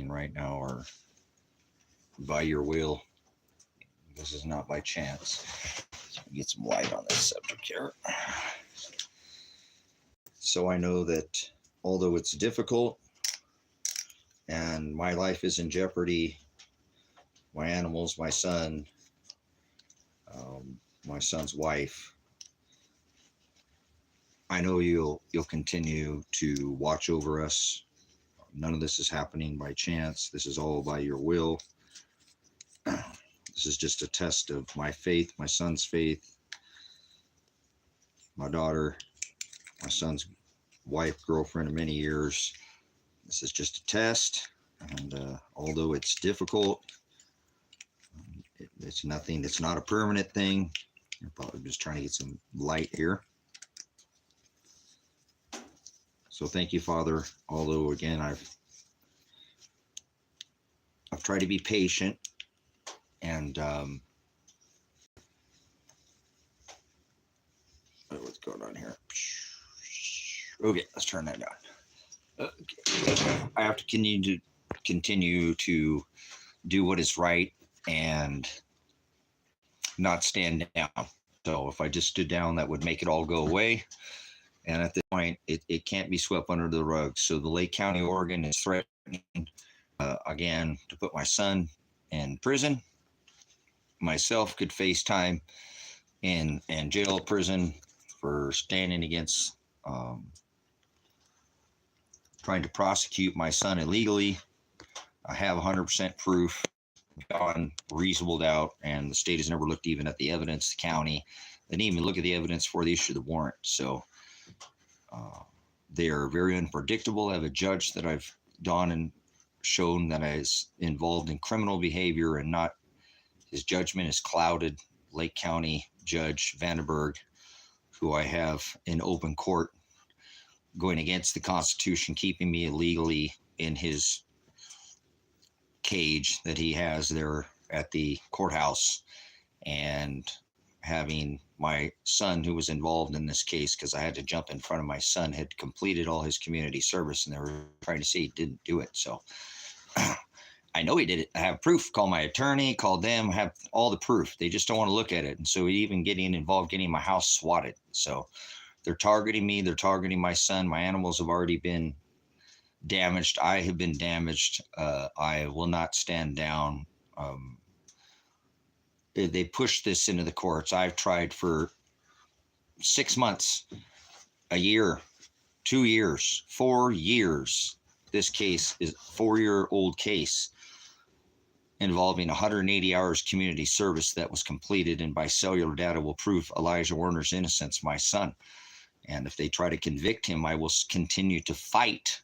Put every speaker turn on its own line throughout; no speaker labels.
happening right now are by your will. This is not by chance. Let's get some light on this subject here. So I know that although it's difficult and my life is in jeopardy, my animals, my son, my son's wife, I know you'll continue to watch over us. None of this is happening by chance. This is all by your will. This is just a test of my faith, my son's faith, my daughter, my son's wife, girlfriend of many years. This is just a test. And although it's difficult, it's nothing. It's not a permanent thing. I'm probably just trying to get some light here. So thank you, Father. Although again, I've tried to be patient, and what's going on here? Okay, let's turn that down. Okay. I have to continue to do what is right and not stand down. So if I just stood down, that would make it all go away. And at this point, it can't be swept under the rug. So the Lake County, Oregon is threatening, again, to put my son in prison. Myself could face time in jail, prison, for standing against, trying to prosecute my son illegally. I have 100% proof, beyond reasonable doubt, and the state has never looked even at the evidence. The county, they didn't even look at the evidence before they issued the warrant. So they are very unpredictable. I have a judge that I've done and shown that is involved in criminal behavior, and not, his judgment is clouded. Lake County Judge Vandenberg, who I have in open court going against the Constitution, keeping me illegally in his cage that he has there at the courthouse, and having my son, who was involved in this case, because I had to jump in front of my son, had completed all his community service, and they were trying to say he didn't do it. So I know he did it. I have proof. Call my attorney, call them, have all the proof. They just don't want to look at it. And so even getting involved, getting my house swatted. So they're targeting me. They're targeting my son. My animals have already been damaged. I have been damaged. I will not stand down. They pushed this into the courts. I've tried for 6 months, a year, 2 years, 4 years. This case is a 4-year-old case involving 180 hours community service that was completed, and by cellular data will prove Elijah Werner's innocence, my son. And if they try to convict him, I will continue to fight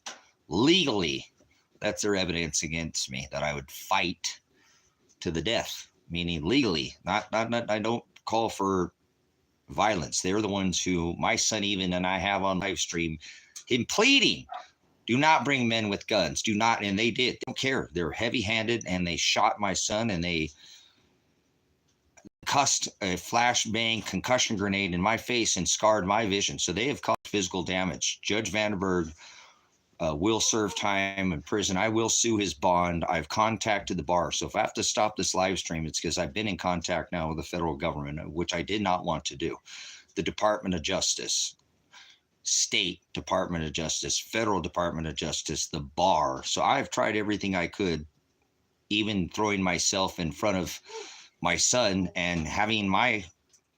legally. That's their evidence against me, that I would fight to the death, meaning legally. Not I don't call for violence. They're the ones who, my son even, and I have on live stream, him pleading, do not bring men with guns. Do not, and they did. They don't care. They're heavy-handed, and they shot my son, and they cussed a flashbang concussion grenade in my face and scarred my vision. So they have caused physical damage. Judge Vandenberg will serve time in prison. I will sue his bond. I've contacted the bar. So if I have to stop this live stream, it's because I've been in contact now with the federal government, which I did not want to do. The Department of Justice, State Department of Justice, Federal Department of Justice, the bar. So I've tried everything I could, even throwing myself in front of my son and having my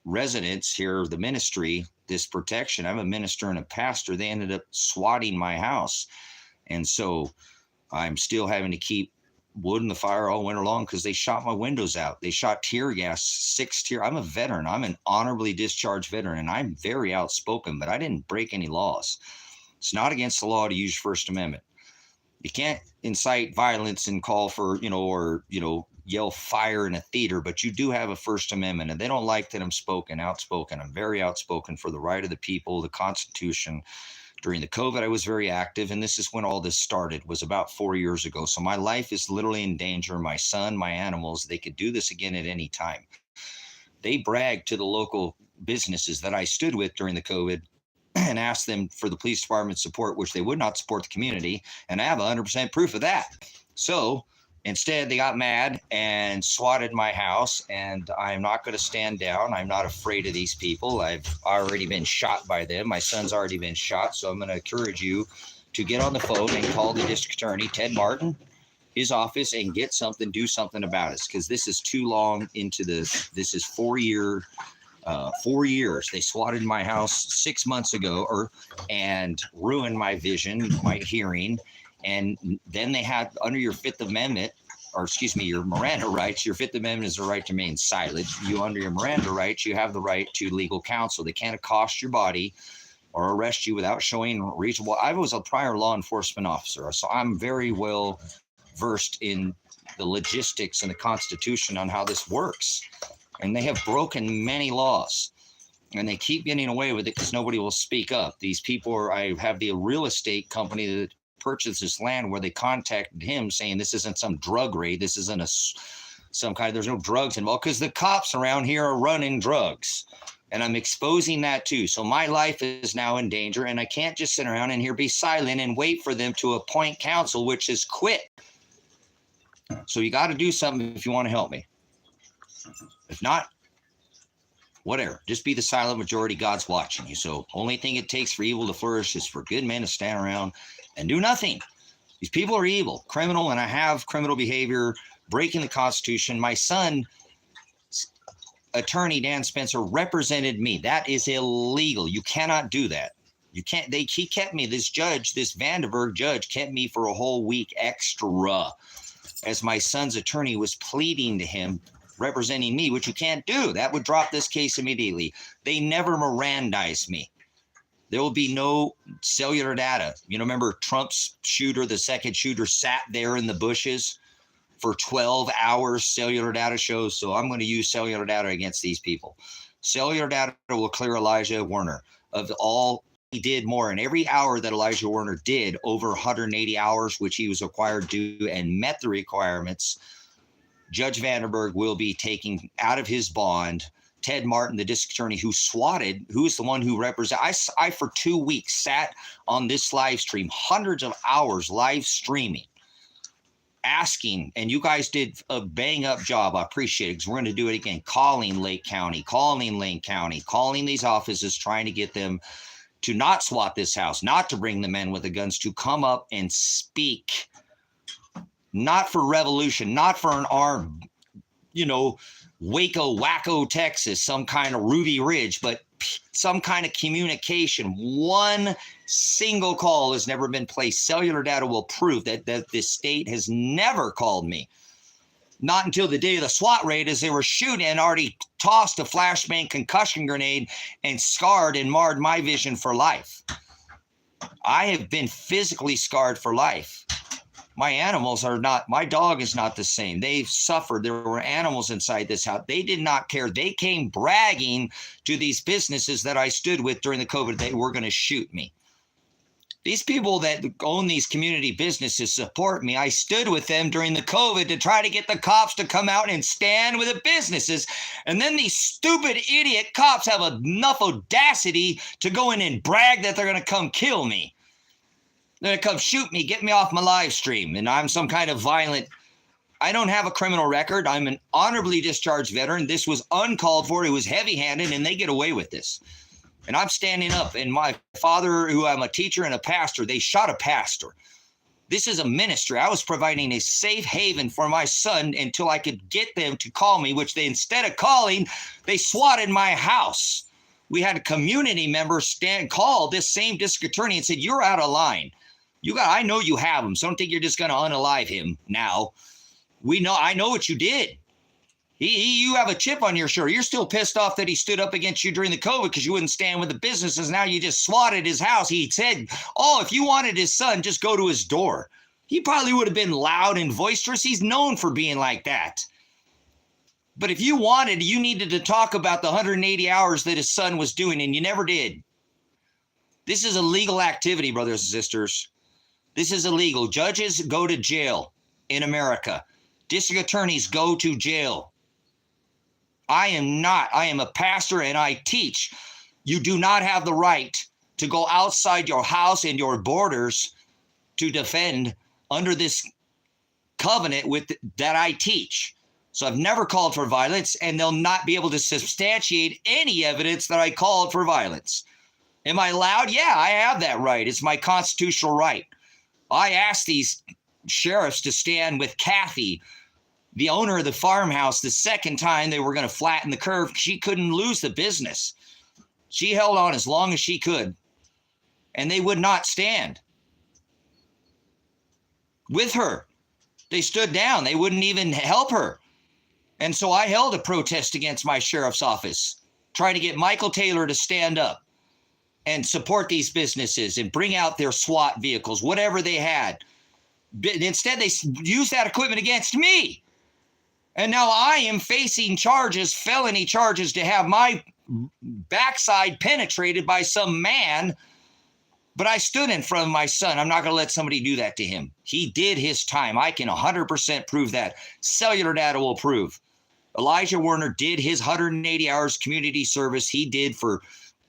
residents here, the ministry, this protection. I'm a minister and a pastor. They ended up swatting my house. And so I'm still having to keep wood in the fire all winter long because they shot my windows out. They shot tear gas, 6 tear. I'm a veteran. I'm an honorably discharged veteran, and I'm very outspoken, but I didn't break any laws. It's not against the law to use First Amendment. You can't incite violence and call for, or yell fire in a theater, but you do have a First Amendment, and they don't like that I'm outspoken. I'm very outspoken for the right of the people, the Constitution. During the COVID, I was very active, and this is when all this started, was about 4 years ago. So my life is literally in danger. My son, my animals, they could do this again at any time. They bragged to the local businesses that I stood with during the COVID and asked them for the police department support, which they would not support the community. And I have 100% proof of that. So instead, they got mad and swatted my house, and I'm not going to stand down. I'm not afraid of these people. I've already been shot by them. My son's already been shot, so I'm going to encourage you to get on the phone and call the district attorney, Ted Martin, his office, and get something, do something about it, because this is too long into this. This is 4 years. They swatted my house 6 months ago, and ruined my vision, my hearing. And then they had, under your Fifth Amendment, or excuse me, your Miranda rights, your Fifth Amendment is the right to remain silent. You, under your Miranda rights, you have the right to legal counsel. They can't accost your body or arrest you without showing reasonable. I was a prior law enforcement officer, so I'm very well versed in the logistics and the Constitution on how this works. And they have broken many laws, and they keep getting away with it because nobody will speak up. These people I have the real estate company that purchased this land where they contacted him saying this isn't some drug raid. This isn't some kind of, there's no drugs involved, because the cops around here are running drugs. And I'm exposing that too. So my life is now in danger, and I can't just sit around and here be silent and wait for them to appoint counsel, which is quit. So you got to do something if you want to help me. If not, whatever. Just be the silent majority. God's watching you. So only thing it takes for evil to flourish is for good men to stand around and do nothing. These people are evil, criminal, and I have criminal behavior, breaking the Constitution. My son, attorney Dan Spencer, represented me. That is illegal. You cannot do that. You can't. He kept me. This judge, this Vandenberg judge, kept me for a whole week extra, as my son's attorney was pleading to him, representing me, which you can't do. That would drop this case immediately. They never Mirandized me. There will be no cellular data. You know, remember Trump's shooter, the second shooter, sat there in the bushes for 12 hours, cellular data shows. So I'm going to use cellular data against these people. Cellular data will clear Elijah Werner of all he did more. And every hour that Elijah Werner did, over 180 hours, which he was required to do and met the requirements, Judge Vandenberg will be taking out of his bond Ted Martin, the district attorney who swatted, who is the one who represents. I for 2 weeks sat on this live stream, hundreds of hours live streaming, asking, and you guys did a bang up job. I appreciate it, because we're going to do it again, calling Lake County, calling Lane County, calling these offices, trying to get them to not SWAT this house, not to bring the men with the guns, to come up and speak, not for revolution, not for an armed, Waco, Wacko, Texas, some kind of Ruby Ridge, but some kind of communication. One single call has never been placed. Cellular data will prove that this state has never called me. Not until the day of the SWAT raid, as they were shooting and already tossed a flashbang concussion grenade and scarred and marred my vision for life. I have been physically scarred for life. My animals are not, my dog is not the same. They've suffered. There were animals inside this house. They did not care. They came bragging to these businesses that I stood with during the COVID. They were going to shoot me. These people that own these community businesses support me. I stood with them during the COVID to try to get the cops to come out and stand with the businesses. And then these stupid idiot cops have enough audacity to go in and brag that they're going to come kill me. They're going to come shoot me, get me off my live stream, and I'm some kind of violent. I don't have a criminal record. I'm an honorably discharged veteran. This was uncalled for. It was heavy-handed, and they get away with this. And I'm standing up, and my father, who I'm a teacher and a pastor, they shot a pastor. This is a ministry. I was providing a safe haven for my son until I could get them to call me, which they, instead of calling, they swatted my house. We had a community member call this same district attorney and said, "You're out of line. I know you have him, so don't think you're just going to unalive him now. I know what you did. You have a chip on your shoulder. You're still pissed off that he stood up against you during the COVID because you wouldn't stand with the businesses. Now you just swatted his house." He said, "Oh, if you wanted his son, just go to his door." He probably would have been loud and boisterous. He's known for being like that. But if you wanted, you needed to talk about the 180 hours that his son was doing, and you never did. This is illegal activity, brothers and sisters. This is illegal. Judges go to jail in America. District attorneys go to jail. I am not. I am a pastor and I teach. You do not have the right to go outside your house and your borders to defend under this covenant with that I teach. So I've never called for violence, and they'll not be able to substantiate any evidence that I called for violence. Am I allowed? Yeah, I have that right. It's my constitutional right. I asked these sheriffs to stand with Kathy, the owner of the farmhouse, the second time they were going to flatten the curve. She couldn't lose the business. She held on as long as she could, and they would not stand with her. They stood down. They wouldn't even help her. And so I held a protest against my sheriff's office, trying to get Michael Taylor to stand up and support these businesses and bring out their SWAT vehicles, whatever they had. But instead, they used that equipment against me. And now I am facing charges, felony charges, to have my backside penetrated by some man. But I stood in front of my son. I'm not going to let somebody do that to him. He did his time. I can 100% prove that. Cellular data will prove. Elijah Werner did his 180 hours community service. He did for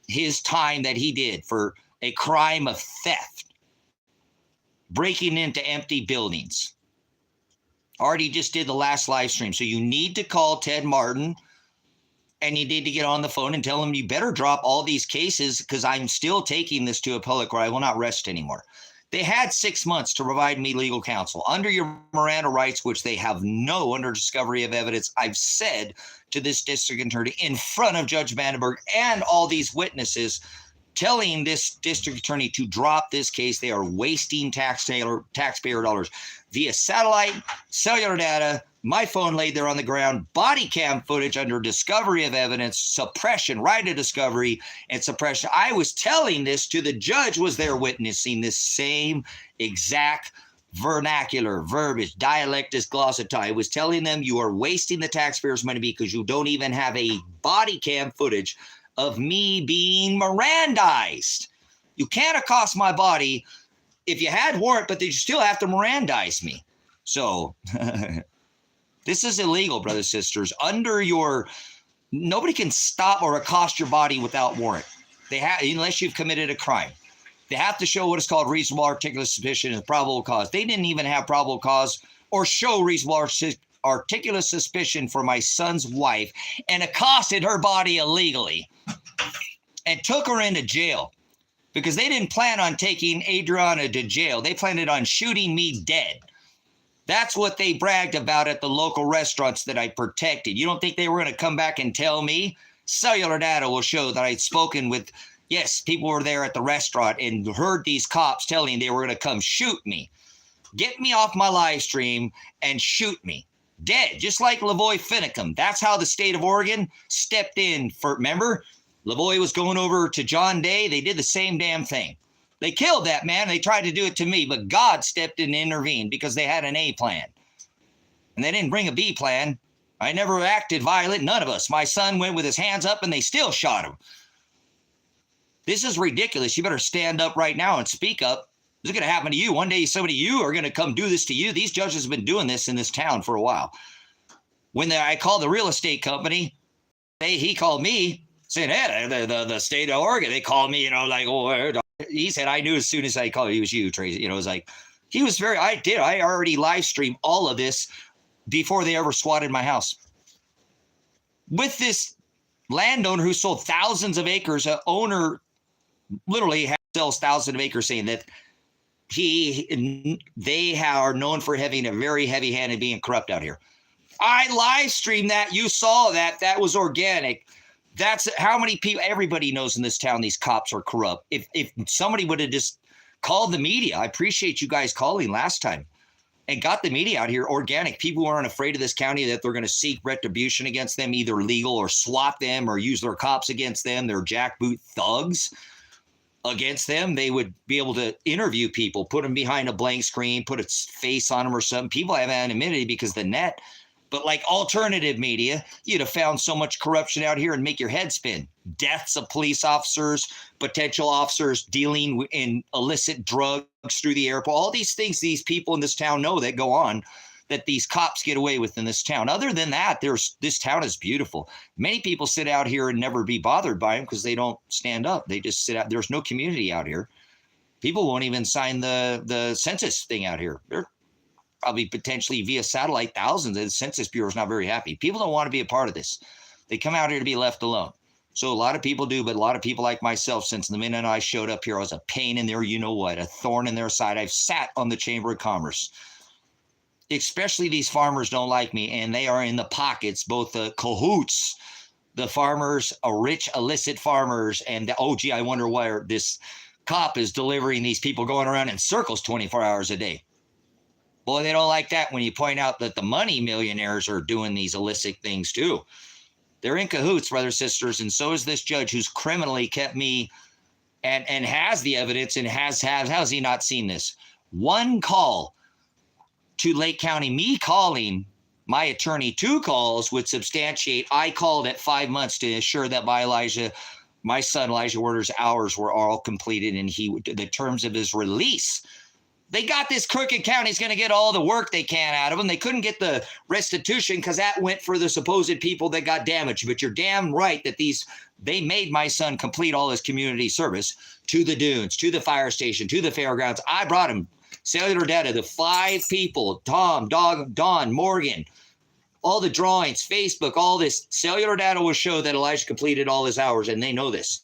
his time that he did for a crime of theft, breaking into empty buildings. Already just did the last live stream. So you need to call Ted Martin, and you need to get on the phone and tell him you better drop all these cases, because I'm still taking this to appellate court. I will not rest anymore. They had 6 months to provide me legal counsel under your Miranda rights, which they have no under discovery of evidence. I've said to this district attorney in front of Judge Vandenberg and all these witnesses, telling this district attorney to drop this case. They are wasting taxpayer dollars via satellite, cellular data, my phone laid there on the ground, body cam footage under discovery of evidence, suppression, right of discovery, and suppression. I was telling this to the judge, was there witnessing this same exact vernacular, verbiage, dialectus glossata. I was telling them you are wasting the taxpayers' money because you don't even have a body cam footage of me being Mirandized. You can't accost my body if you had warrant, but you still have to Mirandize me. So this is illegal, brothers and sisters. Nobody can stop or accost your body without warrant. They have, unless you've committed a crime. They have to show what is called reasonable articulate suspicion and probable cause. They didn't even have probable cause or show reasonable articulate suspicion for my son's wife, and accosted her body illegally and took her into jail because they didn't plan on taking Adriana to jail. They planned on shooting me dead. That's what they bragged about at the local restaurants that I protected. You don't think they were going to come back and tell me? Cellular data will show that I'd spoken with, yes, people were there at the restaurant and heard these cops telling they were going to come shoot me, get me off my live stream and shoot me dead, just like Lavoy Finicum. That's how the state of Oregon stepped in for, remember? Lavoy was going over to John Day. They did the same damn thing. They killed that man. They tried to do it to me, but God stepped in and intervened because they had an A plan. And they didn't bring a B plan. I never acted violent. None of us. My son went with his hands up and they still shot him. This is ridiculous. You better stand up right now and speak up. This is going to happen to you. One day, somebody you are going to come do this to you. These judges have been doing this in this town for a while. When I called the real estate company, he called me saying, hey, the state of Oregon, they called me, like, oh, he said, I knew as soon as I called you, it was you, Tracy. It was like, he was I already live streamed all of this before they ever swatted my house. With this landowner who sold thousands of acres, an owner literally sells thousands of acres, saying that they are known for having a very heavy hand and being corrupt out here. I live streamed that. You saw that. That was organic. That's how many people, everybody knows in this town, these cops are corrupt. If somebody would have just called the media, I appreciate you guys calling last time and got the media out here organic. People who aren't afraid of this county that they're going to seek retribution against them, either legal or swat them or use their cops against them, their jackboot thugs against them. They would be able to interview people, put them behind a blank screen, put a face on them or something. People have anonymity because the net. But like alternative media, you'd have found so much corruption out here and make your head spin. Deaths of police officers, potential officers dealing in illicit drugs through the airport. All these things these people in this town know that go on, that these cops get away with in this town. Other than that, this town is beautiful. Many people sit out here and never be bothered by them because they don't stand up. They just sit out. There's no community out here. People won't even sign the census thing out here. probably potentially via satellite, thousands. The Census Bureau is not very happy. People don't want to be a part of this. They come out here to be left alone. So a lot of people do, but a lot of people like myself, since the minute I showed up here, I was a pain in their, you know what, a thorn in their side. I've sat on the Chamber of Commerce. Especially these farmers don't like me, and they are in the pockets, both the cahoots, the farmers, rich illicit farmers, and the, oh, gee, I wonder why this cop is delivering these people going around in circles 24 hours a day. Boy, they don't like that when you point out that the money millionaires are doing these illicit things too. They're in cahoots, brothers, sisters, and so is this judge who's criminally kept me and has the evidence and has he not seen this? One call to Lake County, me calling my attorney, 2 calls would substantiate. I called at 5 months to assure that my son Elijah Werner's hours were all completed and the terms of his release. They got this crooked county's going to get all the work they can out of him. They couldn't get the restitution because that went for the supposed people that got damaged. But you're damn right that they made my son complete all his community service to the dunes, to the fire station, to the fairgrounds. I brought him cellular data, the 5 people, Tom, Don, Morgan, all the drawings, Facebook, all this cellular data will show that Elijah completed all his hours, and they know this.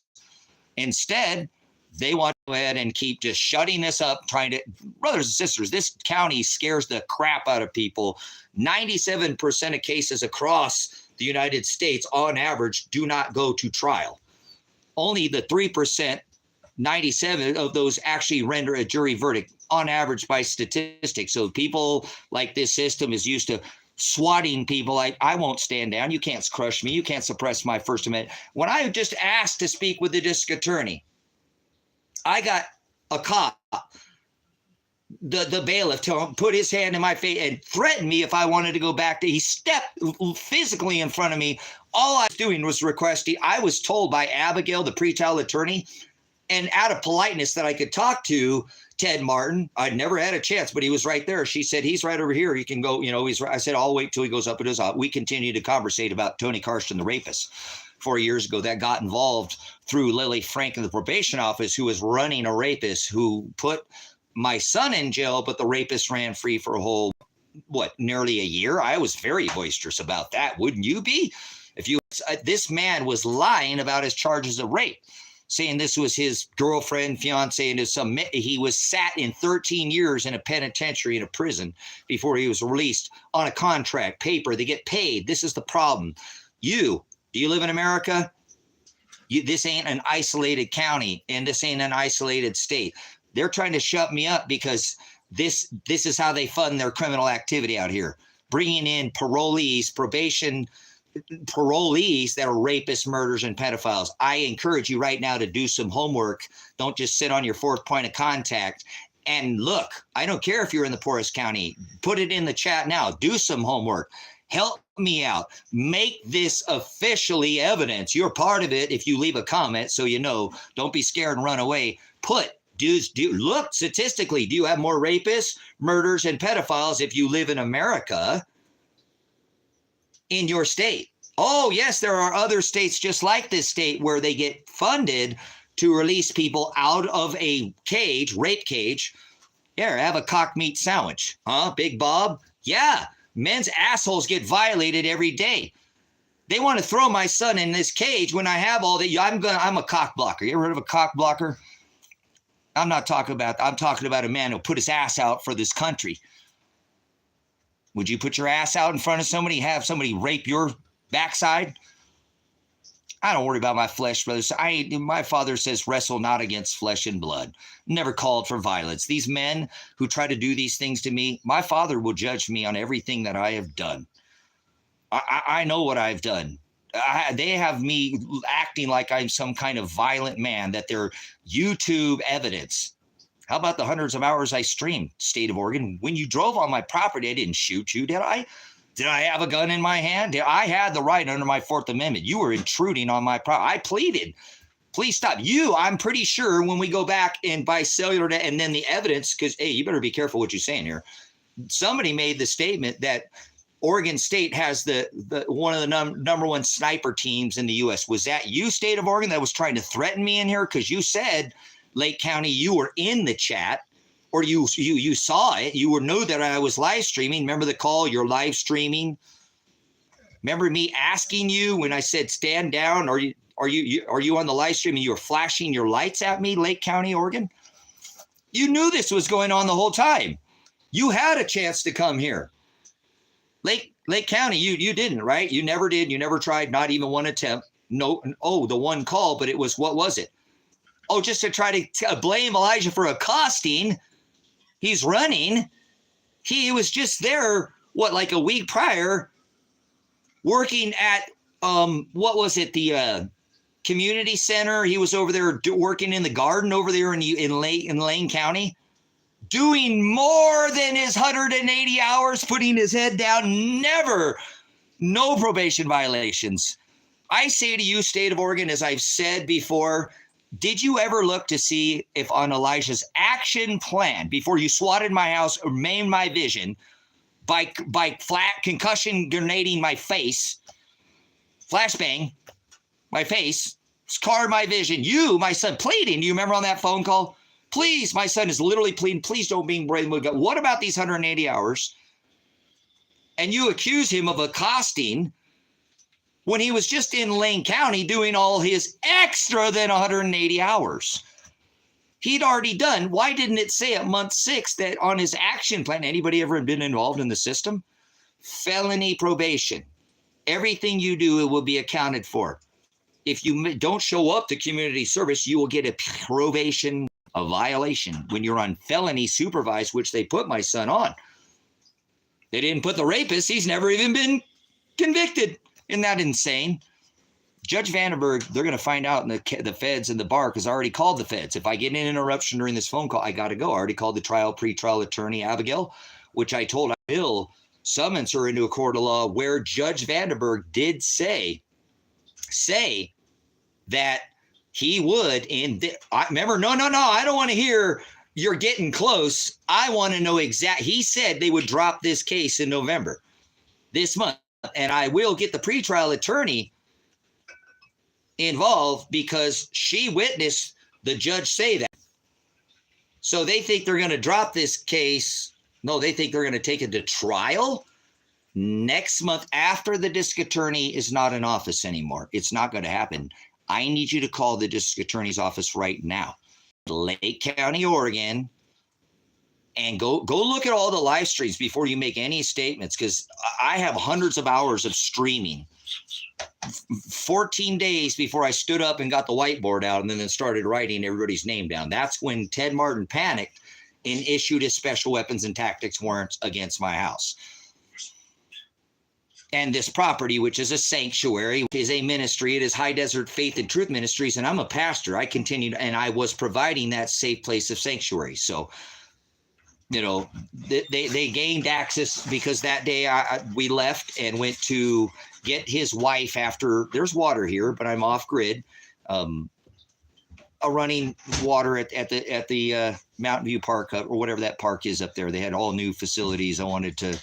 Instead, they want to go ahead and keep just shutting this up, trying to, brothers and sisters, this county scares the crap out of people. 97% of cases across the United States, on average, do not go to trial. Only the 3%, 97 of those actually render a jury verdict on average by statistics. So people like this system is used to swatting people like, I won't stand down. You can't crush me. You can't suppress my First Amendment. When I just asked to speak with the district attorney, I got a cop, the bailiff, put his hand in my face and threatened me if I wanted to go back. He stepped physically in front of me. All I was doing was requesting. I was told by Abigail, the pretrial attorney, and out of politeness that I could talk to Ted Martin. I'd never had a chance, but he was right there. She said, he's right over here. You can go, he's right. I said, I'll wait till he goes up at his office. We continued to conversate about Tony Karsten, the rapist. 4 years ago, that got involved through Lily Frank in the probation office, who was running a rapist who put my son in jail, but the rapist ran free for a whole, nearly a year. I was very boisterous about that. Wouldn't you be? This man was lying about his charges of rape, saying this was his girlfriend, fiance, and he was sat in 13 years in a penitentiary in a prison before he was released on a contract paper. They get paid. This is the problem. Do you live in America? This ain't an isolated county, and this ain't an isolated state. They're trying to shut me up because this is how they fund their criminal activity out here, bringing in parolees that are rapists, murderers, and pedophiles. I encourage you right now to do some homework. Don't just sit on your 4th point of contact. And look, I don't care if you're in the poorest county. Put it in the chat now. Do some homework. Help me out. Make this officially evidence. You're part of it if you leave a comment, so you know. Don't be scared and run away. Look statistically. Do you have more rapists, murderers, and pedophiles if you live in America in your state? Oh, yes, there are other states just like this state where they get funded to release people out of a cage, rape cage. Here, have a cock meat sandwich. Huh, Big Bob? Yeah. Men's assholes get violated every day. They want to throw my son in this cage when I have all that. I'm a cock blocker. You ever heard of a cock blocker? I'm talking about a man who'll put his ass out for this country. Would you put your ass out in front of somebody, have somebody rape your backside? I don't worry about my flesh, brothers. My father says, wrestle not against flesh and blood. Never called for violence. These men who try to do these things to me, my father will judge me on everything that I have done. I know what I've done. They have me acting like I'm some kind of violent man, that they're YouTube evidence. How about the hundreds of hours I streamed, state of Oregon? When you drove on my property, I didn't shoot you, did I? Did I have a gun in my hand? I had the right under my 4th Amendment. You were intruding on my property. I pleaded. Please stop. I'm pretty sure when we go back and buy cellular data and then the evidence, because, hey, you better be careful what you're saying here. Somebody made the statement that Oregon State has the one of the number 1 sniper teams in the U.S. Was that you, state of Oregon, that was trying to threaten me in here? Because you said, Lake County, you were in the chat. or you saw it. You know that I was live streaming. Remember the call? You're live streaming. Remember me asking you when I said stand down? Are you on the live stream and you were flashing your lights at me, Lake County, Oregon? You knew this was going on the whole time. You had a chance to come here. Lake County, you didn't, right? You never did. You never tried, not even one attempt. No, the one call, but it was, what was it? Oh, just to try to blame Elijah for accosting. He's running. He was just there, like a week prior, working at, what was it, the community center. He was over there working in the garden over there in Lane County, doing more than his 180 hours, putting his head down, no probation violations. I say to you, state of Oregon, as I've said before, did you ever look to see if on Elijah's action plan, before you swatted my house or maimed my vision by flat concussion grenading my face, flashbang, my face, scarred my vision, you, my son, pleading, do you remember on that phone call? Please, my son is literally pleading, please don't be brave. What about these 180 hours? And you accuse him of accosting when he was just in Lane County doing all his extra than 180 hours. He'd already done. Why didn't it say at month 6 that on his action plan, anybody ever been involved in the system? Felony probation. Everything you do, it will be accounted for. If you don't show up to community service, you will get a probation, a violation when you're on felony supervised, which they put my son on. They didn't put the rapist. He's never even been convicted. Isn't that insane? Judge Vandenberg, they're going to find out in the feds and the bar, because I already called the feds. If I get an interruption during this phone call, I got to go. I already called the pretrial attorney, Abigail, which I told I will summons her into a court of law where Judge Vandenberg did say that he would, remember, no, I don't want to hear you're getting close. I want to know he said they would drop this case in November, this month. And I will get the pretrial attorney involved because she witnessed the judge say that. So they think they're going to drop this case. No, they think they're going to take it to trial next month after the district attorney is not in office anymore. It's not going to happen. I need you to call the district attorney's office right now, Lake County, Oregon, and go look at all the live streams before you make any statements, because I have hundreds of hours of streaming. 14 days before I stood up and got the whiteboard out and then started writing everybody's name down. That's when Ted Martin panicked and issued his special weapons and tactics warrants against my house. And this property, which is a sanctuary, is a ministry. It is High Desert Faith and Truth Ministries, and I'm a pastor. I continued, and I was providing that safe place of sanctuary. So, they gained access because that day we left and went to get his wife after. There's water here, but I'm off grid. A running water at the Mountain View Park or whatever that park is up there. They had all new facilities. I wanted to.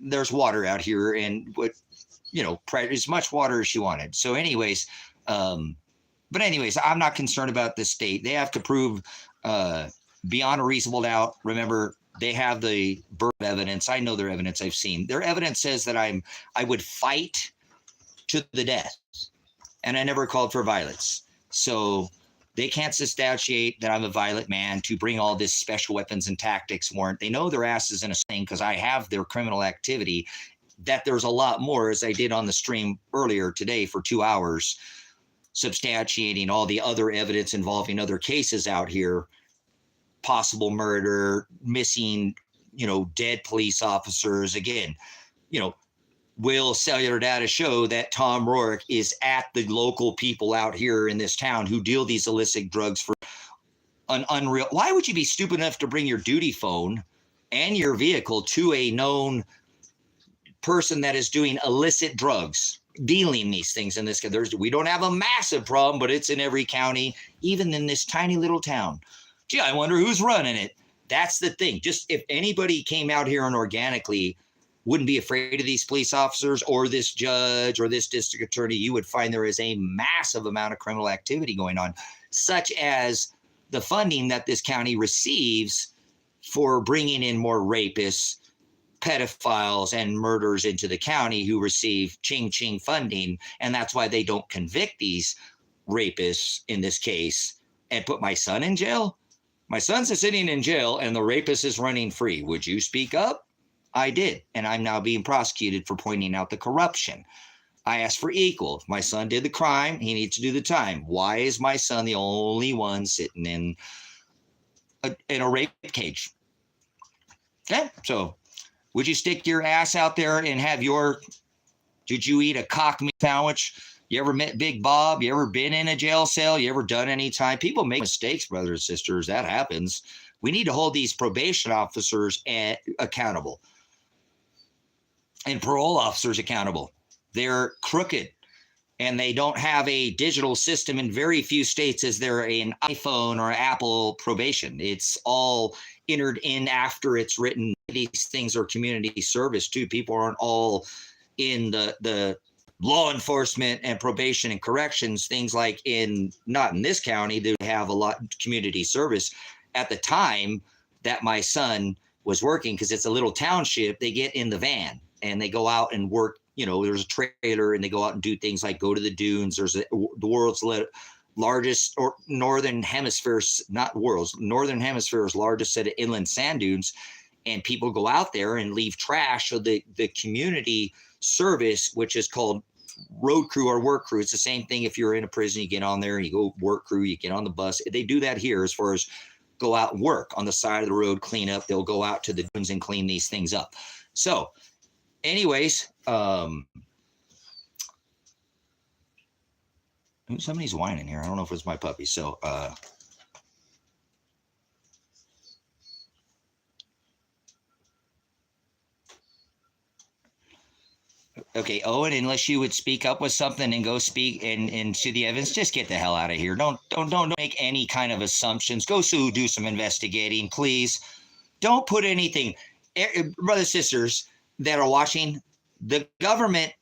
There's water out here, and as much water as she wanted. So, anyways, I'm not concerned about the state. They have to prove beyond a reasonable doubt. Remember, they have the birth evidence. I know their evidence. I've seen their evidence says that I would fight to the death, and I never called for violence. So they can't substantiate that I'm a violent man to bring all this special weapons and tactics warrant. They know their ass is in a thing because I have their criminal activity. That there's a lot more, as I did on the stream earlier today for 2 hours, substantiating all the other evidence involving other cases out here. Possible murder, missing, dead police officers. Again, will cellular data show that Tom Rourke is at the local people out here in this town who deal these illicit drugs for an unreal. Why would you be stupid enough to bring your duty phone and your vehicle to a known person that is doing illicit drugs, dealing these things in this? We don't have a massive problem, but it's in every county, even in this tiny little town. Gee, I wonder who's running it. That's the thing. Just if anybody came out here and organically wouldn't be afraid of these police officers or this judge or this district attorney, you would find there is a massive amount of criminal activity going on, such as the funding that this county receives for bringing in more rapists, pedophiles, and murderers into the county who receive ching-ching funding. And that's why they don't convict these rapists in this case and put my son in jail. My son's sitting in jail and the rapist is running free. Would you speak up? I did. And I'm now being prosecuted for pointing out the corruption. I asked for equal. If my son did the crime, he needs to do the time. Why is my son the only one sitting in a rape cage? Okay, so would you stick your ass out there and have did you eat a cock meat sandwich? You ever met Big Bob? You ever been in a jail cell? You ever done any time? People make mistakes, brothers and sisters. That happens. We need to hold these probation officers accountable and parole officers accountable. They're crooked and they don't have a digital system. In very few states is there an iPhone or Apple probation. It's all entered in after it's written. These things are community service too. People aren't all in the law enforcement and probation and corrections. Things like not in this county, they have a lot of community service. At the time that my son was working, because it's a little township, they get in the van and they go out and work. There's a trailer and they go out and do things like go to the dunes. There's the world's largest, or northern hemisphere's largest set of inland sand dunes. And people go out there and leave trash. So the community service, which is called road crew or work crew. It's the same thing. If you're in a prison, you get on there and you go work crew, you get on the bus. They do that here as far as go out and work on the side of the road, clean up. They'll go out to the dunes and clean these things up. So anyways, somebody's whining here. I don't know if it's my puppy. So, okay, Owen, unless you would speak up with something and go speak and see the evidence, just get the hell out of here. Don't make any kind of assumptions. Go do some investigating, please. Don't put anything, brothers, sisters that are watching. The government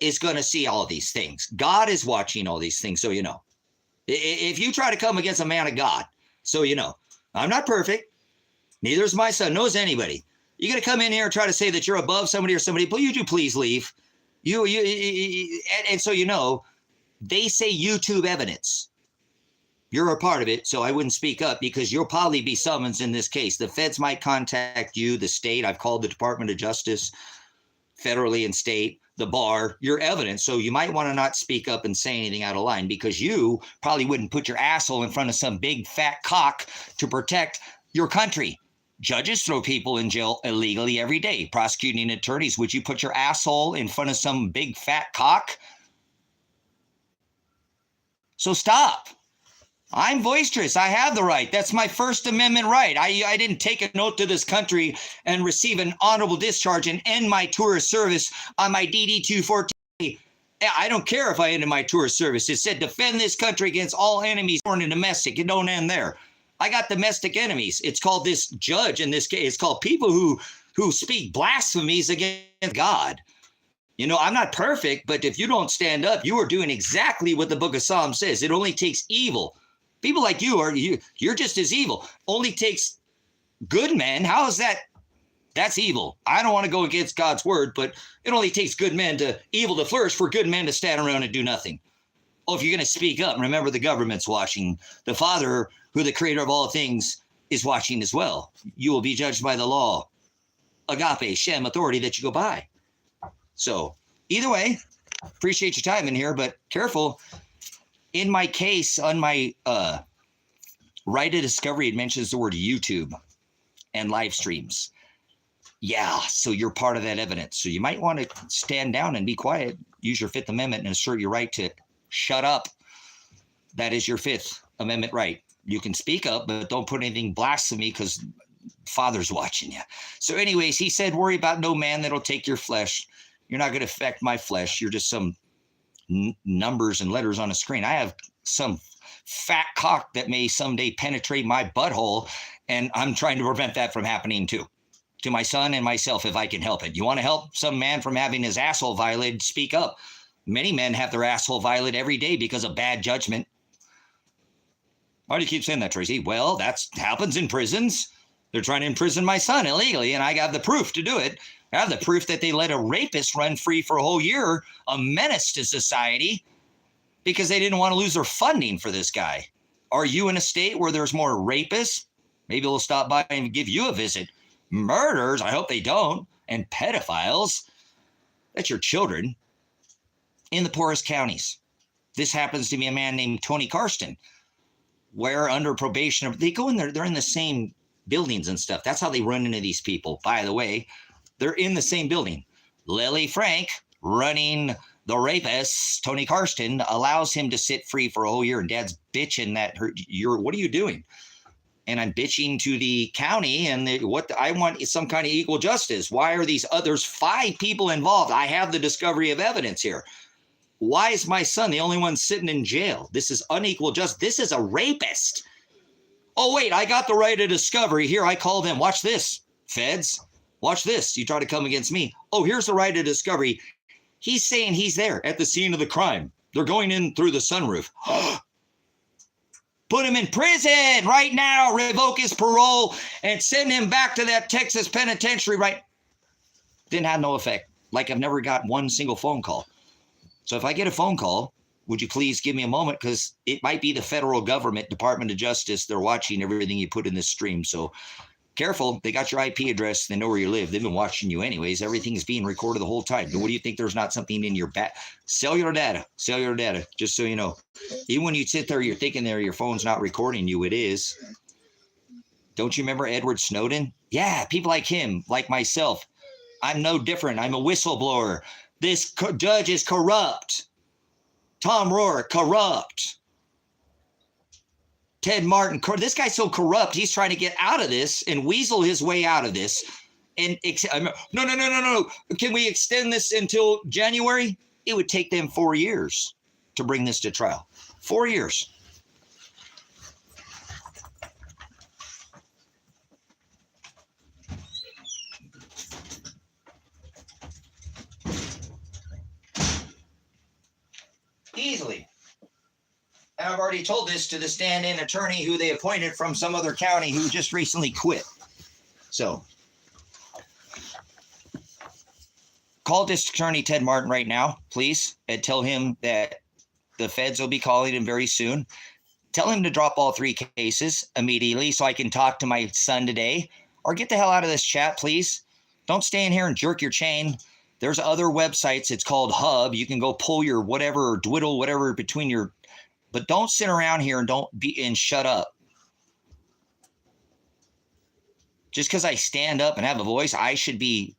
is going to see all these things. God is watching all these things, so you know. If you try to come against a man of God, so you know, I'm not perfect. Neither is my son. Knows anybody. You're going to come in here and try to say that you're above somebody or somebody, please leave. And so you know, they say YouTube evidence. You're a part of it, so I wouldn't speak up because you'll probably be summoned in this case. The feds might contact you, the state. I've called the Department of Justice, federally and state, the bar, your evidence. So you might want to not speak up and say anything out of line because you probably wouldn't put your asshole in front of some big fat cock to protect your country. Judges throw people in jail illegally every day. Prosecuting attorneys, would you put your asshole in front of some big fat cock? So stop. I'm boisterous. I have the right. That's my First Amendment right. I didn't take an oath to this country and receive an honorable discharge and end my tour of service on my DD-214. I don't care if I ended my tour of service. It said defend this country against all enemies, foreign and domestic. It don't end there. I got domestic enemies. It's called this judge in this case. It's called people who speak blasphemies against God. You know, I'm not perfect, but if you don't stand up, you are doing exactly what the book of Psalms says. It only takes evil. People like you're just as evil. Only takes good men. How is that? That's evil. I don't want to go against God's word, but it only takes good men evil to flourish for good men to stand around and do nothing. Oh, if you're going to speak up, remember the government's watching. The Father, who the creator of all things, is watching as well. You will be judged by the law. Agape, Shem, authority that you go by. So either way, appreciate your time in here, but careful. In my case, on my right of discovery, it mentions the word YouTube and live streams. Yeah, so you're part of that evidence. So you might want to stand down and be quiet, use your Fifth Amendment and assert your right to shut up. That is your Fifth Amendment right. You can speak up, but don't put anything blasphemy because Father's watching you. So anyways, he said, worry about no man that'll take your flesh. You're not going to affect my flesh. You're just some numbers and letters on a screen. I have some fat cock that may someday penetrate my butthole, and I'm trying to prevent that from happening too, to my son and myself if I can help it. You want to help some man from having his asshole violated, speak up. Many men have their asshole violated every day because of bad judgment. Why do you keep saying that, Tracy? Well, that happens in prisons. They're trying to imprison my son illegally, and I got the proof to do it. I have the proof that they let a rapist run free for a whole year, a menace to society, because they didn't want to lose their funding for this guy. Are you in a state where there's more rapists? Maybe they'll stop by and give you a visit. Murders, I hope they don't, and pedophiles, that's your children, in the poorest counties. This happens to be a man named Tony Karsten, where under probation, they go in there, they're in the same buildings and stuff. That's how they run into these people. By the way, they're in the same building. Lily Frank, running the rapist, Tony Karsten, allows him to sit free for a whole year. And Dad's bitching that what are you doing? And I'm bitching to the county, and I want is some kind of equal justice. Why are these others 5 people involved? I have the discovery of evidence here. Why is my son the only one sitting in jail? This is unequal justice. This is a rapist. Oh, wait, I got the right of discovery. Here, I call them. Watch this, feds. Watch this. You try to come against me. Oh, here's the right of discovery. He's saying he's there at the scene of the crime. They're going in through the sunroof. Put him in prison right now. Revoke his parole and send him back to that Texas penitentiary. Right? Didn't have no effect. Like I've never got one single phone call. So if I get a phone call, would you please give me a moment? Because it might be the federal government, Department of Justice. They're watching everything you put in this stream. So careful. They got your IP address. They know where you live. They've been watching you anyways. Everything is being recorded the whole time. But what do you think? There's not something in your back? Cellular data, just so you know. Even when you sit there, you're thinking your phone's not recording you. It is. Don't you remember Edward Snowden? Yeah, people like him, like myself. I'm no different. I'm a whistleblower. This judge is corrupt. Tom Rohr, corrupt. Ted Martin, this guy's so corrupt, he's trying to get out of this and weasel his way out of this. And no. Can we extend this until January? It would take them 4 years to bring this to trial. 4 years. Easily. And I've already told this to the stand-in attorney who they appointed from some other county who just recently quit. So call District Attorney Ted Martin right now, please, and tell him that the feds will be calling him very soon. Tell him to drop all 3 cases immediately so I can talk to my son today. Or get the hell out of this chat, please. Don't stay in here and jerk your chain. There's other websites. It's called Hub. You can go pull your whatever, or dwiddle whatever between your... But don't sit around here and shut up. Just because I stand up and have a voice, I should be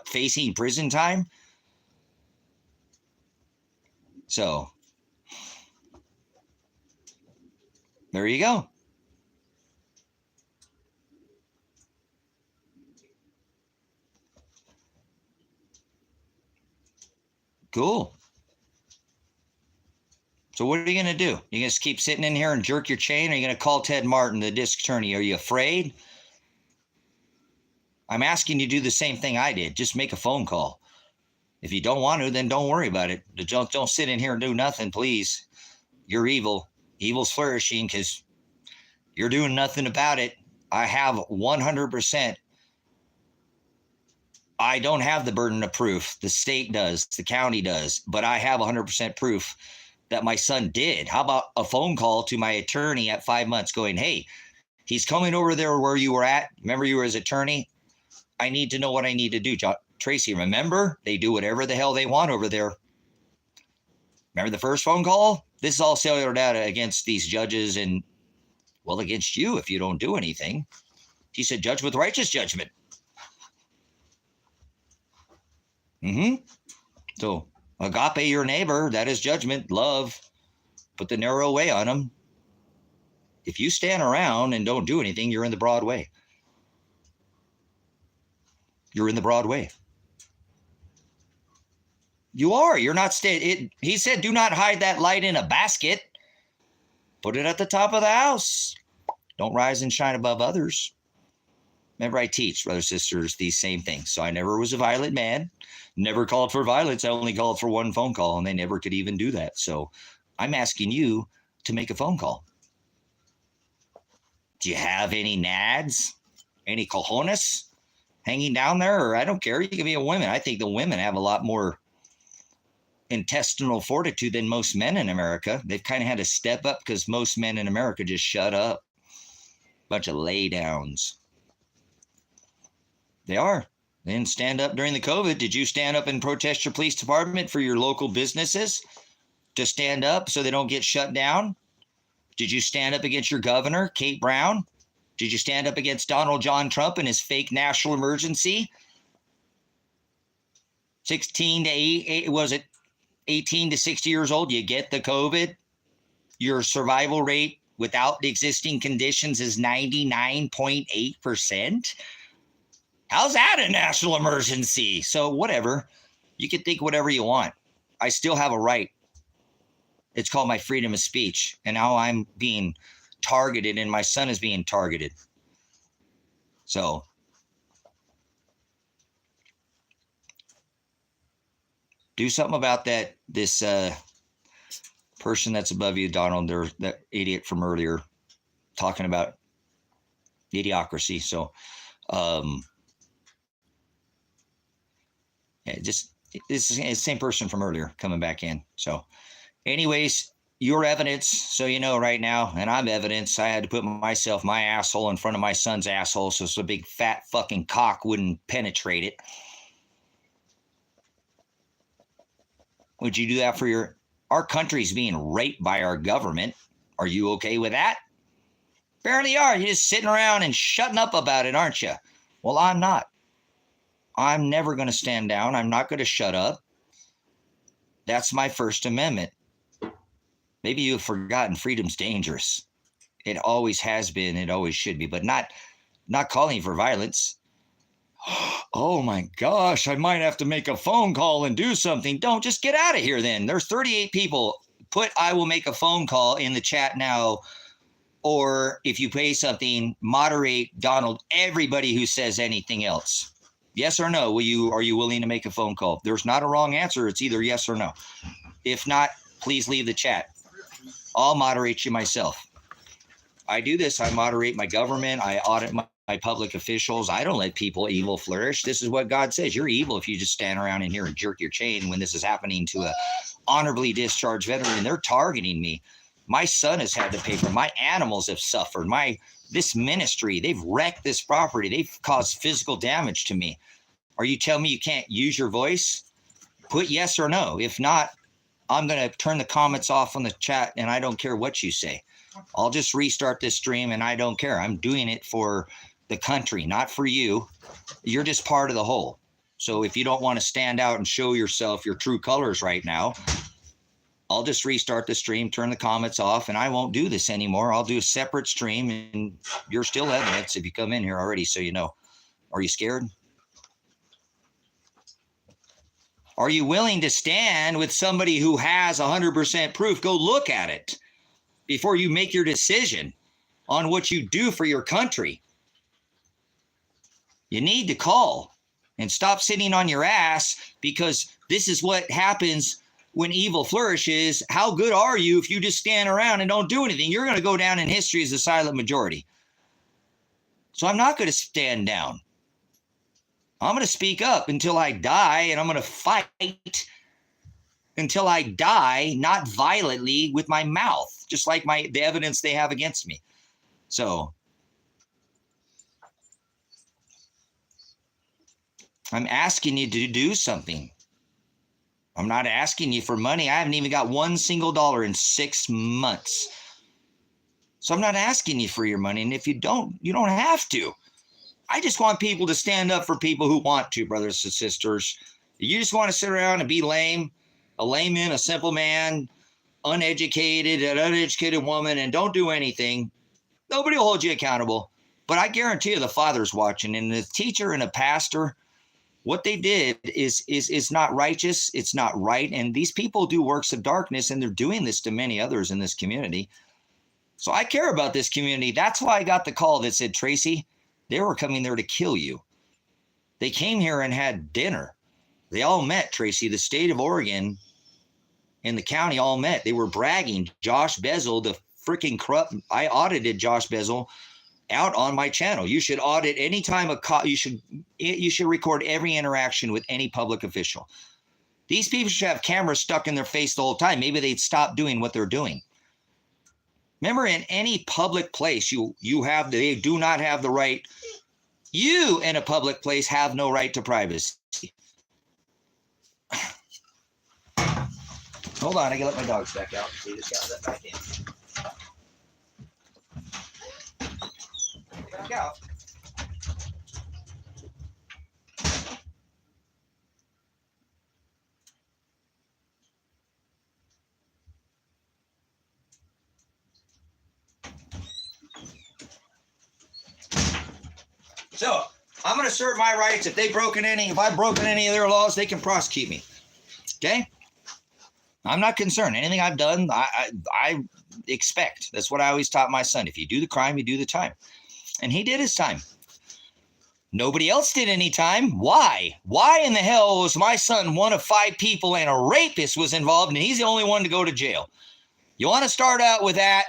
facing prison time. So, there you go. Cool. So what are you going to do? You going to just keep sitting in here and jerk your chain? Or are you going to call Ted Martin, the district attorney? Are you afraid? I'm asking you to do the same thing I did. Just make a phone call. If you don't want to, then don't worry about it. Don't sit in here and do nothing, please. You're evil. Evil's flourishing because you're doing nothing about it. I have 100%. I don't have the burden of proof. The state does. The county does. But I have 100% proof that my son did. How about a phone call to my attorney at 5 months going, hey, he's coming over there where you were at. Remember you were his attorney? I need to know what I need to do. Tracy, remember? They do whatever the hell they want over there. Remember the first phone call? This is all cellular data against these judges and, well, against you if you don't do anything. He said, judge with righteous judgment. So, agape your neighbor, that is judgment, love. Put the narrow way on them. If you stand around and don't do anything, you're in the broad way. You're in the broad way. You are. You're not staying. He said, do not hide that light in a basket. Put it at the top of the house. Don't rise and shine above others. Remember, I teach, brothers, sisters, these same things. So I never was a violent man. Never called for violence. I only called for one phone call, and they never could even do that. So I'm asking you to make a phone call. Do you have any NADS? any cojones hanging down there? Or I don't care. You can be a woman. I think the women have a lot more intestinal fortitude than most men in America. They've kind of had to step up because most men in America just shut up. Bunch of laydowns. They are. They didn't stand up during the COVID. Did you stand up and protest your police department for your local businesses to stand up so they don't get shut down? Did you stand up against your governor, Kate Brown? Did you stand up against Donald John Trump and his fake national emergency? 18 to 60 years old, you get the COVID. Your survival rate without the existing conditions is 99.8%. How's that a national emergency? So whatever. You can think whatever you want. I still have a right. It's called my freedom of speech. And now I'm being targeted and my son is being targeted. So do something about that. This person that's above you, Donald, that idiot from earlier, talking about idiocracy. So just it's the same person from earlier coming back in. So anyways, your evidence, so you know right now, and I'm evidence, I had to put my asshole in front of my son's asshole so a big fat fucking cock wouldn't penetrate it. Would you do that for our country's being raped by our government? Are you okay with that? Apparently are. You're just sitting around and shutting up about it, aren't you? Well, I'm not. I'm never going to stand down. I'm not going to shut up. That's my First Amendment. Maybe you've forgotten freedom's dangerous. It always has been. It always should be, but not calling for violence. Oh my gosh, I might have to make a phone call and do something. Don't, just get out of here then. There's 38 people. Put I will make a phone call in the chat now. Or if you pay something, moderate Donald, everybody who says anything else. Yes or no? Are you willing to make a phone call? There's not a wrong answer. It's either yes or no. If not, please leave the chat. I'll moderate you myself. I do this. I moderate my government. I audit my public officials. I don't let evil flourish. This is what God says. You're evil if you just stand around in here and jerk your chain when this is happening to a honorably discharged veteran. They're targeting me. My son has had to pay for it. My animals have suffered. This ministry, they've wrecked this property. They've caused physical damage to me. Are you telling me you can't use your voice? Put yes or no. If not, I'm going to turn the comments off on the chat and I don't care what you say. I'll just restart this stream and I don't care. I'm doing it for the country, not for you. You're just part of the whole. So if you don't want to stand out and show yourself your true colors right now, I'll just restart the stream, turn the comments off, and I won't do this anymore. I'll do a separate stream, and you're still evidence if you come in here already, so you know. Are you scared? Are you willing to stand with somebody who has 100% proof? Go look at it before you make your decision on what you do for your country. You need to call and stop sitting on your ass, because this is what happens when evil flourishes. How good are you if you just stand around and don't do anything? You're going to go down in history as a silent majority. So I'm not going to stand down. I'm going to speak up until I die, and I'm going to fight until I die, not violently with my mouth, just like the evidence they have against me. So I'm asking you to do something. I'm not asking you for money. I haven't even got $1 single in 6 months. So I'm not asking you for your money. And if you don't have to. I just want people to stand up for people who want to, brothers and sisters. You just want to sit around and be lame, a layman, a simple man, uneducated, an uneducated woman, and don't do anything. Nobody will hold you accountable. But I guarantee you the Father's watching, and the teacher and a pastor, what they did is not righteous. It's not right. And these people do works of darkness, and they're doing this to many others in this community. So I care about this community. That's why I got the call that said, Tracy, they were coming there to kill you. They came here and had dinner. They all met, Tracy. The state of Oregon and the county all met. They were bragging. Josh Bezel, the freaking corrupt, I audited Josh Bezel out on my channel. You should audit anytime you should record every interaction with any public official. These people should have cameras stuck in their face the whole time. Maybe they'd stop doing what they're doing. Remember, in any public place, they do not have the right. You in a public place have no right to privacy. Hold on, I gotta let my dogs back out. They just got let back in. Back out. So I'm going to assert my rights. If I've broken any of their laws, they can prosecute me. Okay? I'm not concerned. Anything I've done, I expect. That's what I always taught my son. If you do the crime, you do the time. And he did his time. Nobody else did any time. Why? Why in the hell was my son one of 5 people and a rapist was involved and he's the only one to go to jail? You want to start out with that?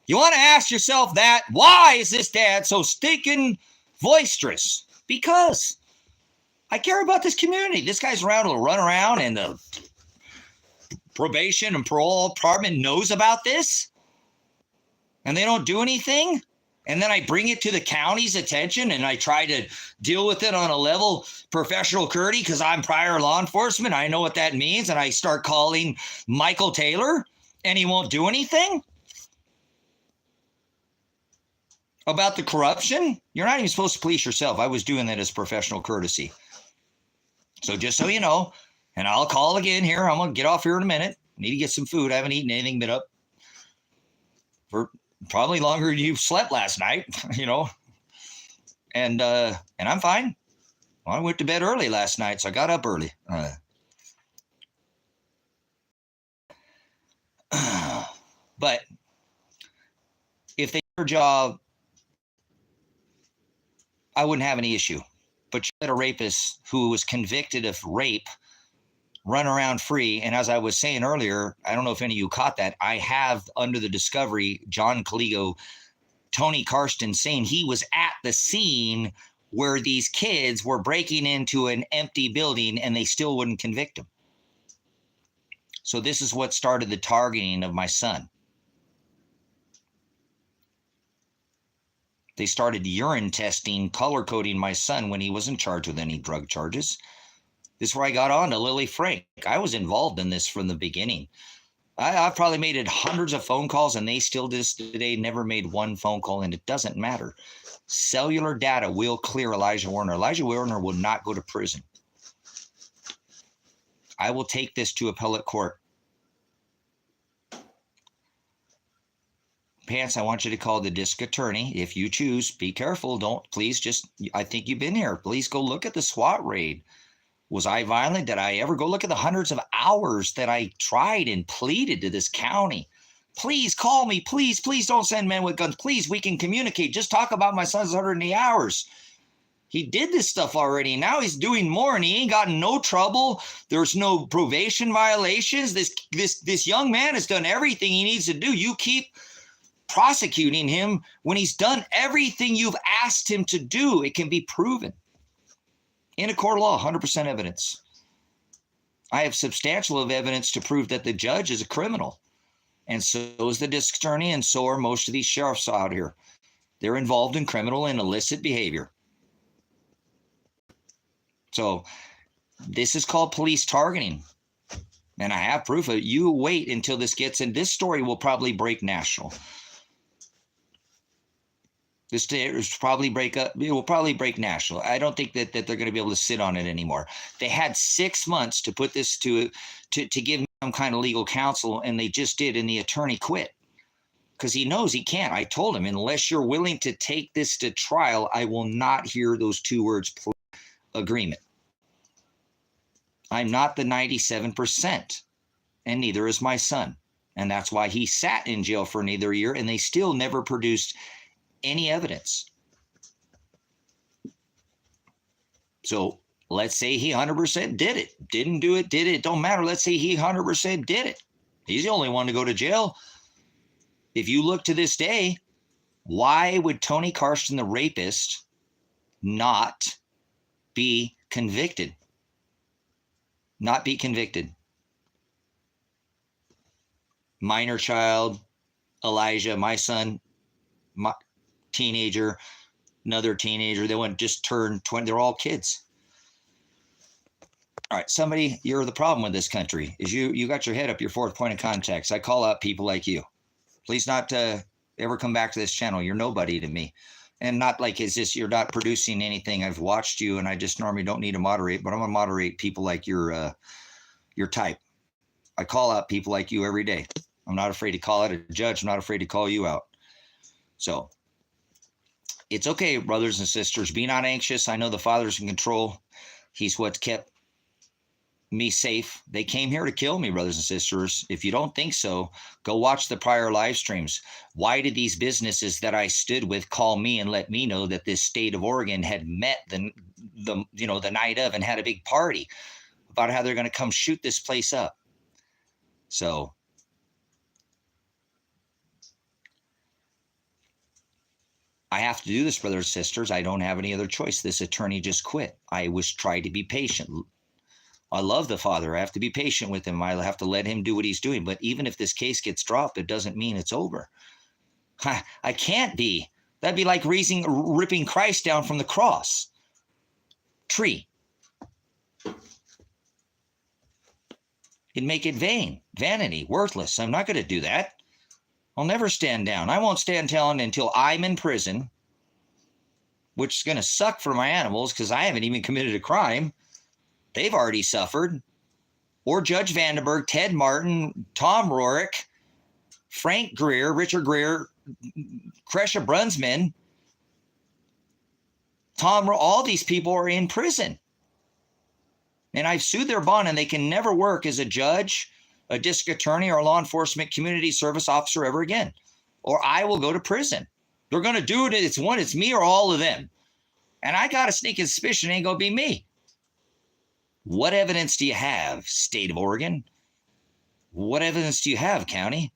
You want to ask yourself that? Why is this dad so stinking boisterous? Because I care about this community. This guy's around to run around, and the probation and parole department knows about this, and they don't do anything. And then I bring it to the county's attention, and I try to deal with it on a level professional courtesy because I'm prior law enforcement. I know what that means, and I start calling Michael Taylor, and he won't do anything about the corruption. You're not even supposed to police yourself. I was doing that as professional courtesy. So just so you know, and I'll call again here. I'm going to get off here in a minute. Need to get some food. I haven't eaten anything but up for probably longer than you slept last night, you know. And I'm fine. Well, I went to bed early last night, so I got up early. But if they did their job, I wouldn't have any issue. But you let a rapist who was convicted of rape run around free. And as I was saying earlier, I don't know if any of you caught that. I have, under the discovery, John Caligo, Tony Karsten saying he was at the scene where these kids were breaking into an empty building and they still wouldn't convict him. So this is what started the targeting of my son. They started urine testing, color coding my son when he wasn't charged with any drug charges. This is where I got on to Lily Frank. I was involved in this from the beginning. I've probably made it hundreds of phone calls, and they still to this day never made one phone call, and it doesn't matter. Cellular data will clear Elijah Werner. Elijah Werner will not go to prison. I will take this to appellate court. Pants, I want you to call the district attorney. If you choose, be careful. Don't, please just, I think you've been here. Please go look at the SWAT raid. Was I violent? Did I ever go look at the hundreds of hours that I tried and pleaded to this county? Please call me. Please, please don't send men with guns. Please, we can communicate. Just talk about my son's 180 hours. He did this stuff already. Now he's doing more, and he ain't gotten no trouble. There's no probation violations. This young man has done everything he needs to do. You keep prosecuting him when he's done everything you've asked him to do. It can be proven in a court of law, 100% evidence. I have substantial evidence to prove that the judge is a criminal, and so is the district attorney, and so are most of these sheriffs out here. They're involved in criminal and illicit behavior. So this is called police targeting, and I have proof of it. You wait until this gets in. This story will probably break national. This will probably break up. It will probably break national. I don't think that they're going to be able to sit on it anymore. They had 6 months to put this to give me some kind of legal counsel, and they just did, and the attorney quit because he knows he can't. I told him, unless you're willing to take this to trial, I will not hear those 2 words, agreement. I'm not the 97%, and neither is my son. And that's why he sat in jail for another year, and they still never produced any evidence. So let's say he 100% did it. Didn't do it, did it. Don't matter. Let's say he 100% did it. He's the only one to go to jail. If you look to this day, Why would Tony Karsten, the rapist, not be convicted? Not be convicted. Minor child, Elijah, my son, my teenager, another teenager. They went just turned 20. They're all kids. All right, somebody, you're the problem with this country is you got your head up your fourth point of contact. So I call out people like you. Please not ever come back to this channel. You're nobody to me. And not like it's just you're not producing anything. I've watched you and I just normally don't need to moderate, but I'm going to moderate people like your type. I call out people like you every day. I'm not afraid to call out a judge. I'm not afraid to call you out. So it's okay, brothers and sisters. Be not anxious. I know the Father's in control. He's what's kept me safe. They came here to kill me, brothers and sisters. If you don't think so, go watch the prior live streams. Why did these businesses that I stood with call me and let me know that this state of Oregon had met the night of and had a big party about how they're going to come shoot this place up? So I have to do this, brothers and sisters. I don't have any other choice. This attorney just quit. I was trying to be patient. I love the Father. I have to be patient with him. I have to let him do what he's doing. But even if this case gets dropped, it doesn't mean it's over. I can't be. That'd be like ripping Christ down from the cross. Tree. It'd make it vain, vanity, worthless. I'm not going to do that. I'll never stand down. I won't stand down until I'm in prison, which is going to suck for my animals because I haven't even committed a crime. They've already suffered. Or Judge Vandenberg, Ted Martin, Tom Rorick, Frank Greer, Richard Greer, Kresha Brunsman, all these people are in prison. And I've sued their bond and they can never work as a judge, a district attorney, or a law enforcement community service officer ever again. Or I will go to prison. They're going to do it. It's me or all of them. And I got a sneaking suspicion it ain't going to be me. What evidence do you have, state of Oregon? What evidence do you have, county?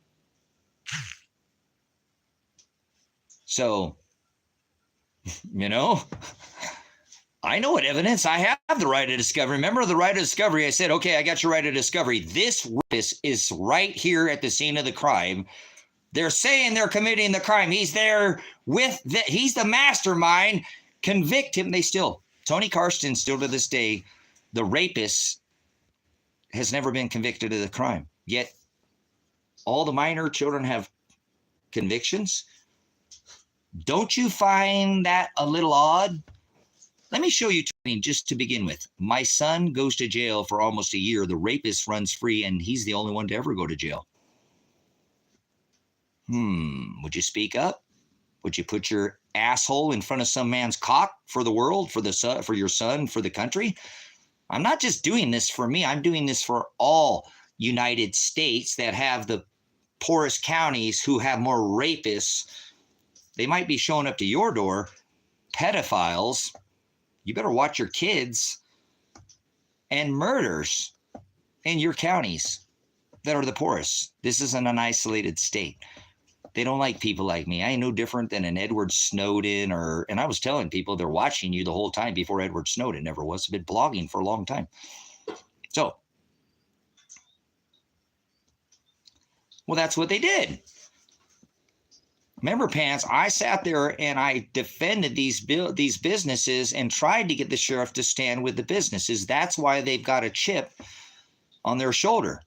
So, I know what evidence. I have the right of discovery. Remember the right of discovery? I said, okay, I got your right of discovery. This is right here at the scene of the crime. They're saying they're committing the crime. He's there he's the mastermind. Convict him. Tony Karsten still to this day, the rapist has never been convicted of the crime. Yet all the minor children have convictions. Don't you find that a little odd? Let me show you just to begin with. My son goes to jail for almost a year. The rapist runs free, and he's the only one to ever go to jail. Would you speak up? Would you put your asshole in front of some man's cock for the world, for your son, for the country? I'm not just doing this for me. I'm doing this for all United States that have the poorest counties who have more rapists. They might be showing up to your door, pedophiles. You better watch your kids, and murders in your counties that are the poorest. This isn't an isolated state. They don't like people like me. I ain't no different than an Edward Snowden and I was telling people they're watching you the whole time before Edward Snowden never was. I've been blogging for a long time. So, well, that's what they did. Remember, Pants, I sat there and I defended these businesses and tried to get the sheriff to stand with the businesses. That's why they've got a chip on their shoulder.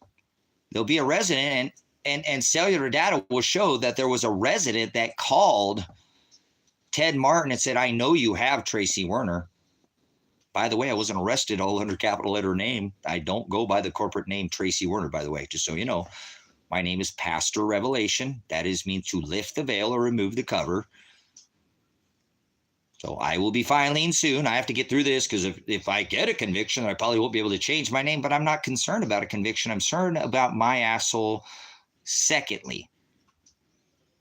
There'll be a resident, and cellular data will show that there was a resident that called Ted Martin and said, I know you have Tracy Werner. By the way, I wasn't arrested all under capital letter name. I don't go by the corporate name Tracy Werner, by the way, just so you know. My name is Pastor Revelation. That means to lift the veil or remove the cover. So I will be filing soon. I have to get through this because if I get a conviction, I probably won't be able to change my name, but I'm not concerned about a conviction. I'm concerned about my asshole. Secondly,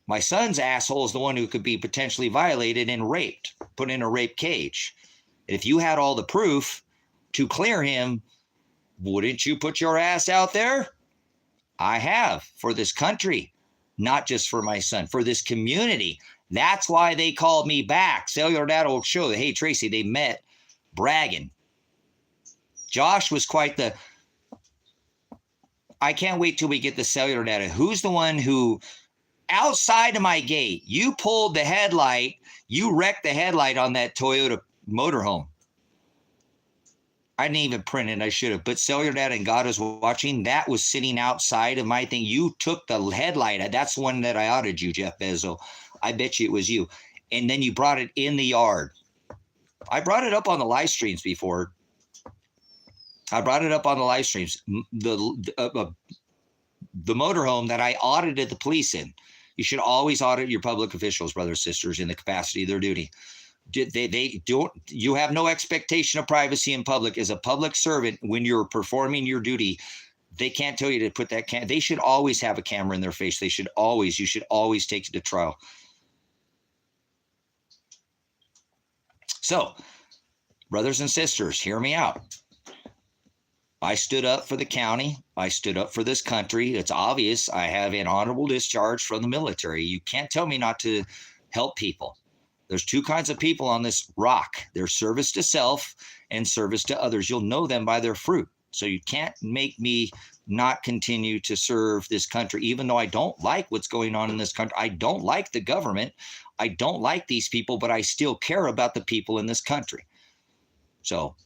my son's asshole is the one who could be potentially violated and raped, put in a rape cage. If you had all the proof to clear him, wouldn't you put your ass out there? I have, for this country, not just for my son, for this community. That's why they called me back. Cellular data will show that, hey, Tracy, they met, bragging. Josh was quite the, I can't wait till we get the cellular data. Who's the one who, outside of my gate, you pulled the headlight, you wrecked the headlight on that Toyota motorhome. I didn't even print it. I should have. But cellular data and God was watching. That was sitting outside of my thing. You took the headlight. That's the one that I audited you, Jeff Bezos. I bet you it was you. And then you brought it in the yard. I brought it up on the live streams before. The motorhome that I audited the police in. You should always audit your public officials, brothers and sisters, in the capacity of their duty. They don't. You have no expectation of privacy in public. As a public servant, when you're performing your duty, they can't tell you to put that they should always have a camera in their face. You should always take it to trial. So, brothers and sisters, hear me out. I stood up for the county. I stood up for this country. It's obvious I have an honorable discharge from the military. You can't tell me not to help people. There's two kinds of people on this rock. There's service to self and service to others. You'll know them by their fruit. So you can't make me not continue to serve this country, even though I don't like what's going on in this country. I don't like the government. I don't like these people, but I still care about the people in this country. So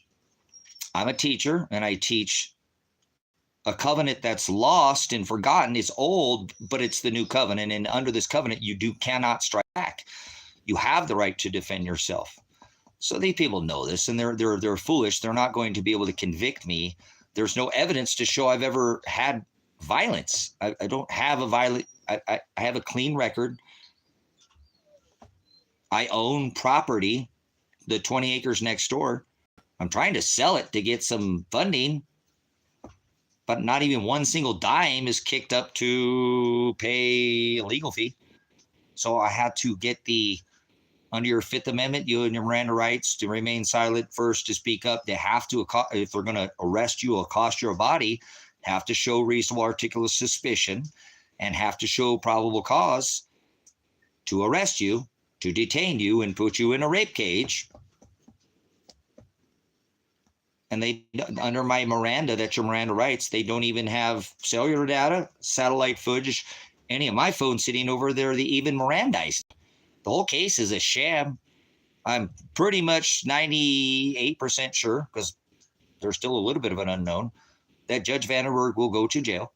I'm a teacher, and I teach a covenant that's lost and forgotten. It's old, but it's the new covenant. And under this covenant, you cannot strike back. You have the right to defend yourself. So these people know this, and they're foolish. They're not going to be able to convict me. There's no evidence to show I've ever had violence. I don't have a violent. I have a clean record. I own property, the 20 acres next door. I'm trying to sell it to get some funding, but not even one single dime is kicked up to pay a legal fee. So I had to get under your Fifth Amendment, you and your Miranda rights to remain silent, first to speak up. They have to, if they're going to arrest you or accost your body, have to show reasonable articulate suspicion and have to show probable cause to arrest you, to detain you and put you in a rape cage. And they, under my Miranda, that's your Miranda rights, they don't even have cellular data, satellite footage, any of my phones sitting over there, they even Mirandized. The whole case is a sham. I'm pretty much 98% sure, because there's still a little bit of an unknown, that Judge Vandenberg will go to jail,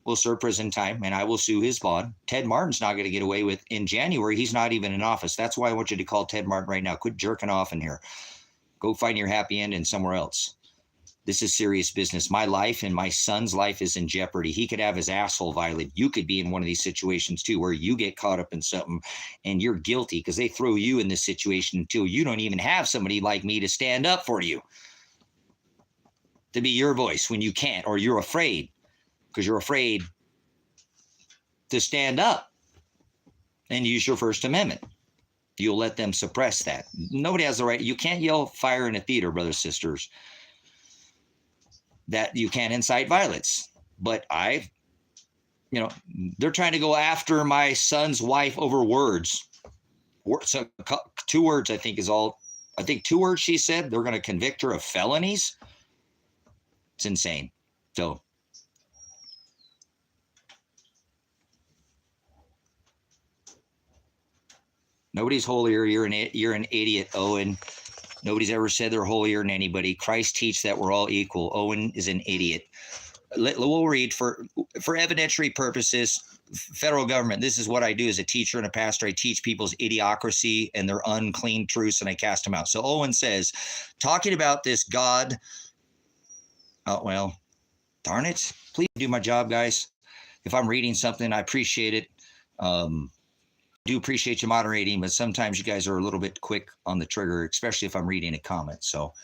will serve prison time, and I will sue his bond. Ted Martin's not going to get away with, in January, he's not even in office. That's why I want you to call Ted Martin right now. Quit jerking off in here. Go find your happy end in somewhere else. This is serious business. My life and my son's life is in jeopardy. He could have his asshole violated. You could be in one of these situations too, where you get caught up in something and you're guilty because they throw you in this situation until you don't even have somebody like me to stand up for you, to be your voice when you can't, or you're afraid because you're afraid to stand up and use your First Amendment. You'll let them suppress that. Nobody has the right. You can't yell fire in a theater, brothers and sisters. That you can't incite violence. But they're trying to go after my son's wife over words. So 2 words, I think, is all. I think 2 words she said. They're going to convict her of felonies. It's insane. So nobody's holier. You're an idiot, Owen. Nobody's ever said they're holier than anybody. Christ teaches that we're all equal. Owen is an idiot. We'll read for evidentiary purposes. Federal government. This is what I do as a teacher and a pastor. I teach people's idiocracy and their unclean truths, and I cast them out. So Owen says, talking about this God. Oh, well, darn it. Please do my job, guys. If I'm reading something, I appreciate it. Do appreciate you moderating, but sometimes you guys are a little bit quick on the trigger, especially if I'm reading a comment. So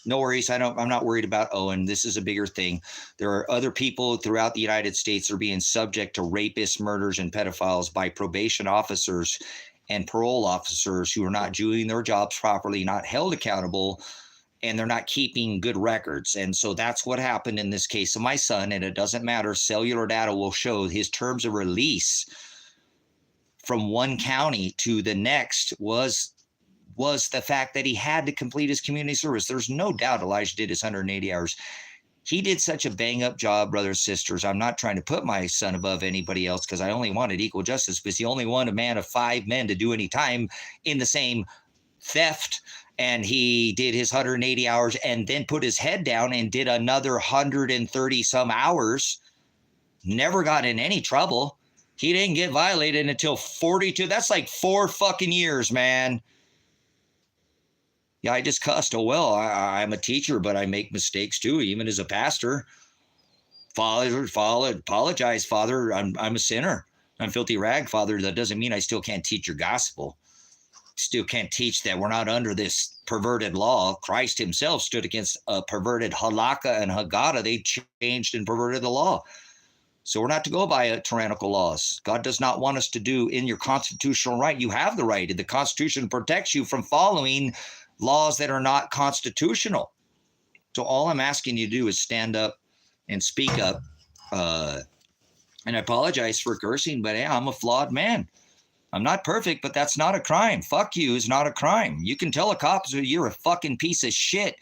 no worries. I'm not worried about Owen. This is a bigger thing. There are other people throughout the United States that are being subject to rapists, murders, and pedophiles by probation officers and parole officers who are not doing their jobs properly, not held accountable, and they're not keeping good records. And so that's what happened in this case of my son. And it doesn't matter. Cellular data will show his terms of release from one county to the next was the fact that he had to complete his community service. There's no doubt Elijah did his 180 hours. He did such a bang up job, brothers and sisters. I'm not trying to put my son above anybody else because I only wanted equal justice, because he only wanted a man of 5 men to do any time in the same theft. And he did his 180 hours and then put his head down and did another 130 some hours. Never got in any trouble. He didn't get violated until 42. That's like 4 fucking years, man. Yeah, I just cussed. Oh, well, I'm a teacher, but I make mistakes too, even as a pastor. Father, apologize, Father. I'm a sinner. I'm filthy rag, Father. That doesn't mean I still can't teach your gospel. Still can't teach that we're not under this perverted law. Christ himself stood against a perverted halakha and haggadah. They changed and perverted the law. So we're not to go by tyrannical laws. God does not want us to do in your constitutional right. You have the right. The Constitution protects you from following laws that are not constitutional. So all I'm asking you to do is stand up and speak up. And I apologize for cursing, but yeah, I'm a flawed man. I'm not perfect, but that's not a crime. Fuck you is not a crime. You can tell a cop you're a fucking piece of shit.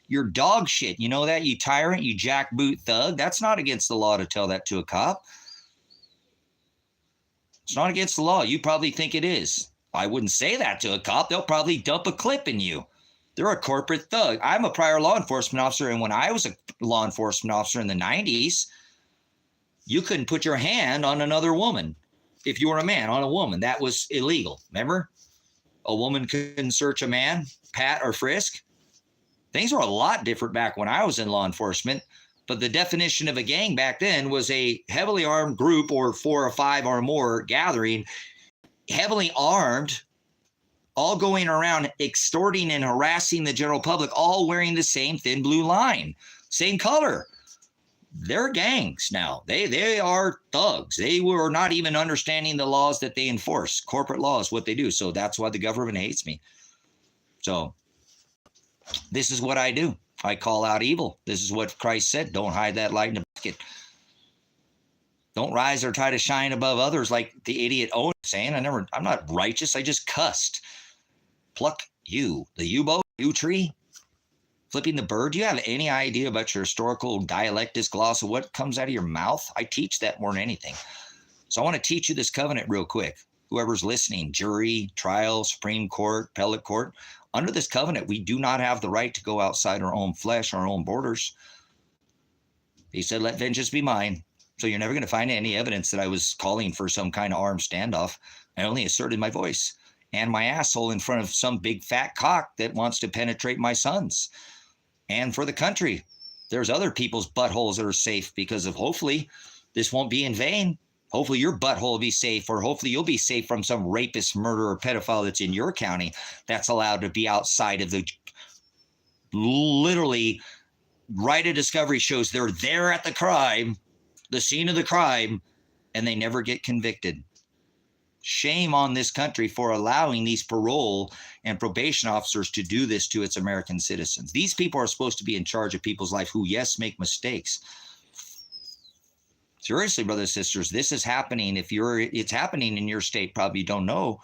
You're dog shit. You know that? You tyrant, you jackboot thug. That's not against the law to tell that to a cop. It's not against the law. You probably think it is. I wouldn't say that to a cop. They'll probably dump a clip in you. They're a corporate thug. I'm a prior law enforcement officer, and when I was a law enforcement officer in the 90s, you couldn't put your hand on another woman. If you were a man on a woman, that was illegal. Remember? A woman couldn't search a man, pat or frisk. Things were a lot different back when I was in law enforcement, but the definition of a gang back then was a heavily armed group or 4 or 5 or more gathering, heavily armed, all going around extorting and harassing the general public, all wearing the same thin blue line, same color. They're gangs now. They are thugs. They were not even understanding the laws that they enforce. Corporate law is what they do. So that's why the government hates me. So this is what I do. I call out evil. This is what Christ said. Don't hide that light in a bucket. Don't rise or try to shine above others like the idiot Owen saying. I'm not righteous. I just cussed. Pluck you, the U-boat, U-tree, flipping the bird. Do you have any idea about your historical dialectus gloss of what comes out of your mouth? I teach that more than anything. So I want to teach you this covenant real quick. Whoever's listening, jury, trial, Supreme Court, appellate court, under this covenant, we do not have the right to go outside our own flesh, our own borders. He said, let vengeance be mine. So you're never going to find any evidence that I was calling for some kind of armed standoff. I only asserted my voice and my asshole in front of some big fat cock that wants to penetrate my sons. And for the country, there's other people's buttholes that are safe because of hopefully this won't be in vain. Hopefully your butthole will be safe, or hopefully you'll be safe from some rapist, murderer, pedophile that's in your county that's allowed to be outside of the literally right of discovery shows they're there at the crime, the scene of the crime, and they never get convicted. Shame on this country for allowing these parole and probation officers to do this to its American citizens. These people are supposed to be in charge of people's life who, yes, make mistakes. Seriously, brothers and sisters, this is happening. It's happening in your state, probably you don't know,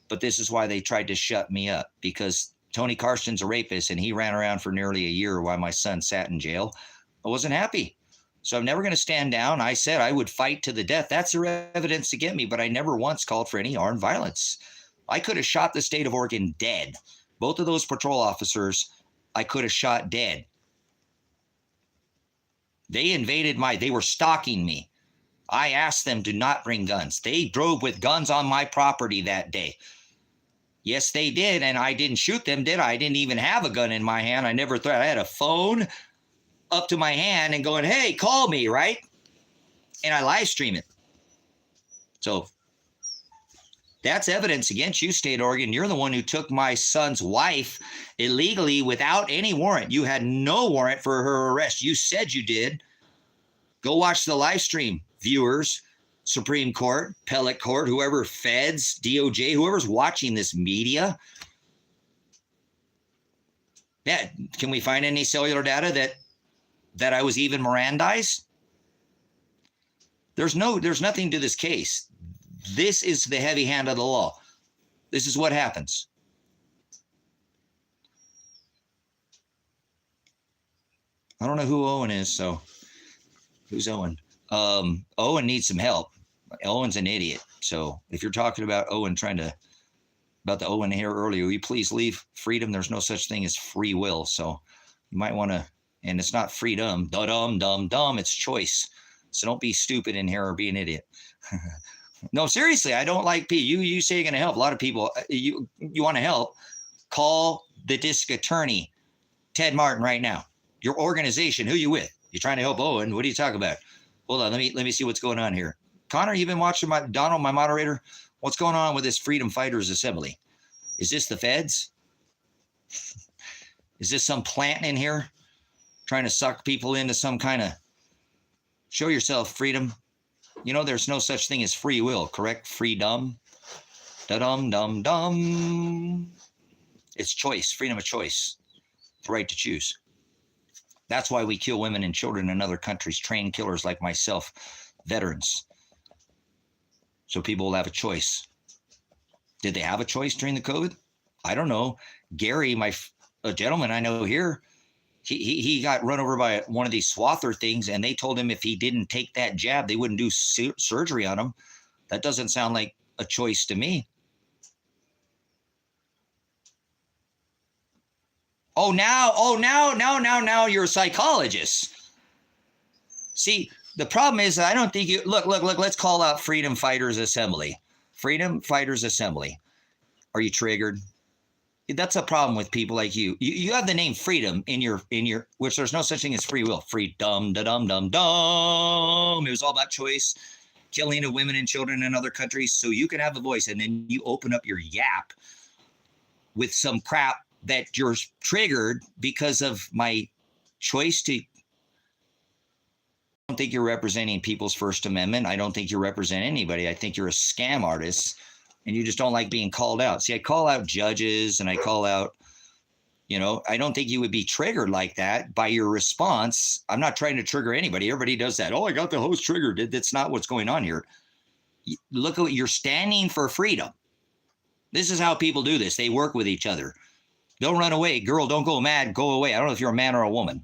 but this is why they tried to shut me up, because Tony Carson's a rapist and he ran around for nearly a year while my son sat in jail. I wasn't happy. So I'm never going to stand down. I said I would fight to the death. That's the evidence to get me, but I never once called for any armed violence. I could have shot the state of Oregon dead. Both of those patrol officers, I could have shot dead. They they were stalking me. I asked them to not bring guns. They drove with guns on my property that day. Yes, they did, and I didn't shoot them, did I? I didn't even have a gun in my hand. I never thought. I had a phone up to my hand and going, hey, call me, right? And I live stream it. So that's evidence against you, State of Oregon. You're the one who took my son's wife illegally without any warrant. You had no warrant for her arrest. You said you did. Go watch the live stream, viewers, Supreme Court, appellate court, whoever, feds, DOJ, whoever's watching this media. Yeah, can we find any cellular data that I was even Mirandized? There's nothing to this case. This is the heavy hand of the law. This is what happens. I don't know who Owen is, so who's Owen? Owen needs some help. Owen's an idiot. So if you're talking about Owen about the Owen here earlier, will you please leave freedom? There's no such thing as free will. So you might want to, and it's not freedom, dumb, it's choice. So don't be stupid in here or be an idiot. No, seriously, I don't like people. You say you're going to help. A lot of people, you want to help, call the district attorney, Ted Martin, right now. Your organization, who you with? You're trying to help Owen. What are you talking about? Hold on, let me see what's going on here. Connor, you been watching Donald, my moderator? What's going on with this Freedom Fighters Assembly? Is this the feds? Is this some plant in here trying to suck people into some kind of, show yourself, freedom? You know, there's no such thing as free will, correct? Freedom. Da-dum-dum-dum. It's choice, freedom of choice, the right to choose. That's why we kill women and children in other countries, trained killers like myself, veterans. So people will have a choice. Did they have a choice during the COVID? I don't know. Gary, a gentleman I know here, he got run over by one of these swather things, and they told him if he didn't take that jab, they wouldn't do surgery on him. That doesn't sound like a choice to me. Now you're a psychologist. See, the problem is I don't think you look, let's call out Freedom Fighters Assembly. Freedom Fighters Assembly. Are you triggered? That's a problem with people like you. You have the name freedom in your which there's no such thing as free will. Freedom, da-dum-dum-dum. It was all about choice, killing of women and children in other countries, so you can have a voice, and then you open up your yap with some crap that you're triggered because of my choice to. I don't think you're representing people's First Amendment. I don't think you represent anybody. I think you're a scam artist, and you just don't like being called out. See, I call out judges, and I call out, I don't think you would be triggered like that by your response. I'm not trying to trigger anybody. Everybody does that. Oh, I got the host triggered. That's not what's going on here. Look at what you're standing for, freedom. This is how people do this. They work with each other. Don't run away. Girl, don't go mad. Go away. I don't know if you're a man or a woman.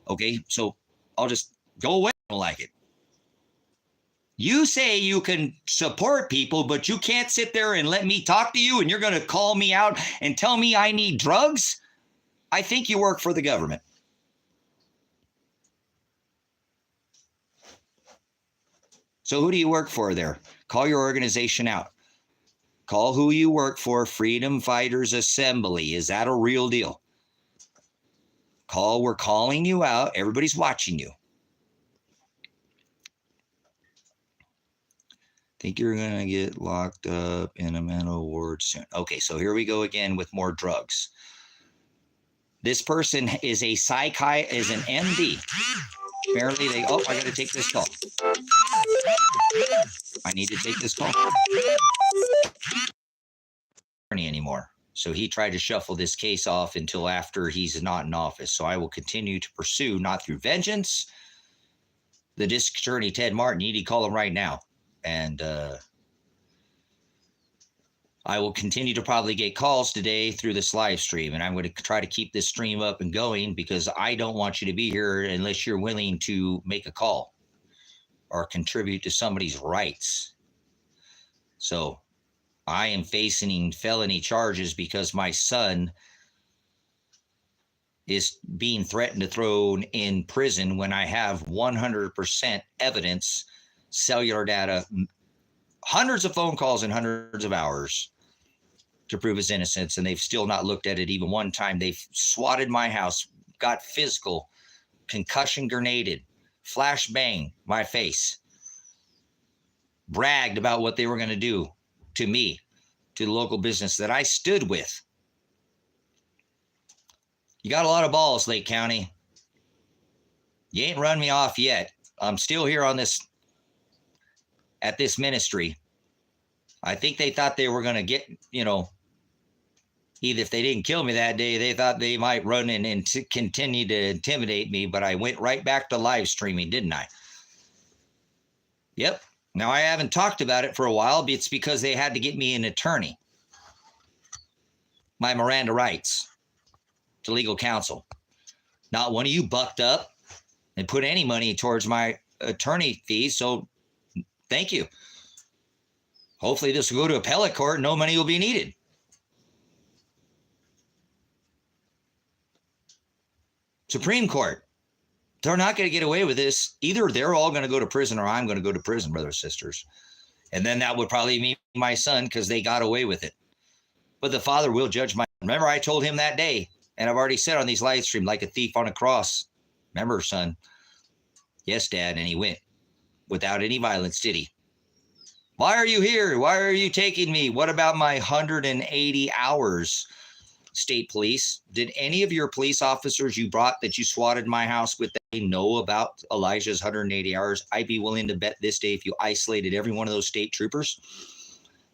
Okay, so I'll just go away. I don't like it. You say you can support people, but you can't sit there and let me talk to you, and you're going to call me out and tell me I need drugs? I think you work for the government. So who do you work for there? Call your organization out. Call who you work for, Freedom Fighters Assembly. Is that a real deal? We're calling you out. Everybody's watching you. Think you're going to get locked up in a mental ward soon. Okay, so here we go again with more drugs. This person is is an MD. Apparently I got to take this call. I need to take this call. Anymore. So he tried to shuffle this case off until after he's not in office. So I will continue to pursue, not through vengeance, the district attorney, Ted Martin. You need to call him right now. And I will continue to probably get calls today through this live stream. And I'm going to try to keep this stream up and going because I don't want you to be here unless you're willing to make a call or contribute to somebody's rights. So I am facing felony charges because my son is being threatened to throw in prison when I have 100% evidence, cellular data, hundreds of phone calls and hundreds of hours to prove his innocence, and they've still not looked at it even one time. They've swatted my house, got physical, concussion grenaded, flash bang my face, bragged about what they were going to do to me, to the local business that I stood with. You got a lot of balls, Lake County. You ain't run me off yet. I'm still here on this, at this ministry. I think they thought they were going to get, either if they didn't kill me that day, they thought they might run in and continue to intimidate me, but I went right back to live streaming, didn't I? Yep. Now, I haven't talked about it for a while, but it's because they had to get me an attorney. My Miranda rights to legal counsel. Not one of you bucked up and put any money towards my attorney fees, so thank you. Hopefully this will go to appellate court. No money will be needed. Supreme Court. They're not going to get away with this. Either they're all going to go to prison or I'm going to go to prison, brothers and sisters. And then that would probably mean my son because they got away with it. But the Father will judge my. Remember, I told him that day, and I've already said on these live streams, like a thief on a cross. Remember, son? Yes, Dad. And he went without any violence, did he? Why are you here? Why are you taking me? What about my 180 hours, state police? Did any of your police officers you brought that you swatted my house with, they know about Elijah's 180 hours? I'd be willing to bet this day if you isolated every one of those state troopers,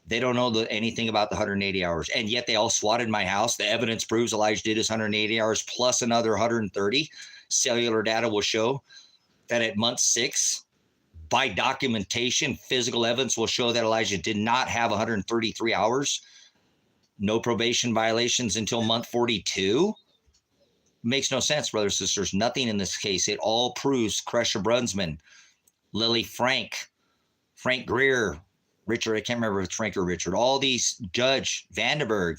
they don't know anything about the 180 hours. And yet they all swatted my house. The evidence proves Elijah did his 180 hours plus another 130. Cellular data will show that at month 6, by documentation, physical evidence will show that Elijah did not have 133 hours. No probation violations until month 42. Makes no sense, brothers and sisters. Nothing in this case. It all proves Crusher Brunsman, Lily Frank, Frank Greer, Richard, I can't remember if it's Frank or Richard. All these, Judge Vandenberg,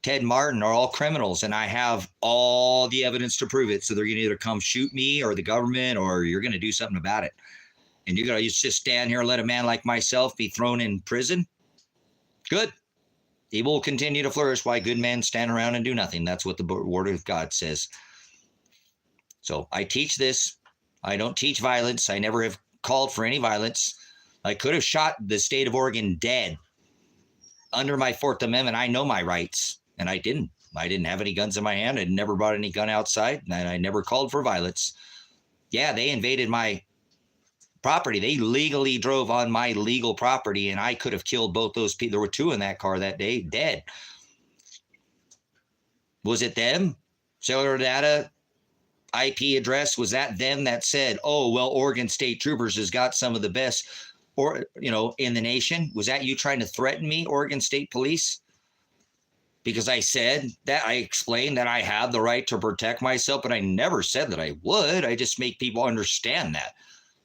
Ted Martin are all criminals, and I have all the evidence to prove it. So they're going to either come shoot me or the government, or you're going to do something about it. And you're going to just stand here and let a man like myself be thrown in prison? Good. Evil will continue to flourish while good men stand around and do nothing. That's what the Word of God says. So I teach this. I don't teach violence. I never have called for any violence. I could have shot the state of Oregon dead under my 4th Amendment. I know my rights, and I didn't. I didn't have any guns in my hand. I never brought any gun outside, and I never called for violence. Yeah, they invaded my property. They legally drove on my legal property, and I could have killed both those people. There were 2 in that car that day, dead. Was it them? Cellular data, IP address, was that them that said, oh, well, Oregon State Troopers has got some of the best, or in the nation? Was that you trying to threaten me, Oregon State Police? Because I said that, I explained that I have the right to protect myself, but I never said that I would. I just make people understand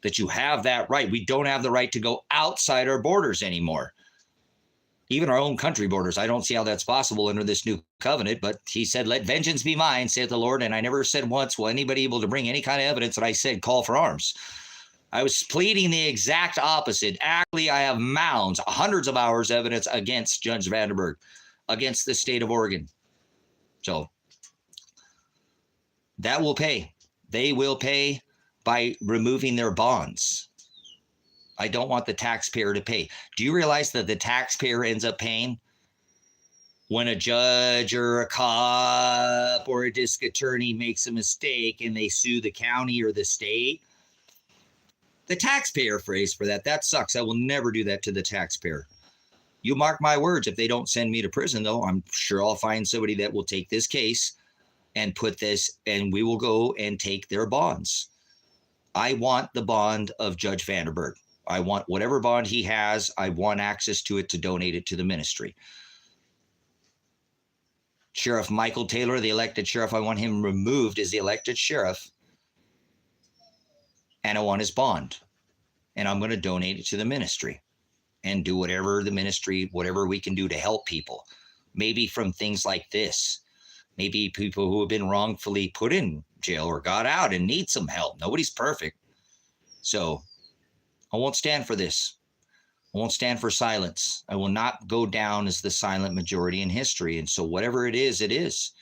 that you have that right. We don't have the right to go outside our borders anymore. Even our own country borders. I don't see how that's possible under this new covenant, but he said, let vengeance be mine, saith the Lord. And I never said once, will anybody able to bring any kind of evidence that I said call for arms. I was pleading the exact opposite. Actually, I have mounds, hundreds of hours evidence against Judge Vandenberg, against the state of Oregon. So that will pay. They will pay by removing their bonds. I don't want the taxpayer to pay. Do you realize that the taxpayer ends up paying when a judge or a cop or a district attorney makes a mistake and they sue the county or the state? The taxpayer pays for that. That sucks. I will never do that to the taxpayer. You mark my words. If they don't send me to prison, though, I'm sure I'll find somebody that will take this case and put this, and we will go and take their bonds. I want the bond of Judge Vandenberg. I want whatever bond he has. I want access to it to donate it to the ministry. Sheriff Michael Taylor, the elected sheriff, I want him removed as the elected sheriff. And I want his bond. And I'm going to donate it to the ministry and do whatever the ministry, whatever we can do to help people. Maybe from things like this. Maybe people who have been wrongfully put in jail or got out and need some help. Nobody's perfect. So I won't stand for this. I won't stand for silence. I will not go down as the silent majority in history. And so whatever it is, it is.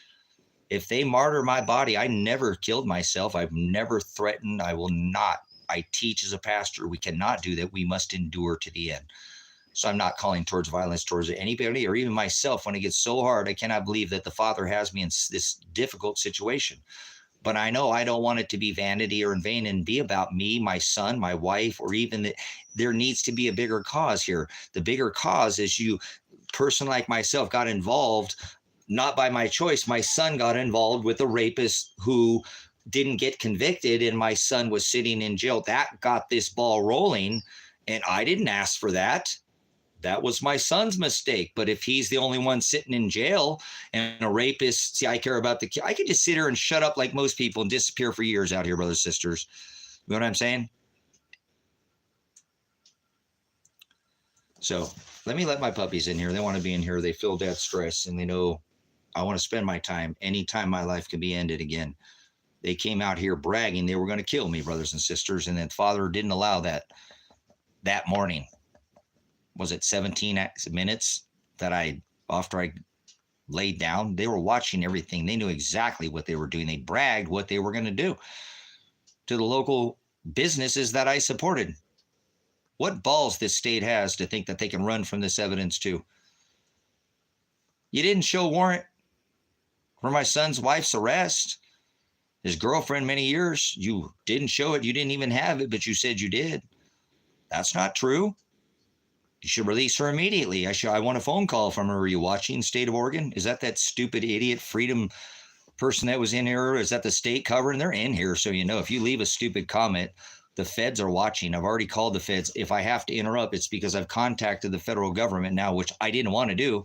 If they martyr my body, I never killed myself. I've never threatened. I will not. I teach as a pastor, we cannot do that. We must endure to the end. So I'm not calling towards violence towards anybody or even myself. When it gets so hard, I cannot believe that the Father has me in this difficult situation. But I know I don't want it to be vanity or in vain and be about me, my son, my wife, or even that there needs to be a bigger cause here. The bigger cause is you, person like myself, got involved, not by my choice. My son got involved with a rapist who didn't get convicted, and my son was sitting in jail. That got this ball rolling. And I didn't ask for that. That was my son's mistake. But if he's the only one sitting in jail and a rapist, see, I care about the kid. I could just sit here and shut up like most people and disappear for years out here, brothers and sisters. You know what I'm saying? So let me let my puppies in here. They want to be in here. They feel that stress and they know I want to spend my time. Anytime my life can be ended again. They came out here bragging they were going to kill me, brothers and sisters. And then Father didn't allow that morning. Was it 17 minutes that after I laid down, they were watching everything. They knew exactly what they were doing. They bragged what they were going to do to the local businesses that I supported. What balls this state has to think that they can run from this evidence too. You didn't show warrant for my son's wife's arrest. His girlfriend many years, you didn't show it. You didn't even have it, but you said you did. That's not true. You should release her immediately. I want a phone call from her. Are you watching State of Oregon? Is that stupid idiot freedom person that was in here? Is that the state covering? They're in here. So, if you leave a stupid comment, the feds are watching. I've already called the feds. If I have to interrupt, it's because I've contacted the federal government now, which I didn't want to do.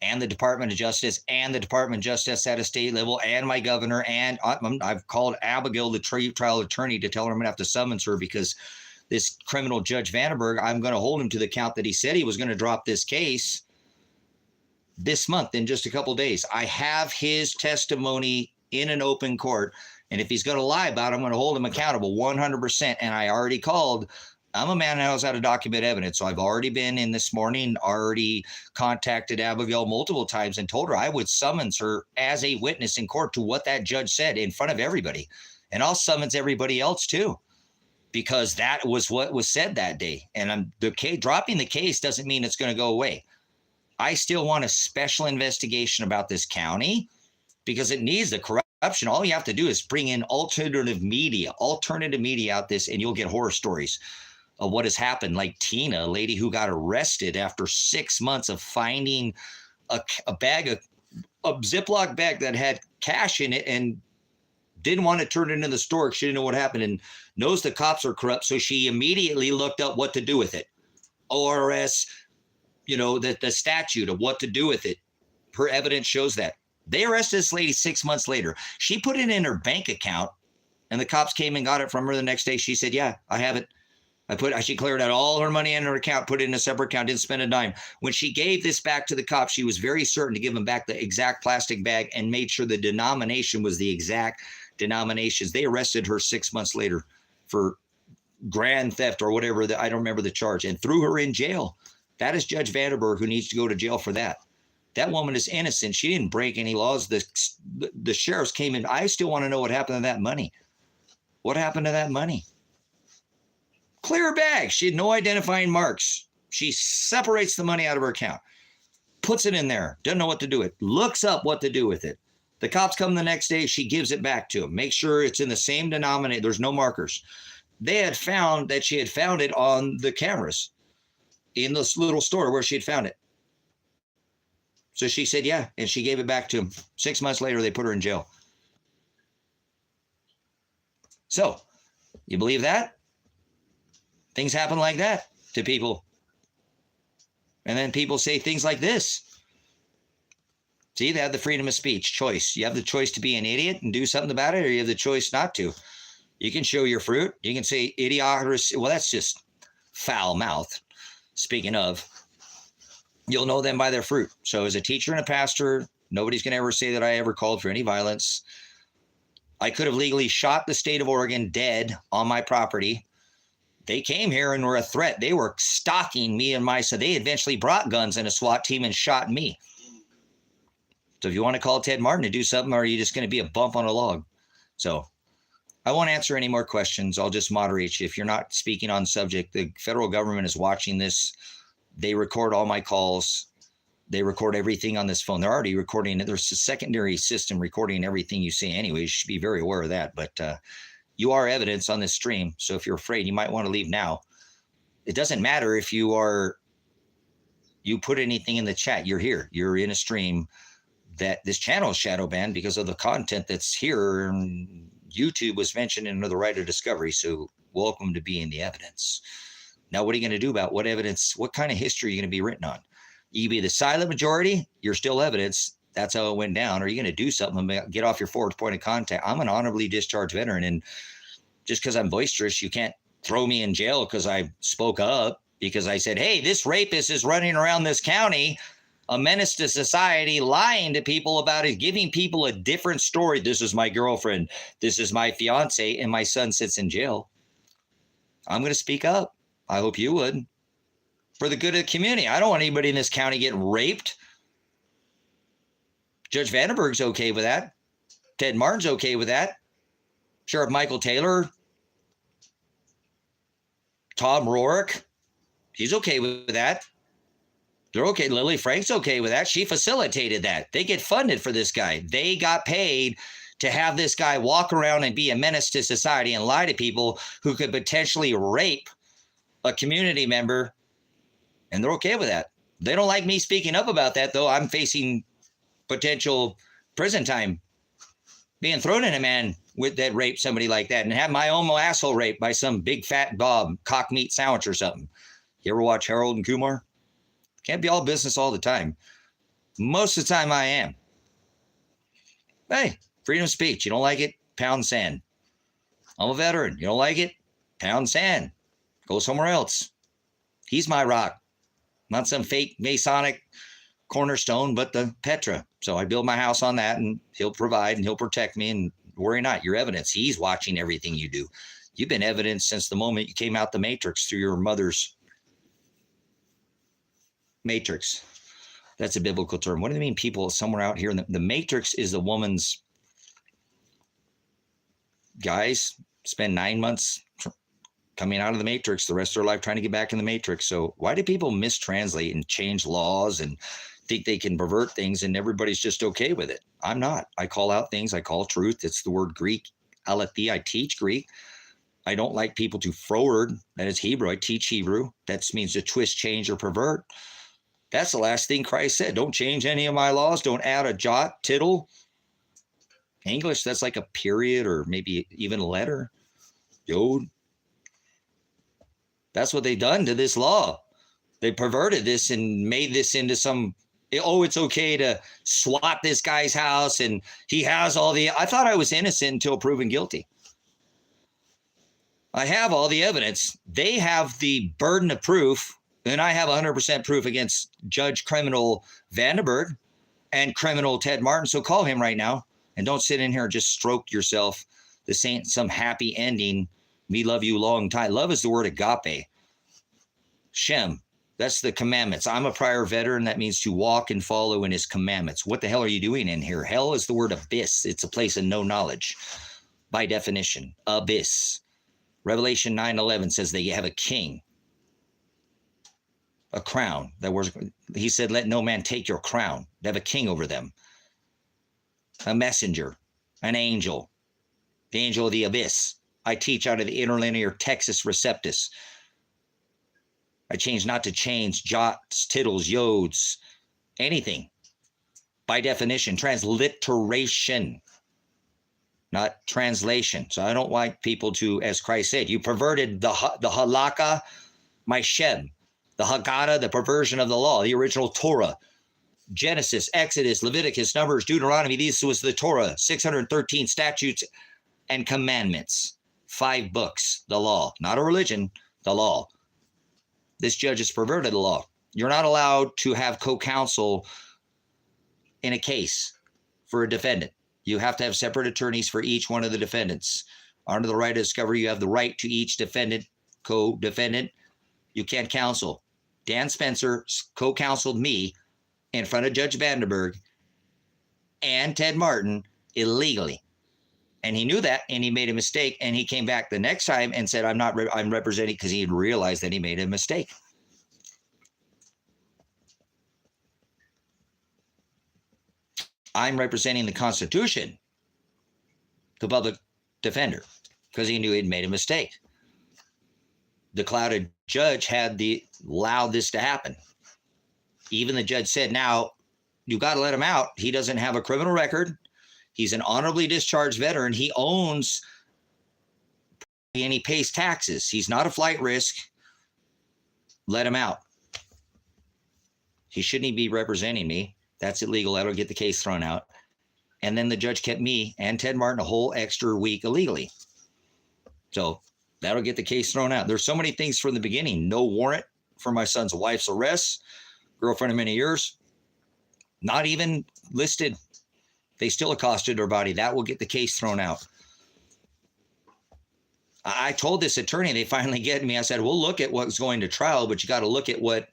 And the Department of Justice and the Department of Justice at a state level and my governor. And I've called Abigail, the trial attorney, to tell her I'm going to have to summons her because this criminal Judge Vandenberg, I'm going to hold him to the count that he said he was going to drop this case this month in just a couple of days. I have his testimony in an open court. And if he's going to lie about it, I'm going to hold him accountable 100%. And I already called. I'm a man who knows how to document evidence. So I've already been in this morning, already contacted Abigail multiple times and told her I would summons her as a witness in court to what that judge said in front of everybody. And I'll summons everybody else too, because that was what was said that day. And dropping the case doesn't mean it's going to go away. I still want a special investigation about this county because it needs the corruption. All you have to do is bring in alternative media out this, and you'll get horror stories of what has happened. Like Tina, a lady who got arrested after 6 months of finding a Ziploc bag that had cash in it and didn't want to turn it into the store. She didn't know what happened and knows the cops are corrupt. So she immediately looked up what to do with it. ORS, the statute of what to do with it. Her evidence shows that. They arrested this lady 6 months later. She put it in her bank account and the cops came and got it from her the next day. She said, yeah, I have it. She cleared out all her money in her account, put it in a separate account, didn't spend a dime. When she gave this back to the cops, she was very certain to give them back the exact plastic bag and made sure the denomination was the exact denominations. They arrested her 6 months later for grand theft or whatever. I don't remember the charge, and threw her in jail. That is Judge Vandenberg who needs to go to jail for that. That woman is innocent. She didn't break any laws. The sheriffs came in. I still want to know what happened to that money. What happened to that money? Clear bag. She had no identifying marks. She separates the money out of her account, puts it in there, doesn't know what to do with it, looks up what to do with it. The cops come the next day. She gives it back to them. Make sure it's in the same denominator. There's no markers. They had found that she had found it on the cameras in this little store where she had found it. So she said, yeah, and she gave it back to him. 6 months later, they put her in jail. So, you believe that? Things happen like that to people. And then people say things like this. See, they have the freedom of speech, choice. You have the choice to be an idiot and do something about it, or you have the choice not to. You can show your fruit. You can say idiocracy. Well, that's just foul mouth. Speaking of, you'll know them by their fruit. So as a teacher and a pastor, nobody's going to ever say that I ever called for any violence. I could have legally shot the state of Oregon dead on my property. They came here and were a threat. They were stalking me and so they eventually brought guns and a SWAT team and shot me. So if you want to call Ted Martin to do something, or are you just going to be a bump on a log? So I won't answer any more questions. I'll just moderate you. If you're not speaking on subject, the federal government is watching this. They record all my calls. They record everything on this phone. They're already recording it. There's a secondary system recording everything you say anyway. You should be very aware of that. But you are evidence on this stream. So if you're afraid, you might want to leave now. It doesn't matter if you put anything in the chat. You're here. You're in a stream. That this channel is shadow banned because of the content that's here. YouTube was mentioned under the right of discovery. So welcome to being the evidence. Now, what are you going to do about what evidence? What kind of history are you going to be written on? You be the silent majority, you're still evidence. That's how it went down. Or are you going to do something and get off your forward point of contact? I'm an honorably discharged veteran, and just because I'm boisterous, you can't throw me in jail because I spoke up, because I said, hey, this rapist is running around this county, a menace to society, lying to people about it, giving people a different story. This is my girlfriend. This is my fiance, and my son sits in jail. I'm going to speak up. I hope you would. For the good of the community. I don't want anybody in this county getting raped. Judge Vandenberg's okay with that. Ted Martin's okay with that. Sheriff Michael Taylor, Tom Rourke, he's okay with that. They're okay. Lily Frank's okay with that. She facilitated that. They get funded for this guy. They got paid to have this guy walk around and be a menace to society and lie to people who could potentially rape a community member, and they're okay with that. They don't like me speaking up about that, though. I'm facing potential prison time, being thrown in a man with that raped somebody like that, and have my own asshole raped by some big fat Bob cock meat sandwich or something. You ever watch Harold and Kumar? Can't be all business all the time. Most of the time I am. Hey, freedom of speech. You don't like it? Pound sand. I'm a veteran. You don't like it? Pound sand. Go somewhere else. He's my rock. Not some fake Masonic cornerstone, but the Petra. So I build my house on that, and he'll provide and he'll protect me, and worry not. Your evidence. He's watching everything you do. You've been evidence since the moment you came out the matrix through your mother's matrix. That's a biblical term. What do they mean, people somewhere out here? The matrix is the woman's. Guys spend 9 months coming out of the matrix, the rest of their life trying to get back in the matrix. So why do people mistranslate and change laws and think they can pervert things, and everybody's just okay with it? I'm not. I call out things. I call truth. It's the word Greek, aletheia. I teach Greek. I don't like people to forward. That is Hebrew. I teach Hebrew. That means to twist, change, or pervert. That's the last thing Christ said. Don't change any of my laws. Don't add a jot, tittle. English, that's like a period or maybe even a letter. Yod. That's what they've done to this law. They perverted this and made this into some, oh, it's okay to SWAT this guy's house, and he has all the, I thought I was innocent until proven guilty. I have all the evidence. They have the burden of proof, and I have 100% proof against Judge Criminal Vandenberg and Criminal Ted Martin. So call him right now, and don't sit in here and just stroke yourself. This ain't some happy ending. Me love you long time. Love is the word agape. Shem. That's the commandments. I'm a prior veteran. That means to walk and follow in his commandments. What the hell are you doing in here? Hell is the word abyss. It's a place of no knowledge. By definition, abyss. Revelation 9:11 says they have a king, a crown. That was, he said, let no man take your crown. They have a king over them. A messenger, an angel, the angel of the abyss. I teach out of the interlinear Texas Receptus. I change not to change jots, tittles, yods, anything. By definition, transliteration, not translation. So I don't like people to, as Christ said, you perverted the halakha, my shem, the Haggadah, the perversion of the law, the original Torah. Genesis, Exodus, Leviticus, Numbers, Deuteronomy. This was the Torah, 613 statutes and commandments. 5 books, the law, not a religion, the law. This judge has perverted the law. You're not allowed to have co-counsel in a case for a defendant. You have to have separate attorneys for each one of the defendants. Under the right of discovery, you have the right to each defendant, co-defendant. You can't counsel. Dan Spencer co-counseled me in front of Judge Vandenberg and Ted Martin illegally. And he knew that, and he made a mistake, and he came back the next time and said, I'm representing, because he had realized that he made a mistake. I'm representing the Constitution, the public defender, because he knew he'd made a mistake. The clouded judge had allowed this to happen. Even the judge said, now, you got to let him out. He doesn't have a criminal record. He's an honorably discharged veteran. He owns and he pays taxes. He's not a flight risk. let him out. He shouldn't even be representing me. That's illegal. That'll get the case thrown out. And then the judge kept me and Ted Martin a whole extra week illegally. So that'll get the case thrown out. There's so many things from the beginning. No warrant for my son's wife's arrest, girlfriend of many years, not even listed. They still accosted her body. That will get the case thrown out. I told this attorney, they finally get me. I said, we'll look at what's going to trial, but you got to look at what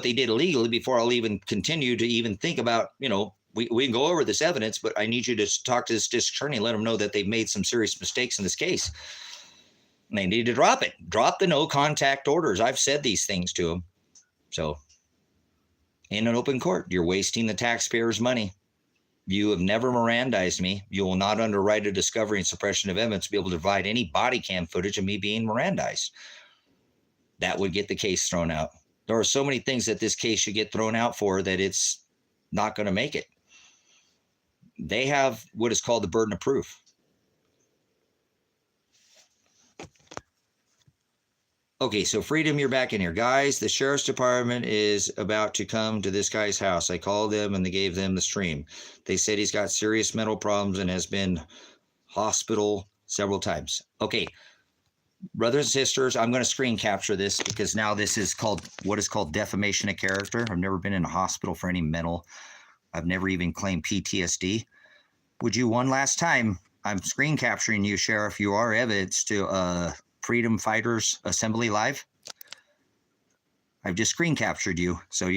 they did illegally before I'll even continue to even think about, we can go over this evidence, but I need you to talk to this district attorney and let them know that they've made some serious mistakes in this case. And they need to drop it. Drop the no contact orders. I've said these things to them. So in an open court, you're wasting the taxpayers' money. You have never Mirandized me. You will not, under right of discovery and suppression of evidence, be able to provide any body cam footage of me being Mirandized. That would get the case thrown out. There are so many things that this case should get thrown out for that it's not going to make it. They have what is called the burden of proof. Okay, so Freedom, you're back in here. Guys, the sheriff's department is about to come to this guy's house. I called them and they gave them the stream. They said he's got serious mental problems and has been hospital several times. Okay, brothers and sisters, I'm going to screen capture this because now this is called what is called defamation of character. I've never been in a hospital for any mental. I've never even claimed PTSD. Would you one last time, I'm screen capturing you, Sheriff. You are evidence to Freedom Fighters Assembly Live. I've just screen captured you, so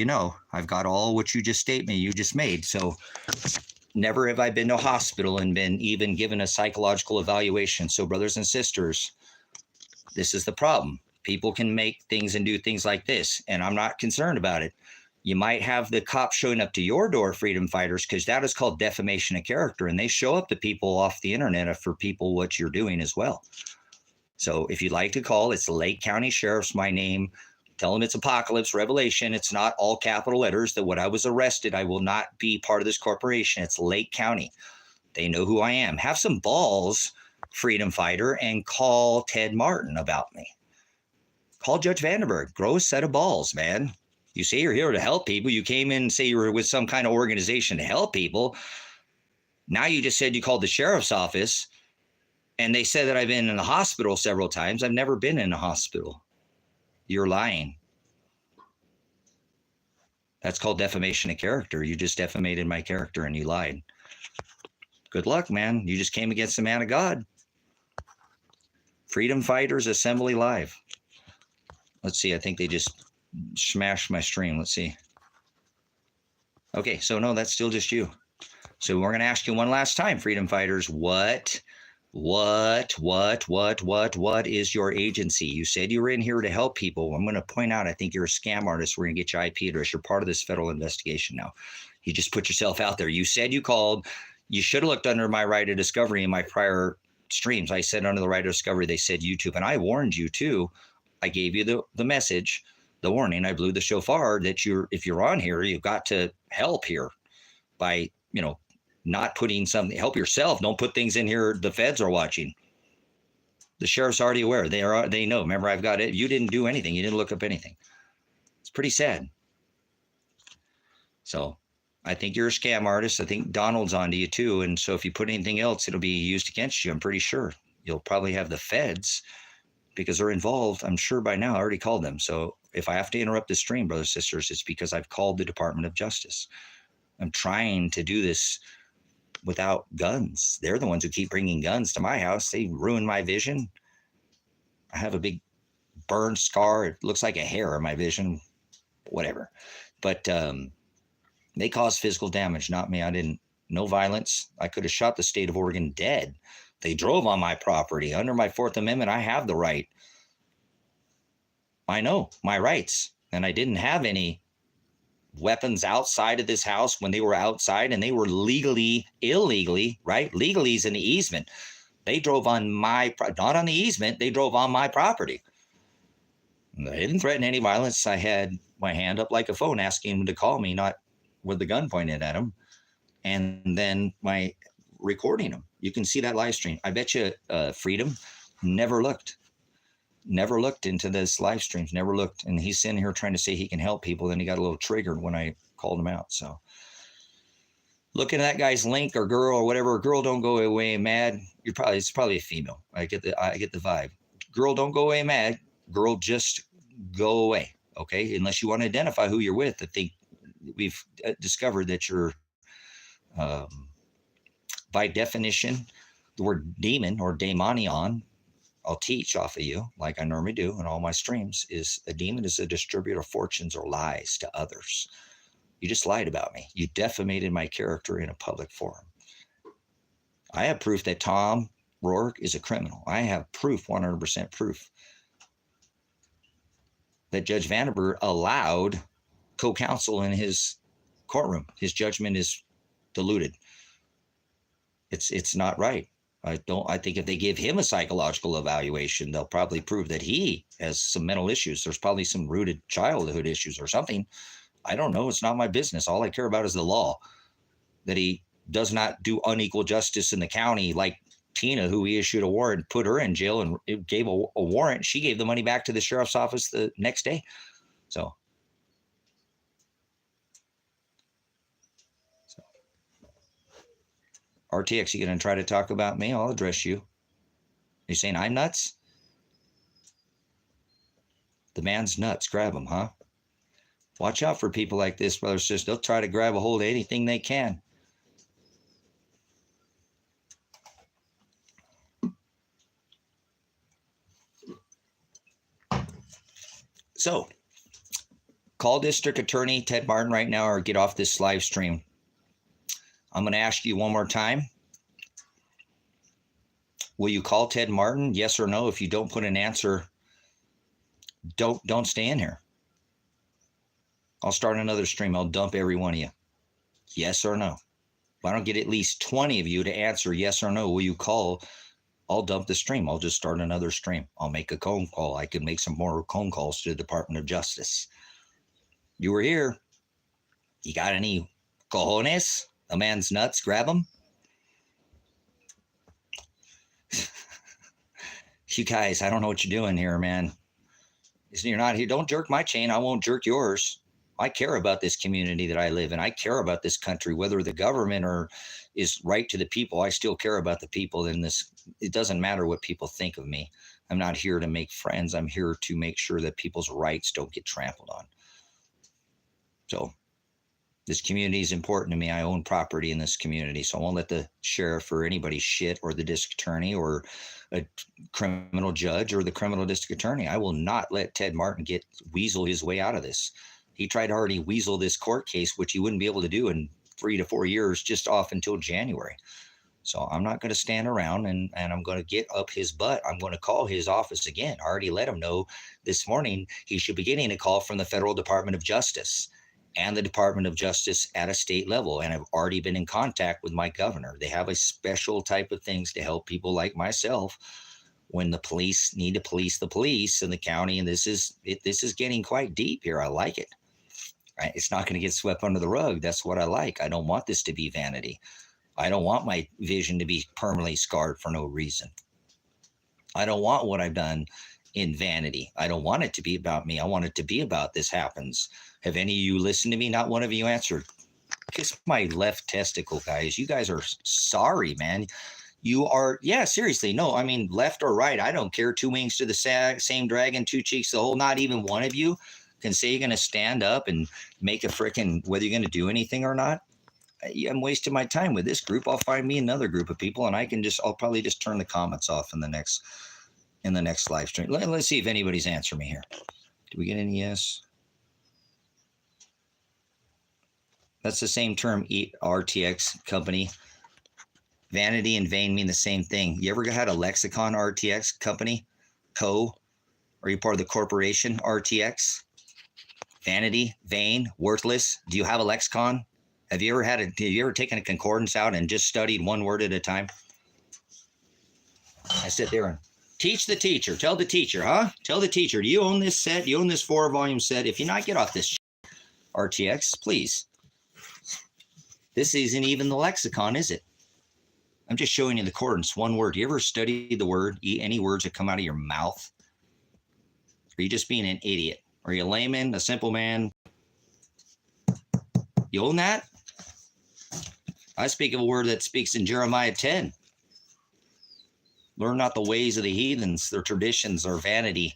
I've got all what you just made. So never have I been to a hospital and been even given a psychological evaluation. So brothers and sisters, this is the problem. People can make things and do things like this, and I'm not concerned about it. You might have the cops showing up to your door, Freedom Fighters, because that is called defamation of character, and they show up to people off the internet for people what you're doing as well. So if you'd like to call, it's Lake County Sheriff's my name. Tell them it's Apocalypse Revelation. It's not all capital letters. That when I was arrested, I will not be part of this corporation. It's Lake County. They know who I am. Have some balls, Freedom Fighter, and call Ted Martin about me. Call Judge Vandenberg. Grow a set of balls, man. You say you're here to help people. You came in and say you were with some kind of organization to help people. Now you just said you called the sheriff's office. And they said that I've been in the hospital several times. I've never been in a hospital. You're lying. That's called defamation of character. You just defamated my character and you lied. Good luck, man. You just came against the man of God. Freedom Fighters Assembly Live. Let's see. I think they just smashed my stream. Let's see. Okay, so no, that's still just you. So we're going to ask you one last time, Freedom Fighters, what is your agency? You said you were in here to help people. I'm going to point out, I think you're a scam artist. We're going to get your IP address. You're part of this federal investigation now. You just put yourself out there. You said you called. You should have looked under my right of discovery in my prior streams. I said under the right of discovery, they said YouTube. And I warned you too. I gave you the message, the warning. I blew the shofar that if you're on here, you've got to help here by, not putting something, help yourself. Don't put things in here the feds are watching. The sheriff's already aware. They know. Remember, I've got it. You didn't do anything. You didn't look up anything. It's pretty sad. So I think you're a scam artist. I think Donald's onto you too. And so if you put anything else, it'll be used against you. I'm pretty sure you'll probably have the feds because they're involved. I'm sure by now I already called them. So if I have to interrupt the stream, brothers and sisters, it's because I've called the Department of Justice. I'm trying to do this without guns. They're the ones who keep bringing guns to my house. They ruin my vision. I have a big burn scar. It looks like a hair in my vision, whatever. But they caused physical damage, not me. I didn't, no violence. I could have shot the state of Oregon dead. They drove on my property. Under my Fourth Amendment, I have the right. I know my rights. And I didn't have any weapons outside of this house when they were outside, and they were illegally, right? Legally is in the easement. They drove on not on the easement, they drove on my property. They didn't threaten any violence. I had my hand up like a phone asking them to call me, not with the gun pointed at them. And then my recording them. You can see that live stream. I bet you Freedom never looked. never looked into this live streams, never looked. And he's sitting here trying to say he can help people. Then he got a little triggered when I called him out. So looking at that guy's link or girl or whatever, girl, don't go away mad. It's probably a female. I get the vibe. Girl, don't go away mad. Girl, just go away. Okay. Unless you want to identify who you're with. I think we've discovered that you're, by definition, the word demon or daemonion, I'll teach off of you like I normally do in all my streams, is a demon is a distributor of fortunes or lies to others. You just lied about me. You defamated my character in a public forum. I have proof that Tom Rourke is a criminal. I have proof, 100% proof, that Judge Vandenberg allowed co-counsel in his courtroom. His judgment is diluted. It's not right. I think if they give him a psychological evaluation, they'll probably prove that he has some mental issues. There's probably some rooted childhood issues or something. I don't know. It's not my business. All I care about is the law, that he does not do unequal justice in the county like Tina, who he issued a warrant, put her in jail and it gave a warrant. She gave the money back to the sheriff's office the next day. So RTX, you going to try to talk about me? I'll address you. You saying I'm nuts? The man's nuts. Grab him, huh? Watch out for people like this, brothers and sisters. They'll try to grab a hold of anything they can. So, call District Attorney Ted Martin right now or get off this live stream. I'm going to ask you one more time. Will you call Ted Martin? Yes or no? If you don't put an answer, don't stay in here. I'll start another stream. I'll dump every one of you. Yes or no? If I don't get at least 20 of you to answer yes or no, will you call? I'll dump the stream. I'll just start another stream. I'll make a phone call. I can make some more phone calls to the Department of Justice. You were here. You got any cojones? A man's nuts, grab him. You guys, I don't know what you're doing here, man. You're not here. Don't jerk my chain. I won't jerk yours. I care about this community that I live in. I care about this country, whether the government is right to the people. I still care about the people in this. It doesn't matter what people think of me. I'm not here to make friends. I'm here to make sure that people's rights don't get trampled on. So this community is important to me. I own property in this community, so I won't let the sheriff or anybody shit, or the district attorney or a criminal judge or the criminal district attorney. I will not let Ted Martin weasel his way out of this. He tried to already weasel this court case, which he wouldn't be able to do in 3 to 4 years, just off until January. So I'm not going to stand around and I'm going to get up his butt. I'm going to call his office again. I already let him know this morning he should be getting a call from the Federal Department of Justice and the Department of Justice at a state level. And I've already been in contact with my governor. They have a special type of things to help people like myself when the police need to police the police in the county. And this is getting quite deep here. I like it. Right? It's not going to get swept under the rug. That's what I like. I don't want this to be vanity. I don't want my vision to be permanently scarred for no reason. I don't want what I've done in vanity. I don't want it to be about me. I want it to be about this happens. Have any of you listened to me? Not one of you answered. Kiss my left testicle, guys. You guys are sorry, man. You are, yeah, seriously. No, I mean, left or right, I don't care. 2 wings to the same dragon, 2 cheeks to the whole. Not even one of you can say you're going to stand up and make a frickin' whether you're going to do anything or not. I'm wasting my time with this group. I'll find me another group of people, and I'll probably just turn the comments off in the next live stream. Let's see if anybody's answering me here. Do we get any yes? That's the same term, RTX company. Vanity and vain mean the same thing. You ever had a lexicon, RTX company? Are you part of the corporation, RTX? Vanity, vain, worthless. Do you have a lexicon? Have you ever taken a concordance out and just studied one word at a time? I sit there and teach the teacher. Tell the teacher, huh? Tell the teacher, do you own this set? You own this 4-volume set? If you're not, get off this shit. RTX, please. This isn't even the lexicon, is it? I'm just showing you the concordance. One word. You ever study the word, any words that come out of your mouth? Are you just being an idiot? Are you a layman, a simple man? You own that? I speak of a word that speaks in Jeremiah 10. Learn not the ways of the heathens. Their traditions are vanity.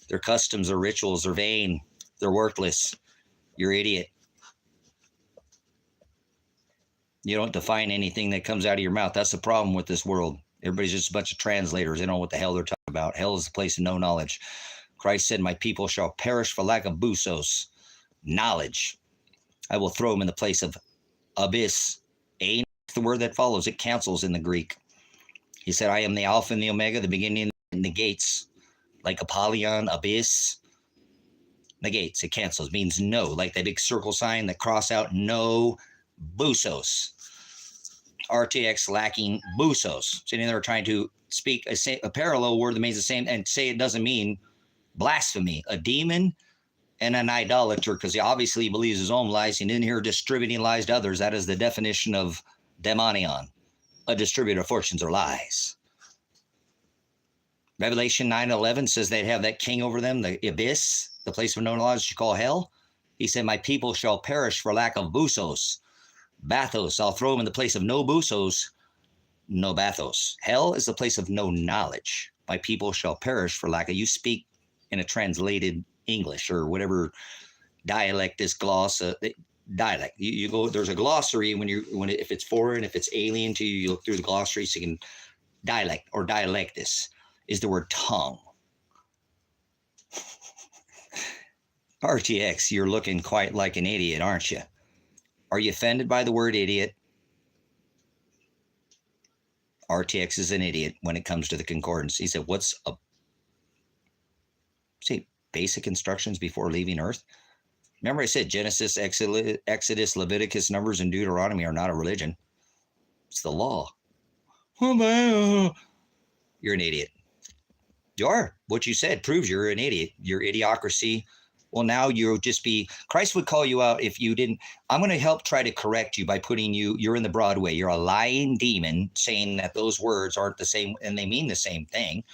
Their customs are rituals are vain. They're worthless. You're an idiot. You don't define anything that comes out of your mouth. That's the problem with this world. Everybody's just a bunch of translators. They don't know what the hell they're talking about. Hell is the place of no knowledge. Christ said, my people shall perish for lack of busos, knowledge. I will throw them in the place of abyss. A, the word that follows, it cancels in the Greek. He said, I am the Alpha and the Omega, the beginning and the gates. Like Apollyon, abyss. Negates, it cancels, means no. Like that big circle sign, that cross out, no, busos. RTX lacking busos. Sitting there trying to speak a parallel word that means the same and say it doesn't mean blasphemy. A demon and an idolater, because he obviously believes his own lies. He didn't hear distributing lies to others. That is the definition of demonion, a distributor of fortunes or lies. Revelation 9:11 says they'd have that king over them, the abyss, the place of no knowledge you call hell. He said, my people shall perish for lack of busos. Bathos, I'll throw them in the place of no busos, no bathos. Hell is the place of no knowledge. My people shall perish for lack of, you speak in a translated English or whatever dialect, this gloss, dialect. You go, there's a glossary if it's foreign, if it's alien to you, you look through the glossary so you can dialect or dialectus is the word tongue. RTX, you're looking quite like an idiot, aren't you? Are you offended by the word idiot? RTX is an idiot when it comes to the concordance. He said, basic instructions before leaving Earth? Remember I said Genesis, Exodus, Leviticus, Numbers, and Deuteronomy are not a religion. It's the law. You're an idiot. You are. What you said proves you're an idiot. Your idiocracy. Well, now you'll just be, Christ would call you out if you didn't. I'm going to help try to correct you by putting you're in the broad way. You're a lying demon saying that those words aren't the same and they mean the same thing.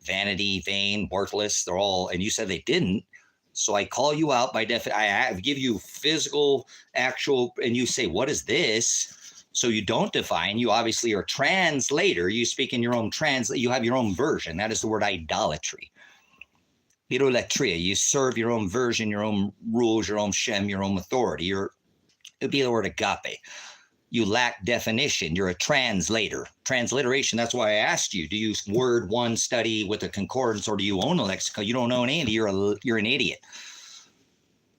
Vanity, vain, worthless, they're all, and you said they didn't. So I call you out by I give you physical, actual, and you say, what is this? So you don't define. You obviously are a translator. You speak in your own you have your own version. That is the word idolatry. Idolatria, you serve your own version, your own rules, your own shem, your own authority. It'd be the word agape. You lack definition. You're a translator. Transliteration, that's why I asked you, do you word one study with a concordance or do you own a lexicon? You don't own any, you're an idiot.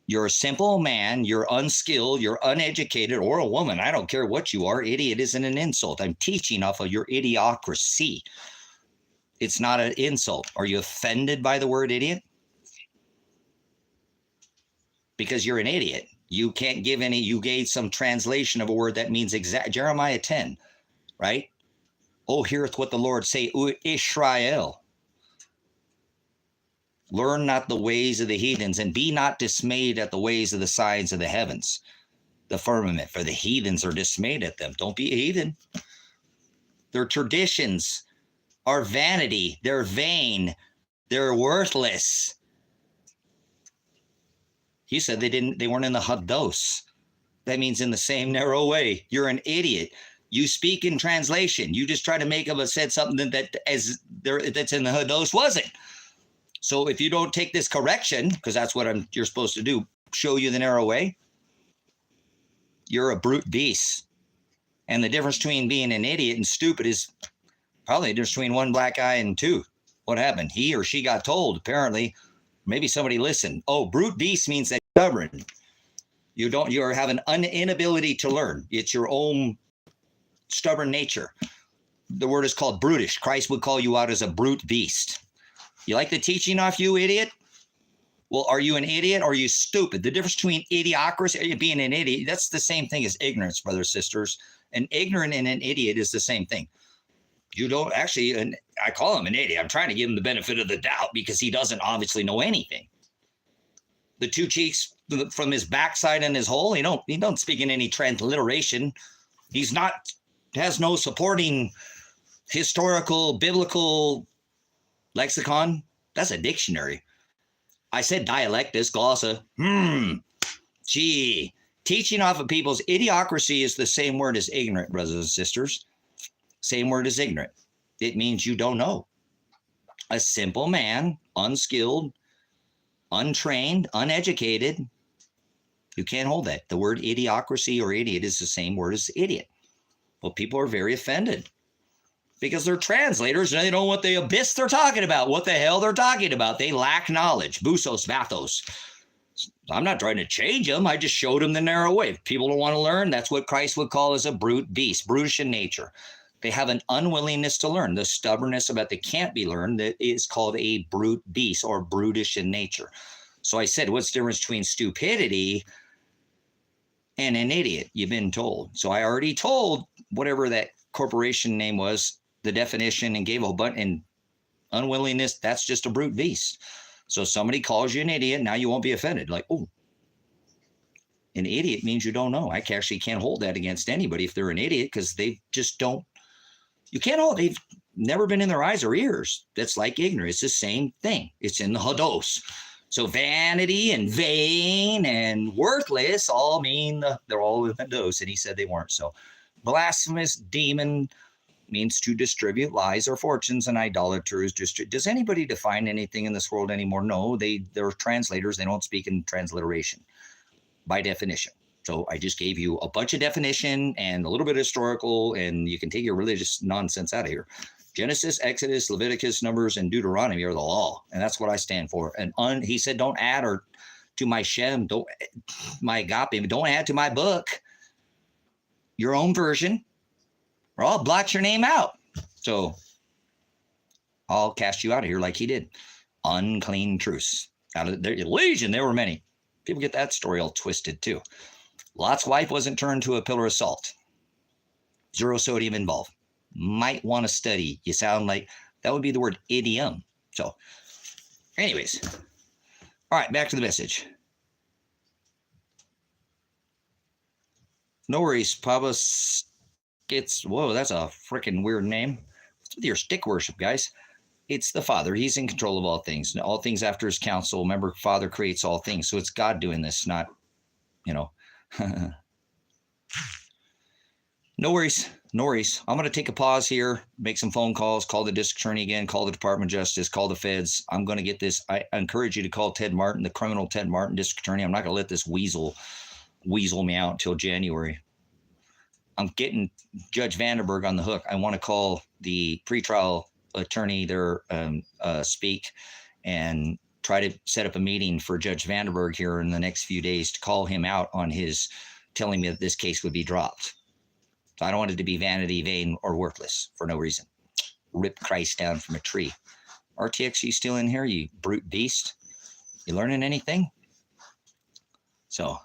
You're a simple man, you're unskilled, you're uneducated, or a woman. I don't care what you are. Idiot isn't an insult. I'm teaching off of your idiocracy. It's not an insult. Are you offended by the word idiot? Because you're an idiot. You can't give any, you gave some translation of a word that means exact. Jeremiah 10, right? Oh, heareth what the Lord say, Israel. Learn not the ways of the heathens, and be not dismayed at the ways of the sides of the heavens, the firmament, for the heathens are dismayed at them. Don't be a heathen. Their traditions are vanity. They're vain. They're worthless. You said they weren't in the hados. That means in the same narrow way. You're an idiot. You speak in translation. You just try to make up said something that's in the hados wasn't. So if you don't take this correction, because that's what you're supposed to do, show you the narrow way, you're a brute beast. And the difference between being an idiot and stupid is probably the difference between one black eye and two. What happened? He or she got told, apparently. Maybe somebody listened. Oh, brute beast means that you're stubborn. You have an inability to learn. It's your own stubborn nature. The word is called brutish. Christ would call you out as a brute beast. You like the teaching off, you idiot? Well, are you an idiot or are you stupid? The difference between idiocracy and being an idiot, that's the same thing as ignorance, brothers, sisters. An ignorant and an idiot is the same thing. You don't actually, and I call him an idiot. I'm trying to give him the benefit of the doubt because he doesn't obviously know anything. The two cheeks from his backside and his hole, he don't speak in any transliteration. Has no supporting historical, biblical lexicon. That's a dictionary. I said dialectus, glossa. Gee. Teaching off of people's idiocracy is the same word as ignorant, brothers and sisters. Same word as ignorant. It means you don't know. A simple man, unskilled, untrained, uneducated, you can't hold that. The word idiocracy or idiot is the same word as idiot. Well, people are very offended because they're translators and they don't know what the abyss they're talking about, what the hell they're talking about. They lack knowledge. Busos, vathos. I'm not trying to change them. I just showed them the narrow way. If people don't want to learn, that's what Christ would call as a brute beast, brutish in nature. They have an unwillingness to learn. The stubbornness about they can't be learned that is called a brute beast or brutish in nature. So I said, what's the difference between stupidity and an idiot? You've been told. So I already told whatever that corporation name was, the definition, and gave a bunch. And unwillingness, that's just a brute beast. So somebody calls you an idiot, now you won't be offended. Like, oh, an idiot means you don't know. I actually can't hold that against anybody if they're an idiot because they just don't. You can't hold. They've never been in their eyes or ears. That's like ignorance. It's the same thing. It's in the hados. So vanity and vain and worthless all mean they're all in the hados. And he said they weren't. So blasphemous demon means to distribute lies or fortunes, and idolaters does anybody define anything in this world anymore? No, they're translators. They don't speak in transliteration by definition. So I just gave you a bunch of definition and a little bit of historical, and you can take your religious nonsense out of here. Genesis, Exodus, Leviticus, Numbers, and Deuteronomy are the law, and that's what I stand for. And he said, don't add or to my Shem, don't my Agape, don't add to my book your own version, or I'll blot your name out. So I'll cast you out of here like he did. Unclean truths. Out of their legion, there were many. People get that story all twisted too. Lot's wife wasn't turned to a pillar of salt. Zero sodium involved. Might want to study. You sound like that would be the word idiom. So anyways, all right, back to the message. No worries, Papa. Whoa, that's a freaking weird name. What's with your stick worship, guys? It's the Father. He's in control of all things. All things after his counsel. Remember, Father creates all things. So it's God doing this, not, No worries. No worries. I'm going to take a pause here, make some phone calls, call the district attorney again, call the Department of Justice, call the feds. I'm going to get this. I encourage you to call Ted Martin, the criminal Ted Martin, district attorney. I'm not going to let this weasel me out until January. I'm getting Judge Vandenberg on the hook. I want to call the pretrial attorney there, speak, and try to set up a meeting for Judge Vandenberg here in the next few days to call him out on his telling me that this case would be dropped. So I don't want it to be vanity, vain, or worthless for no reason. Rip Christ down from a tree. RTX, you still in here, you brute beast? You learning anything? So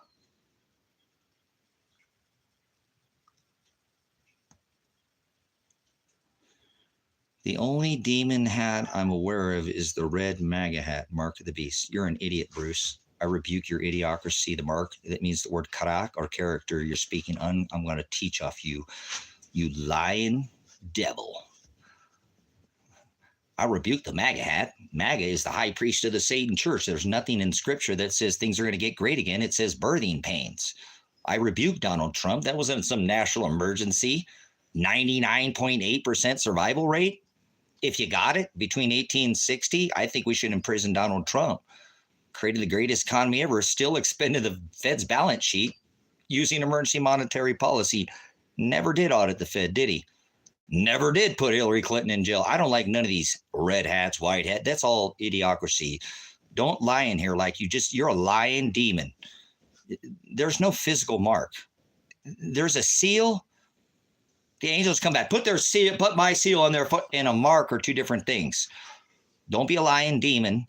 the only demon hat I'm aware of is the red MAGA hat, Mark of the Beast. You're an idiot, Bruce. I rebuke your idiocracy. The mark, that means the word karak or character you're speaking on. I'm going to teach off you, you lying devil. I rebuke the MAGA hat. MAGA is the high priest of the Satan church. There's nothing in scripture that says things are going to get great again. It says birthing pains. I rebuke Donald Trump. That wasn't some national emergency. 99.8% survival rate. If you got it between 1860, I think we should imprison Donald Trump. Created the greatest economy ever, still expended the Fed's balance sheet using emergency monetary policy. Never did audit the Fed, did he? Never did put Hillary Clinton in jail. I don't like none of these red hats, white hat. That's all idiocracy. Don't lie in here like you're a lying demon. There's no physical mark. There's a seal. The angels come back. Put my seal on their foot, and a mark are two different things. Don't be a lying demon.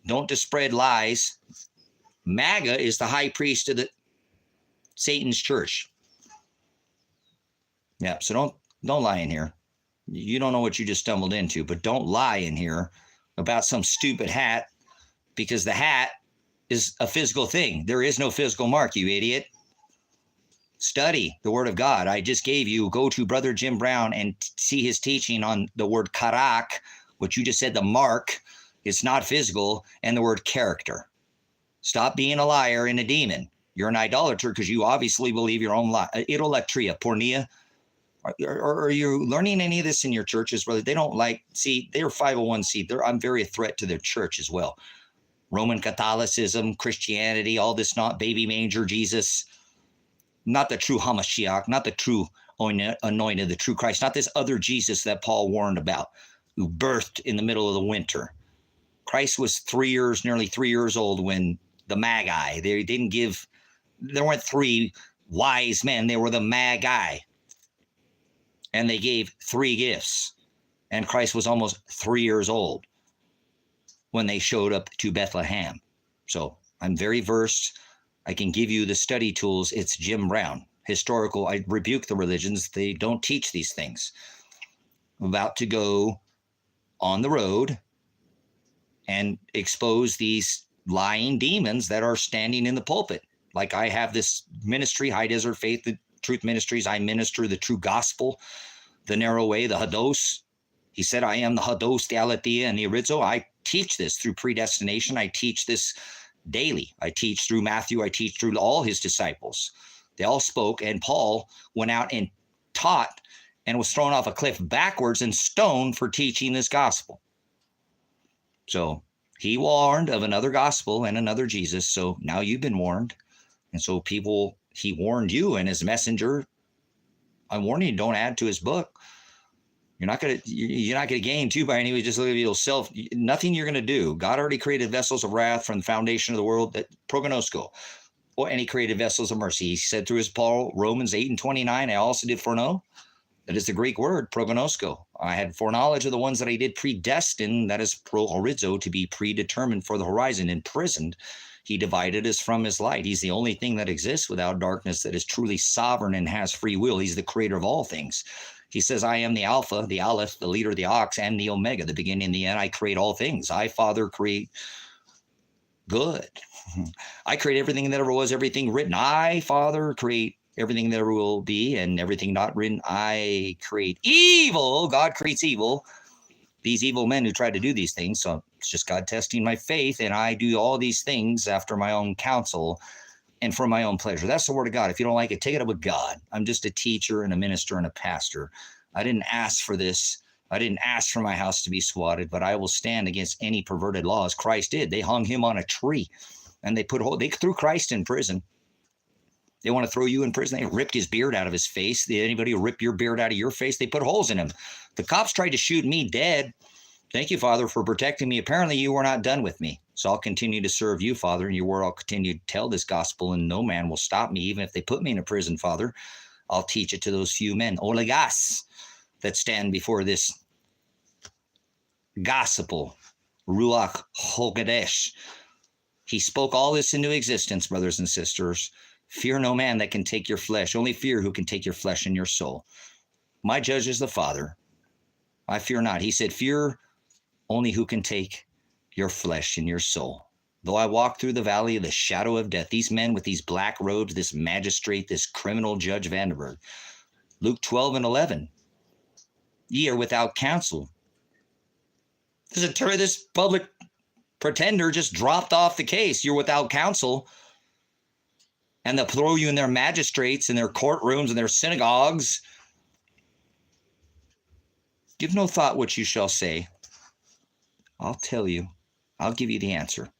Don't spread lies. MAGA is the high priest of the Satan's church. Yeah, so don't lie in here. You don't know what you just stumbled into, but don't lie in here about some stupid hat, because the hat is a physical thing. There is no physical mark, you idiot. Study the word of God. I just gave you, go to Brother Jim Brown and see his teaching on the word karak, which you just said the mark. It's not physical, and the word character. Stop being a liar and a demon. You're an idolater because you obviously believe your own lie. Idolatria, pornea. Are you learning any of this in your churches, brother? They don't like, see, they're 501c. I'm very a threat to their church as well. Roman Catholicism, Christianity, all this not baby manger Jesus, not the true Hamashiach, not the true anointed, the true Christ, not this other Jesus that Paul warned about, who birthed in the middle of the winter. Christ was nearly 3 years old when the Magi, there weren't three wise men, they were the Magi. And they gave 3 gifts. And Christ was almost 3 years old when they showed up to Bethlehem. So I'm very versed. I can give you the study tools. It's Jim Brown. Historical, I rebuke the religions. They don't teach these things. I'm about to go on the road and expose these lying demons that are standing in the pulpit. Like I have this ministry, High Desert Faith, the Truth Ministries. I minister the true gospel, the narrow way, the Hados. He said, I am the Hados, the Aletheia, and the Arizo. I teach this through predestination. I teach this daily. I teach through Matthew. I teach through all his disciples. They all spoke, and Paul went out and taught and was thrown off a cliff backwards and stoned for teaching this gospel. So he warned of another gospel and another Jesus. So now you've been warned. And so he warned you and his messenger. I'm warning you, don't add to his book. You're not gonna gain too by any way. Just look at yourself. Nothing you're gonna do. God already created vessels of wrath from the foundation of the world, that prognosko, and he created vessels of mercy. He said through his Paul, Romans 8:29, I also did foreknow. That is the Greek word, prognosko. I had foreknowledge of the ones that I did predestine, that is prohorizo, to be predetermined for the horizon, imprisoned. He divided us from his light. He's the only thing that exists without darkness that is truly sovereign and has free will. He's the creator of all things. He says, I am the Alpha, the Aleph, the leader, the Ox, and the Omega, the beginning and the end. I create all things. I, Father, create good. I create everything that ever was, everything written. I, Father, create everything that ever will be, and everything not written. I create evil. God creates evil. These evil men who try to do these things. So it's just God testing my faith, and I do all these things after my own counsel and for my own pleasure. That's the word of God. If you don't like it, take it up with God. I'm just a teacher and a minister and a pastor. I didn't ask for this. I didn't ask for my house to be swatted, but I will stand against any perverted laws. Christ did. They hung him on a tree, and they threw Christ in prison. They want to throw you in prison. They ripped his beard out of his face. Did anybody rip your beard out of your face? They put holes in him. The cops tried to shoot me dead. Thank you, Father, for protecting me. Apparently, you were not done with me. So I'll continue to serve you, Father, and your word. I'll continue to tell this gospel, and no man will stop me. Even if they put me in a prison, Father, I'll teach it to those few men, oligas, that stand before this gospel, Ruach HaKodesh. He spoke all this into existence, brothers and sisters. Fear no man that can take your flesh. Only fear who can take your flesh and your soul. My judge is the Father. I fear not. He said, fear only who can take your flesh and your soul. Though I walk through the valley of the shadow of death, these men with these black robes, this magistrate, this criminal Judge Vandenberg. Luke 12:11. Ye are without counsel. This public pretender just dropped off the case. You're without counsel. And they'll throw you in their magistrates, in their courtrooms, in their synagogues. Give no thought what you shall say. I'll tell you. I'll give you the answer.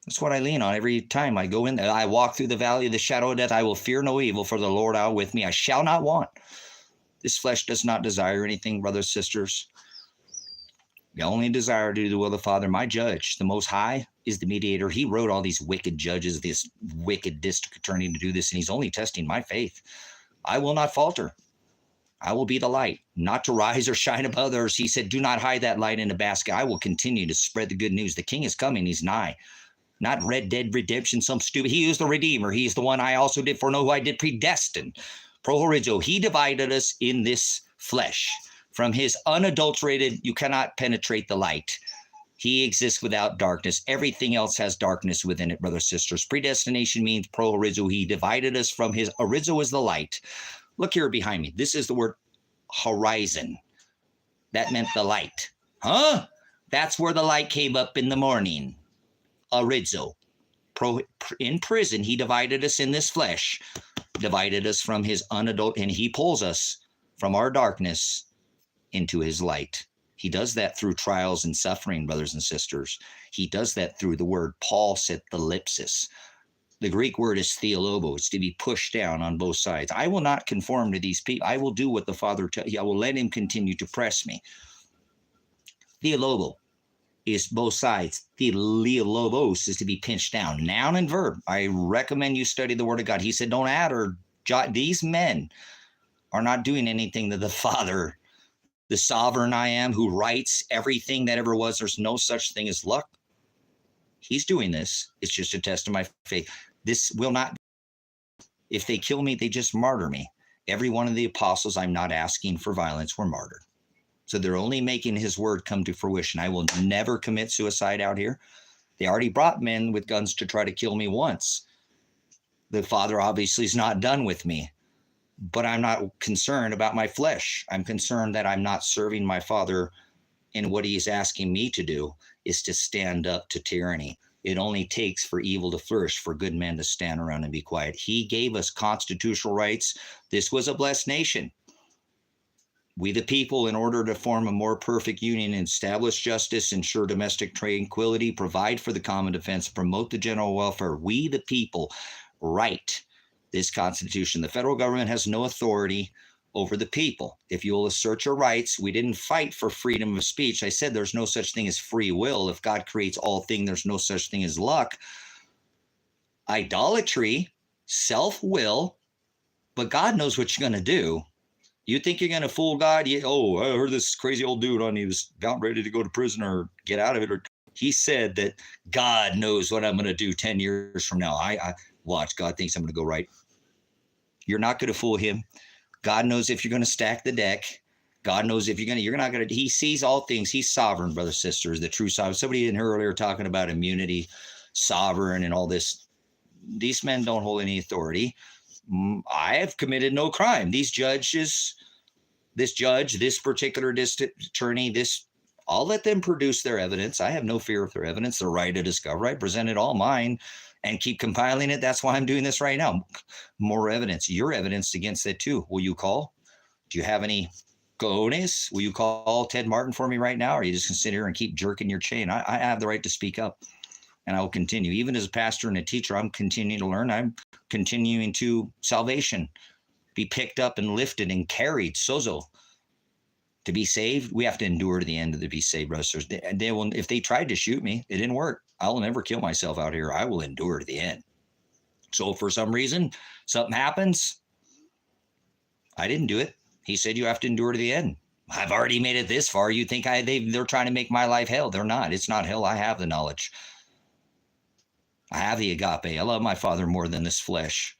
That's what I lean on every time I go in there. I walk through the valley of the shadow of death. I will fear no evil, for the Lord are with me. I shall not want. This flesh does not desire anything, brothers and sisters. The only desire to do the will of the Father. My judge, the Most High, is the mediator. He wrote all these wicked judges, this wicked district attorney to do this, and he's only testing my faith. I will not falter. I will be the light, not to rise or shine above others. He said, do not hide that light in a basket. I will continue to spread the good news. The King is coming. He's nigh. Not Red Dead Redemption, some stupid. He is the Redeemer. He is the one I also did foreknow, who I did predestine. Prohorizo. He divided us in this flesh. From his unadulterated, you cannot penetrate the light. He exists without darkness. Everything else has darkness within it, brothers and sisters. Predestination means prohorizo. He divided us from his. Orizo is the light. Look here behind me. This is the word horizon. That meant the light. Huh? That's where the light came up in the morning. Arizo. In prison, he divided us in this flesh, divided us from his unadulterated, and he pulls us from our darkness into his light. He does that through trials and suffering, brothers and sisters. He does that through the word Paul said, thalipsis. The Greek word is theolobos, to be pushed down on both sides. I will not conform to these people. I will do what the Father tells me. I will let him continue to press me. Theolobo is both sides. Theolobos is to be pinched down. Noun and verb. I recommend you study the word of God. He said, don't add or jot. These men are not doing anything that the Father, the sovereign I am, who writes everything that ever was. There's no such thing as luck. He's doing this. It's just a test of my faith. This will not, if they kill me, they just martyr me. Every one of the apostles, I'm not asking for violence, were martyred. So they're only making his word come to fruition. I will never commit suicide out here. They already brought men with guns to try to kill me once. The Father obviously is not done with me, but I'm not concerned about my flesh. I'm concerned that I'm not serving my Father, and what he's asking me to do is to stand up to tyranny. It only takes for evil to flourish for good men to stand around and be quiet. He gave us constitutional rights. This was a blessed nation. We the people, in order to form a more perfect union, establish justice, ensure domestic tranquility, provide for the common defense, promote the general welfare, we the people write this Constitution. The federal government has no authority over the people. If you will assert your rights, we didn't fight for freedom of speech. I said there's no such thing as free will. If God creates all things, there's no such thing as luck. Idolatry, self-will, but God knows what you're going to do. You think you're going to fool God? I heard this crazy old dude on, he was about ready to go to prison or get out of it. Or he said that God knows what I'm going to do 10 years from now. I watch. God thinks I'm going to go right. You're not going to fool him. God knows if you're going to stack the deck. God knows if you're not going to, he sees all things. He's sovereign, brothers, sisters, the true sovereign. Somebody in here earlier talking about immunity, sovereign and all this. These men don't hold any authority. I have committed no crime. These judges, this judge, this particular district attorney, I'll let them produce their evidence. I have no fear of their evidence. They're right to discover. I presented all mine and keep compiling it. That's why I'm doing this right now. More evidence. Your evidence against it too. Will you call? Do you have any cojones? Will you call Ted Martin for me right now? Or are you just going to sit here and keep jerking your chain? I have the right to speak up, and I will continue. Even as a pastor and a teacher, I'm continuing to learn. I'm continuing to salvation, be picked up and lifted and carried. Sozo. To be saved, we have to endure to the end to be saved, brothers. They will, if they tried to shoot me, it didn't work. I will never kill myself out here. I will endure to the end. So if for some reason something happens, I didn't do it. He said you have to endure to the end. I've already made it this far. You think they're trying to make my life hell? They're not. It's not hell. I have the knowledge. I have the agape. I love my Father more than this flesh.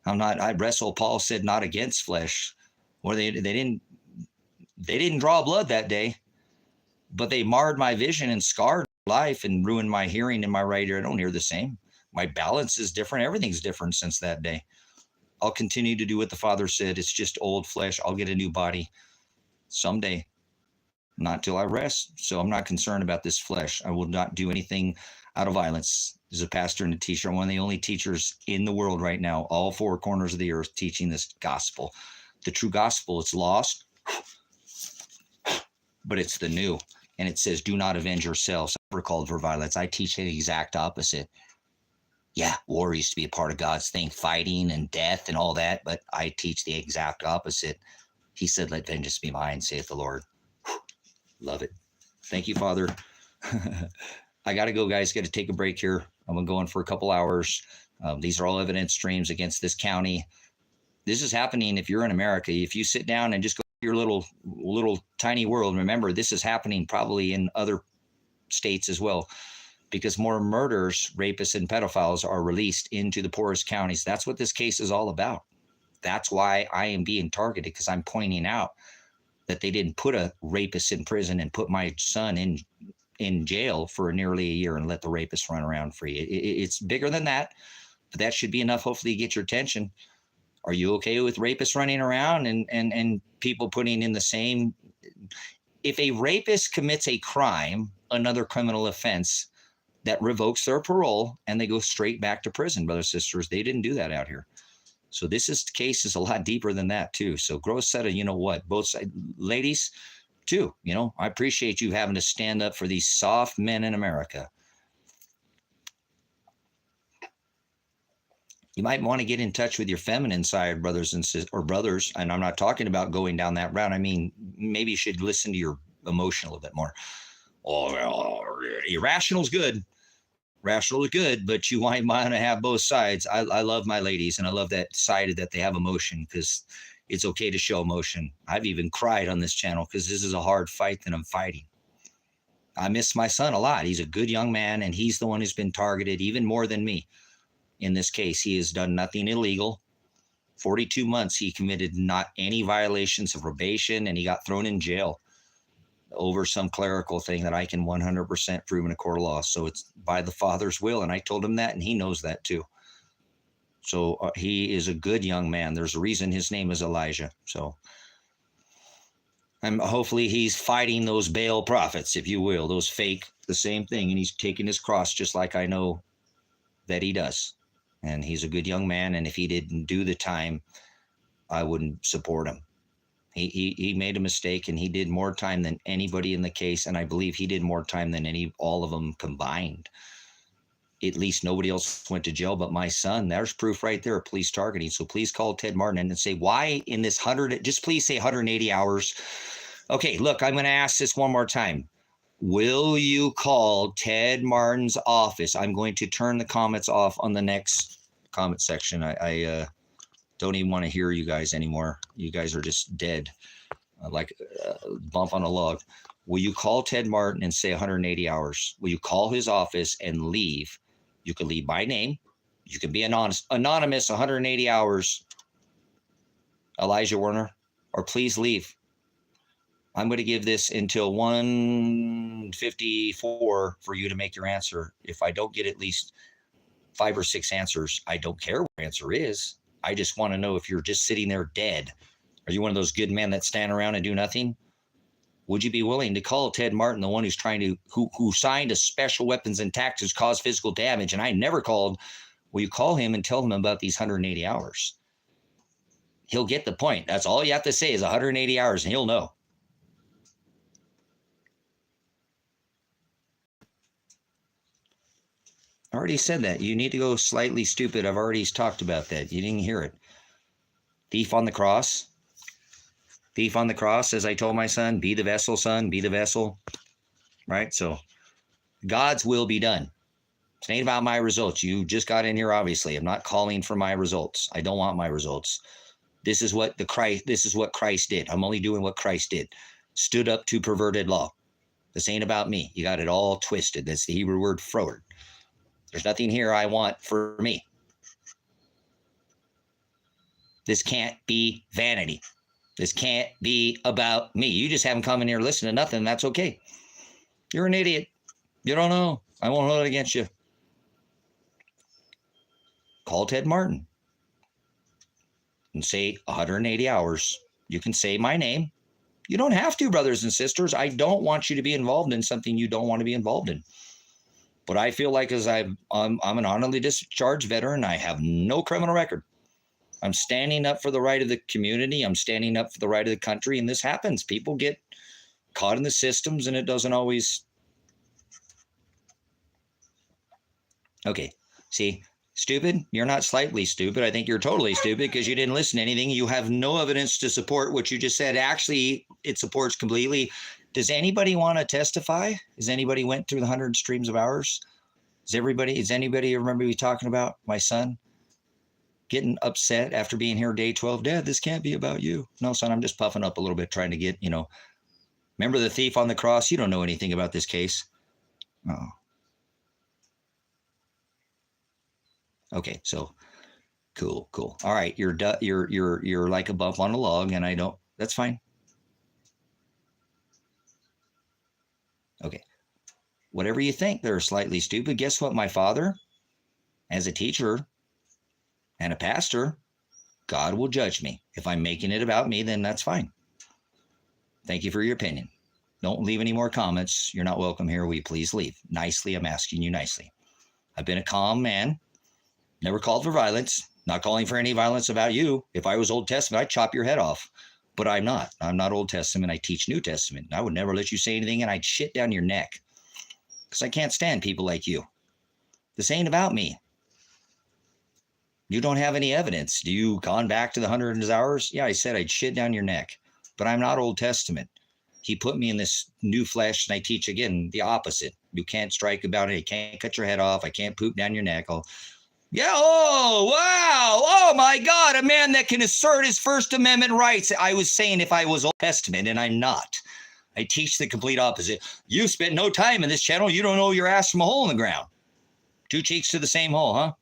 I wrestle. Paul said not against flesh. Or they didn't draw blood that day, but they marred my vision and scarred my life and ruined my hearing in my right ear. I don't hear the same. My balance is different. Everything's different since that day. I'll continue to do what the Father said. It's just old flesh. I'll get a new body someday, not till I rest. So I'm not concerned about this flesh. I will not do anything out of violence. As a pastor and a teacher, I'm one of the only teachers in the world right now, all four corners of the earth, teaching this gospel. The true gospel, it's lost, but it's the new. And it says, do not avenge yourselves. I'm never called for violence. I teach the exact opposite. Yeah, war used to be a part of God's thing, fighting and death and all that, but I teach the exact opposite. He said, let vengeance be mine, saith the Lord. Love it. Thank you, Father. I got to go, guys. Got to take a break here. I'm going to go in for a couple hours. These are all evidence streams against this county. This is happening if you're in America. If you sit down and just go to your little tiny world, remember, this is happening probably in other states as well, because more murders, rapists, and pedophiles are released into the poorest counties. That's what this case is all about. That's why I am being targeted, because I'm pointing out that they didn't put a rapist in prison and put my son in jail for nearly a year and let the rapist run around free. It's bigger than that, but that should be enough, hopefully, to get your attention. Are you okay with rapists running around and people putting in the same? If a rapist commits a crime another criminal offense that revokes their parole and they go straight back to prison, brothers and sisters. They didn't do that out here. So case is a lot deeper than that too. So gross set of, you know what, both sides, ladies too, you know, I appreciate you having to stand up for these soft men in America. You might want to get in touch with your feminine side, brothers and sisters, or brothers. And I'm not talking about going down that route. I mean, maybe you should listen to your emotional a bit more. Oh, well, irrational is good. Rational is good, but you might want to have both sides. I love my ladies, and I love that side that they have emotion, because it's okay to show emotion. I've even cried on this channel because this is a hard fight that I'm fighting. I miss my son a lot. He's a good young man, and he's the one who's been targeted even more than me. In this case, he has done nothing illegal. 42 months, he committed not any violations of probation, and he got thrown in jail over some clerical thing that I can 100% prove in a court of law. So it's by the Father's will, and I told him that, and he knows that too. So he is a good young man. There's a reason his name is Elijah. So hopefully he's fighting those Baal prophets, if you will, those fake, the same thing, and he's taking his cross just like I know that he does. And he's a good young man, and if he didn't do the time, I wouldn't support him. He made a mistake, and he did more time than anybody in the case, and I believe he did more time than all of them combined. At least nobody else went to jail but my son. There's proof right there of police targeting. So please call Ted Martin and say, why in this 100, just please say 180 hours. Okay, look, I'm going to ask this one more time. Will you call Ted Martin's office? I'm going to turn the comments off on the next comment section. I don't even want to hear you guys anymore. You guys are just dead, like a bump on a log. Will you call Ted Martin and say 180 hours? Will you call his office and leave? You can leave by name. You can be anonymous 180 hours, Elijah Werner, or please leave. I'm going to give this until 1:54 for you to make your answer. If I don't get at least 5 or 6 answers, I don't care what your answer is. I just want to know if you're just sitting there dead. Are you one of those good men that stand around and do nothing? Would you be willing to call Ted Martin, the one who's trying to, who signed a special weapons and tactics cause physical damage, and I never called? Will you call him and tell him about these 180 hours? He'll get the point. That's all you have to say is 180 hours, and he'll know. I already said that. You need to go slightly stupid. I've already talked about that. You didn't hear it. Thief on the cross. Thief on the cross, as I told my son, be the vessel, son, be the vessel. Right? So God's will be done. It ain't about my results. You just got in here, obviously. I'm not calling for my results. I don't want my results. This is what Christ did. I'm only doing what Christ did. Stood up to perverted law. This ain't about me. You got it all twisted. That's the Hebrew word froward. There's nothing here I want for me. This can't be vanity. This can't be about me. You just haven't come in here to listen to nothing. That's okay. You're an idiot. You don't know. I won't hold it against you. Call Ted Martin and say 180 hours. You can say my name. You don't have to, brothers and sisters. I don't want you to be involved in something you don't want to be involved in. But I feel like as I'm an honorably discharged veteran, I have no criminal record. I'm standing up for the right of the community. I'm standing up for the right of the country. And this happens. People get caught in the systems, and it doesn't always. Okay. See, stupid. You're not slightly stupid. I think you're totally stupid because you didn't listen to anything. You have no evidence to support what you just said. Actually, it supports completely. Does anybody want to testify? Has anybody went through the 100 streams of hours? Does anybody remember me talking about my son getting upset after being here day 12? Dad, this can't be about you. No, son, I'm just puffing up a little bit trying to get, remember the thief on the cross? You don't know anything about this case. Oh. Okay, so cool. All right, you're like a bump on a log, and I don't. That's fine. Okay. Whatever you think, they're slightly stupid. Guess what? My father, as a teacher and a pastor, God will judge me. If I'm making it about me, then that's fine. Thank you for your opinion. Don't leave any more comments. You're not welcome here. Will you please leave? Nicely, I'm asking you nicely. I've been a calm man, never called for violence, not calling for any violence about you. If I was Old Testament, I'd chop your head off. But I'm not. I'm not Old Testament. I teach New Testament. I would never let you say anything, and I'd shit down your neck because I can't stand people like you. This ain't about me. You don't have any evidence. Do you gone back to the hundreds of hours? Yeah, I said I'd shit down your neck, but I'm not Old Testament. He put me in this new flesh, and I teach again the opposite. You can't strike about it. You can't cut your head off. I can't poop down your neck. Yeah, oh, wow. Oh, my God, a man that can assert his First Amendment rights. I was saying if I was Old Testament, and I'm not. I teach the complete opposite. You spent no time in this channel. You don't know your ass from a hole in the ground. Two cheeks to the same hole, huh?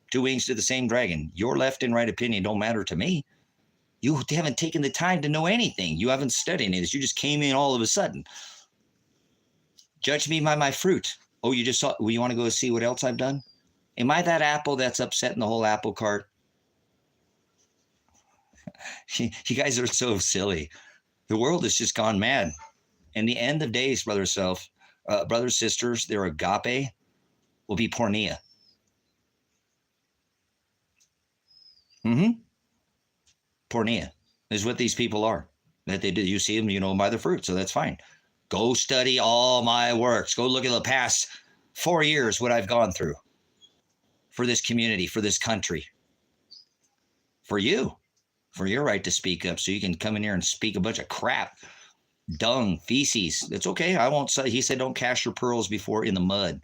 Two wings to the same dragon. Your left and right opinion don't matter to me. You haven't taken the time to know anything. You haven't studied any of this. You just came in all of a sudden. Judge me by my fruit. Oh, you just saw, well, you want to go see what else I've done? Am I that apple that's upsetting the whole apple cart? You guys are so silly. The world has just gone mad. In the end of days, brothers, sisters, their agape will be pornea. Pornea is what these people are. That they do. You see them, you know them by the fruit, so that's fine. Go study all my works. Go look at the past 4 years, what I've gone through for this community, for this country, for you, for your right to speak up, so you can come in here and speak a bunch of crap, dung, feces. It's okay. I won't say. He said, don't cast your pearls before in the mud,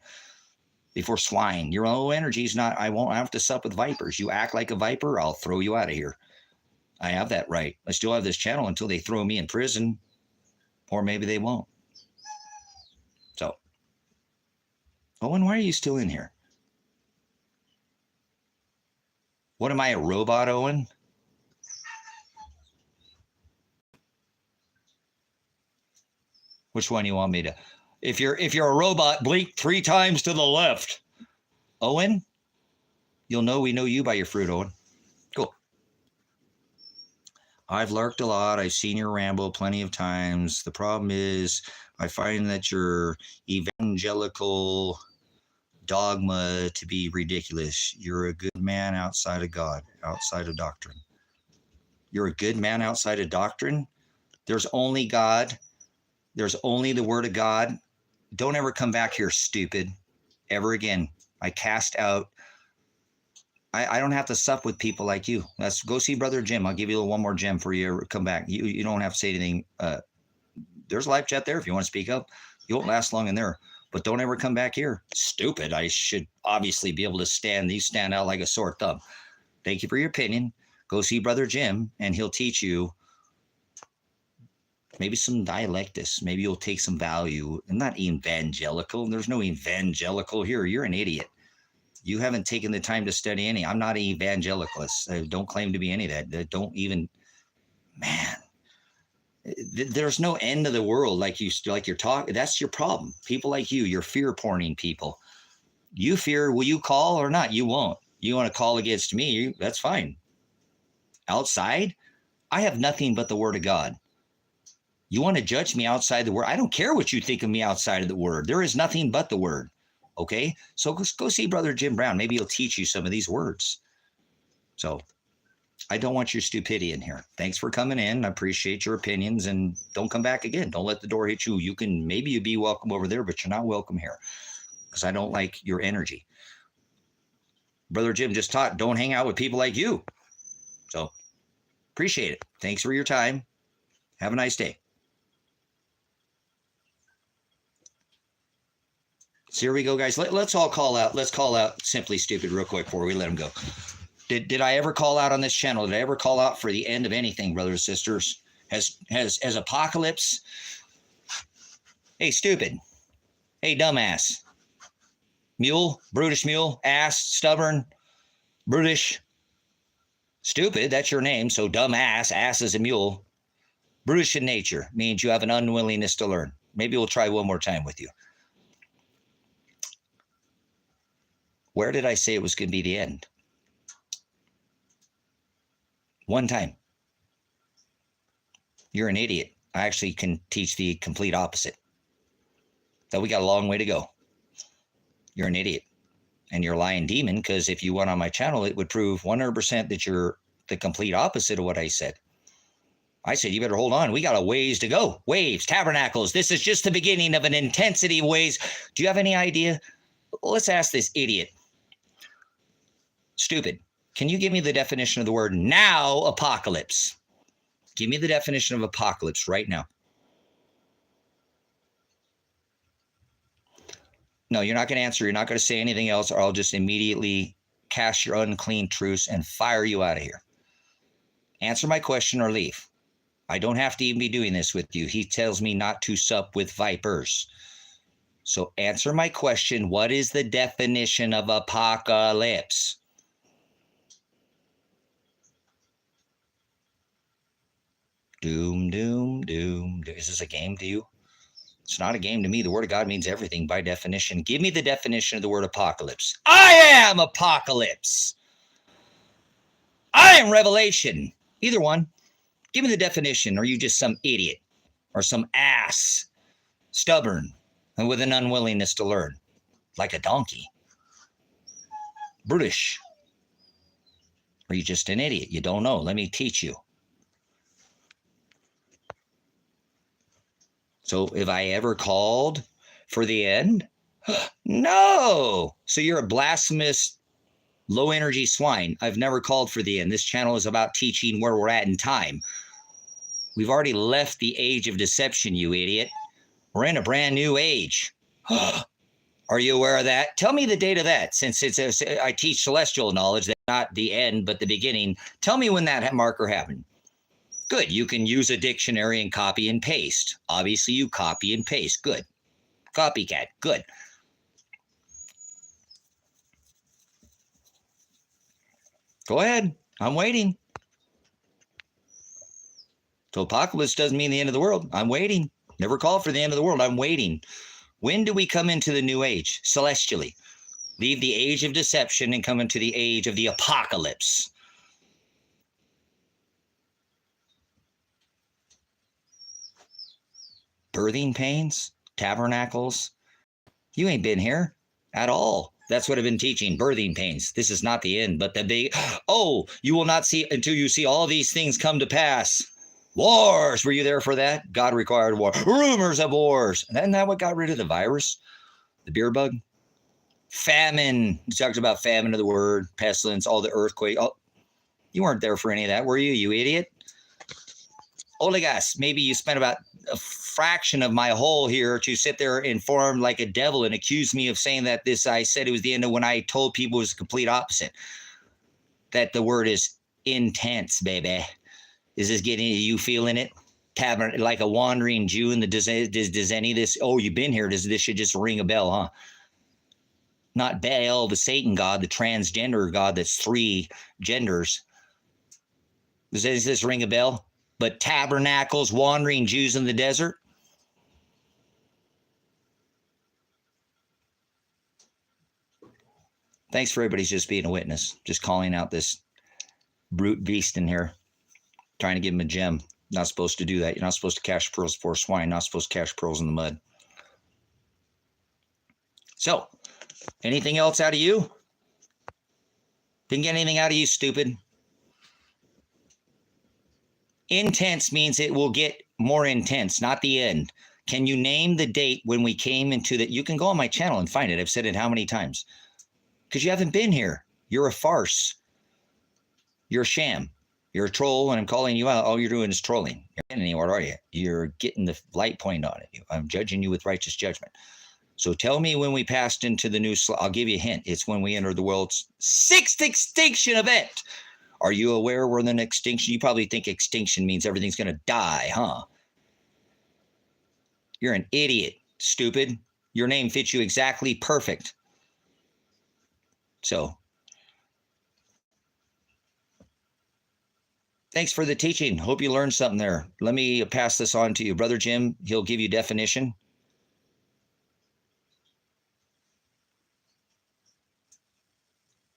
before swine. Your low energy is not. I won't have to sup with vipers. You act like a viper, I'll throw you out of here. I have that right. I still have this channel until they throw me in prison, or maybe they won't. So, Owen, why are you still in here? What am I, a robot, Owen? Which one you want me to? If you're a robot, blink 3 times to the left. Owen, you'll know we know you by your fruit, Owen. Cool. I've lurked a lot. I've seen your ramble plenty of times. The problem is I find that your evangelical dogma to be ridiculous. You're a good man outside of God, outside of doctrine. You're a good man outside of doctrine. There's only God. There's only the word of God. Don't ever come back here, stupid, ever again. I cast out. I don't have to sup with people like you. Let's go see Brother Jim. I'll give you one more gem for you. Come back. You don't have to say anything. There's a live chat there if you want to speak up. You won't last long in there. But don't ever come back here. Stupid. I should obviously be able to stand. These stand out like a sore thumb. Thank you for your opinion. Go see Brother Jim, and he'll teach you maybe some dialectus. Maybe you'll take some value. I'm not evangelical. There's no evangelical here. You're an idiot. You haven't taken the time to study any. I'm not an evangelicalist. I don't claim to be any of that. Don't even, man. There's no end of the world like you're talking. That's your problem. People like you're fear porning people. You fear, will you call or not? You won't. You want to call against me, that's fine. Outside, I have nothing but the word of God. You want to judge me outside the word? I don't care what you think of me outside of the word. There is nothing but the word. Okay? So go see Brother Jim Brown. Maybe he'll teach you some of these words. So I don't want your stupidity in here. Thanks for coming in. I appreciate your opinions, and don't come back again. Don't let the door hit you. Maybe you'd be welcome over there, but you're not welcome here because I don't like your energy. Brother Jim just taught, don't hang out with people like you. So appreciate it. Thanks for your time. Have a nice day. So here we go, guys. Let's all call out. Let's call out Simply Stupid real quick before we let him go. Did I ever call out on this channel? Did I ever call out for the end of anything, brothers and sisters? Has apocalypse? Hey, stupid. Hey, dumbass. Mule, brutish mule, ass, stubborn, brutish, stupid. That's your name. So dumbass, ass is a mule. Brutish in nature means you have an unwillingness to learn. Maybe we'll try one more time with you. Where did I say it was going to be the end? One time. You're an idiot. I actually can teach the complete opposite. So we got a long way to go. You're an idiot. And you're a lying demon, because if you went on my channel, it would prove 100% that you're the complete opposite of what I said. I said, you better hold on. We got a ways to go. Waves, tabernacles. This is just the beginning of an intensity of ways. Do you have any idea? Let's ask this idiot. Stupid. Can you give me the definition of the word now apocalypse? Give me the definition of apocalypse right now. No, you're not going to answer. You're not going to say anything else, or I'll just immediately cast your unclean truths and fire you out of here. Answer my question or leave. I don't have to even be doing this with you. He tells me not to sup with vipers. So answer my question. What is the definition of apocalypse? Doom, doom, doom. Is this a game to you? It's not a game to me. The word of God means everything by definition. Give me the definition of the word apocalypse. I am apocalypse. I am revelation. Either one. Give me the definition. Or are you just some idiot or some ass, stubborn and with an unwillingness to learn, like a donkey? Brutish. Or are you just an idiot? You don't know. Let me teach you. So have I ever called for the end? No. So you're a blasphemous, low-energy swine. I've never called for the end. This channel is about teaching where we're at in time. We've already left the age of deception, you idiot. We're in a brand new age. Are you aware of that? Tell me the date of that, since I teach celestial knowledge, that's not the end, but the beginning. Tell me when that marker happened. Good. You can use a dictionary and copy and paste. Obviously, you copy and paste. Good. Copycat. Good. Go ahead. I'm waiting. So apocalypse doesn't mean the end of the world. I'm waiting. Never called for the end of the world. I'm waiting. When do we come into the new age? Celestially. Leave the age of deception and come into the age of the apocalypse. Birthing pains, tabernacles. You ain't been here at all. That's what I've been teaching, birthing pains. This is not the end, but the big, you will not see until you see all these things come to pass. Wars, were you there for that? God required war. Rumors of wars. Isn't that what got rid of the virus? The beer bug? Famine. You talked about famine of the word, pestilence, all the earthquake. Oh, you weren't there for any of that, were you, you idiot? Oligas, maybe you spent about a fraction of my whole here to sit there and form like a devil and accuse me of saying that I said it was the end of when I told people it was the complete opposite. That the word is intense, baby. Is this getting you feeling it? Like a wandering Jew in the does any of this? Oh, you've been here. This should just ring a bell, huh? Not Baal, the Satan god, the transgender god that's 3 genders. Does this ring a bell? But tabernacles, wandering Jews in the desert. Thanks for everybody's just being a witness, just calling out this brute beast in here, trying to give him a gem. Not supposed to do that. You're not supposed to cash pearls for swine. Not supposed to cash pearls in the mud. So, anything else out of you? Didn't get anything out of you, stupid. Intense means it will get more intense, not the end. Can you name the date when we came into that? You can go on my channel and find it. I've said it how many times? Because you haven't been here. You're a farce. You're a sham. You're a troll, and I'm calling you out. All you're doing is trolling. You're not anywhere, are you? You're getting the light point on it. I'm judging you with righteous judgment. So tell me when we passed into the new, I'll give you a hint. It's when we entered the world's 6th extinction event. Are you aware we're in an extinction? You probably think extinction means everything's going to die, huh? You're an idiot, stupid. Your name fits you exactly perfect. So, thanks for the teaching. Hope you learned something there. Let me pass this on to you. Brother Jim, he'll give you definition.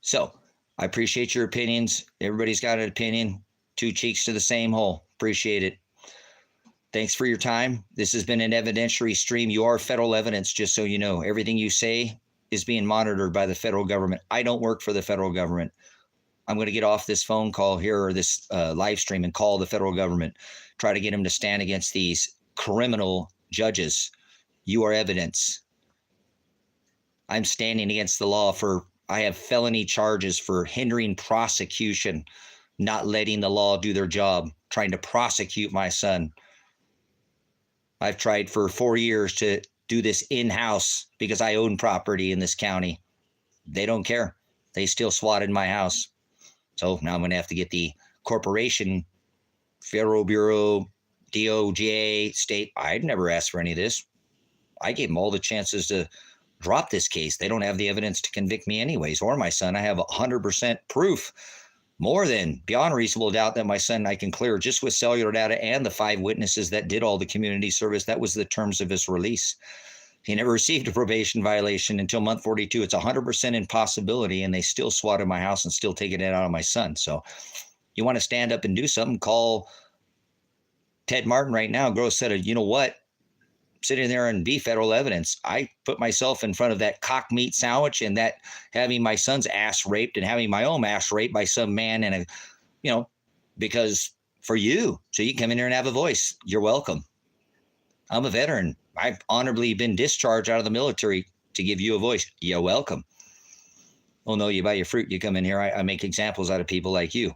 So, I appreciate your opinions. Everybody's got an opinion. 2 cheeks to the same hole. Appreciate it. Thanks for your time. This has been an evidentiary stream. You are federal evidence, just so you know. Everything you say is being monitored by the federal government. I don't work for the federal government. I'm going to get off this phone call here or this live stream and call the federal government, try to get them to stand against these criminal judges. You are evidence. I'm standing against the law I have felony charges for hindering prosecution, not letting the law do their job, trying to prosecute my son. I've tried for 4 years to do this in-house because I own property in this county. They don't care. They still swatted my house. So now I'm going to have to get the corporation, Federal Bureau, DOJ, state. I'd never asked for any of this. I gave them all the chances to drop this case. They don't have the evidence to convict me anyways, or my son. I have 100% proof, more than beyond reasonable doubt, that my son I can clear just with cellular data and the 5 witnesses that did all the community service. That was the terms of his release. He never received a probation violation until month 42. It's 100% impossibility, and they still swatted my house and still taking it out of my son. So you want to stand up and do something, call Ted Martin right now. Gross said, you know what? Sitting there and be federal evidence. I put myself in front of that cock meat sandwich and that having my son's ass raped and having my own ass raped by some man and because for you, so you come in here and have a voice. You're welcome. I'm a veteran. I've honorably been discharged out of the military to give you a voice. You're welcome. Oh no, you by your fruit. You come in here. I make examples out of people like you.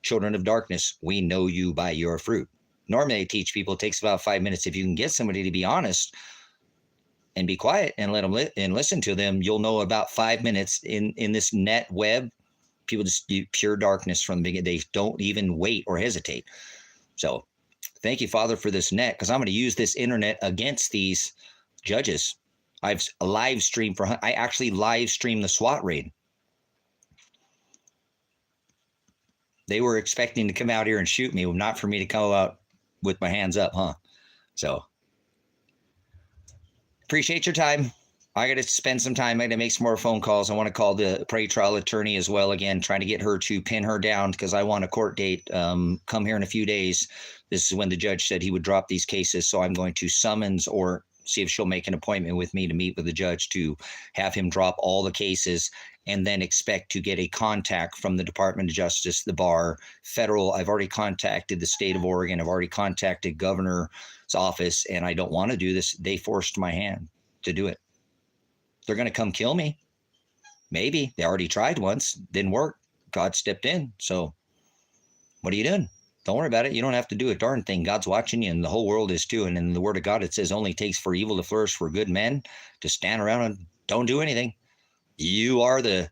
Children of darkness. We know you by your fruit. Normally I teach people it takes about 5 minutes. If you can get somebody to be honest and be quiet and let them and listen to them, you'll know about 5 minutes in this net web. People just do pure darkness from the beginning. They don't even wait or hesitate. So thank you, Father, for this net, because I'm going to use this internet against these judges. I've live streamed I actually live streamed the SWAT raid. They were expecting to come out here and shoot me, not for me to come out with my hands up, huh? So appreciate your time. I got to spend some time. I got to make some more phone calls. I want to call the pre-trial attorney as well again, trying to get her to pin her down because I want a court date. Come here in a few days. This is when the judge said he would drop these cases. So I'm going to summons or see if she'll make an appointment with me to meet with the judge to have him drop all the cases and then expect to get a contact from the Department of Justice, the bar, federal. I've already contacted the state of Oregon. I've already contacted governor's office, and I don't want to do this. They forced my hand to do it. They're going to come kill me. Maybe. They already tried once. Didn't work. God stepped in. So what are you doing? Don't worry about it. You don't have to do a darn thing. God's watching you, and the whole world is too. And in the word of God, it says only takes for evil to flourish for good men to stand around and don't do anything. You are the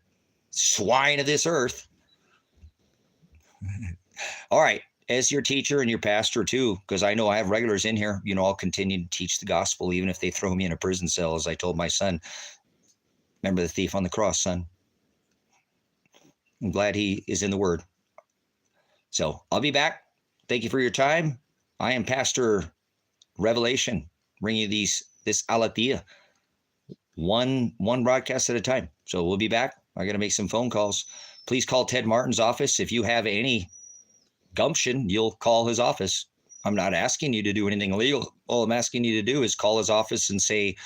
swine of this earth. All right. As your teacher and your pastor too, because I know I have regulars in here, I'll continue to teach the gospel, even if they throw me in a prison cell. As I told my son, remember the thief on the cross, son. I'm glad he is in the word. So I'll be back. Thank you for your time. I am Pastor Revelation, bringing you this aletheia, one broadcast at a time. So we'll be back. I got to make some phone calls. Please call Ted Martin's office. If you have any gumption, you'll call his office. I'm not asking you to do anything illegal. All I'm asking you to do is call his office and say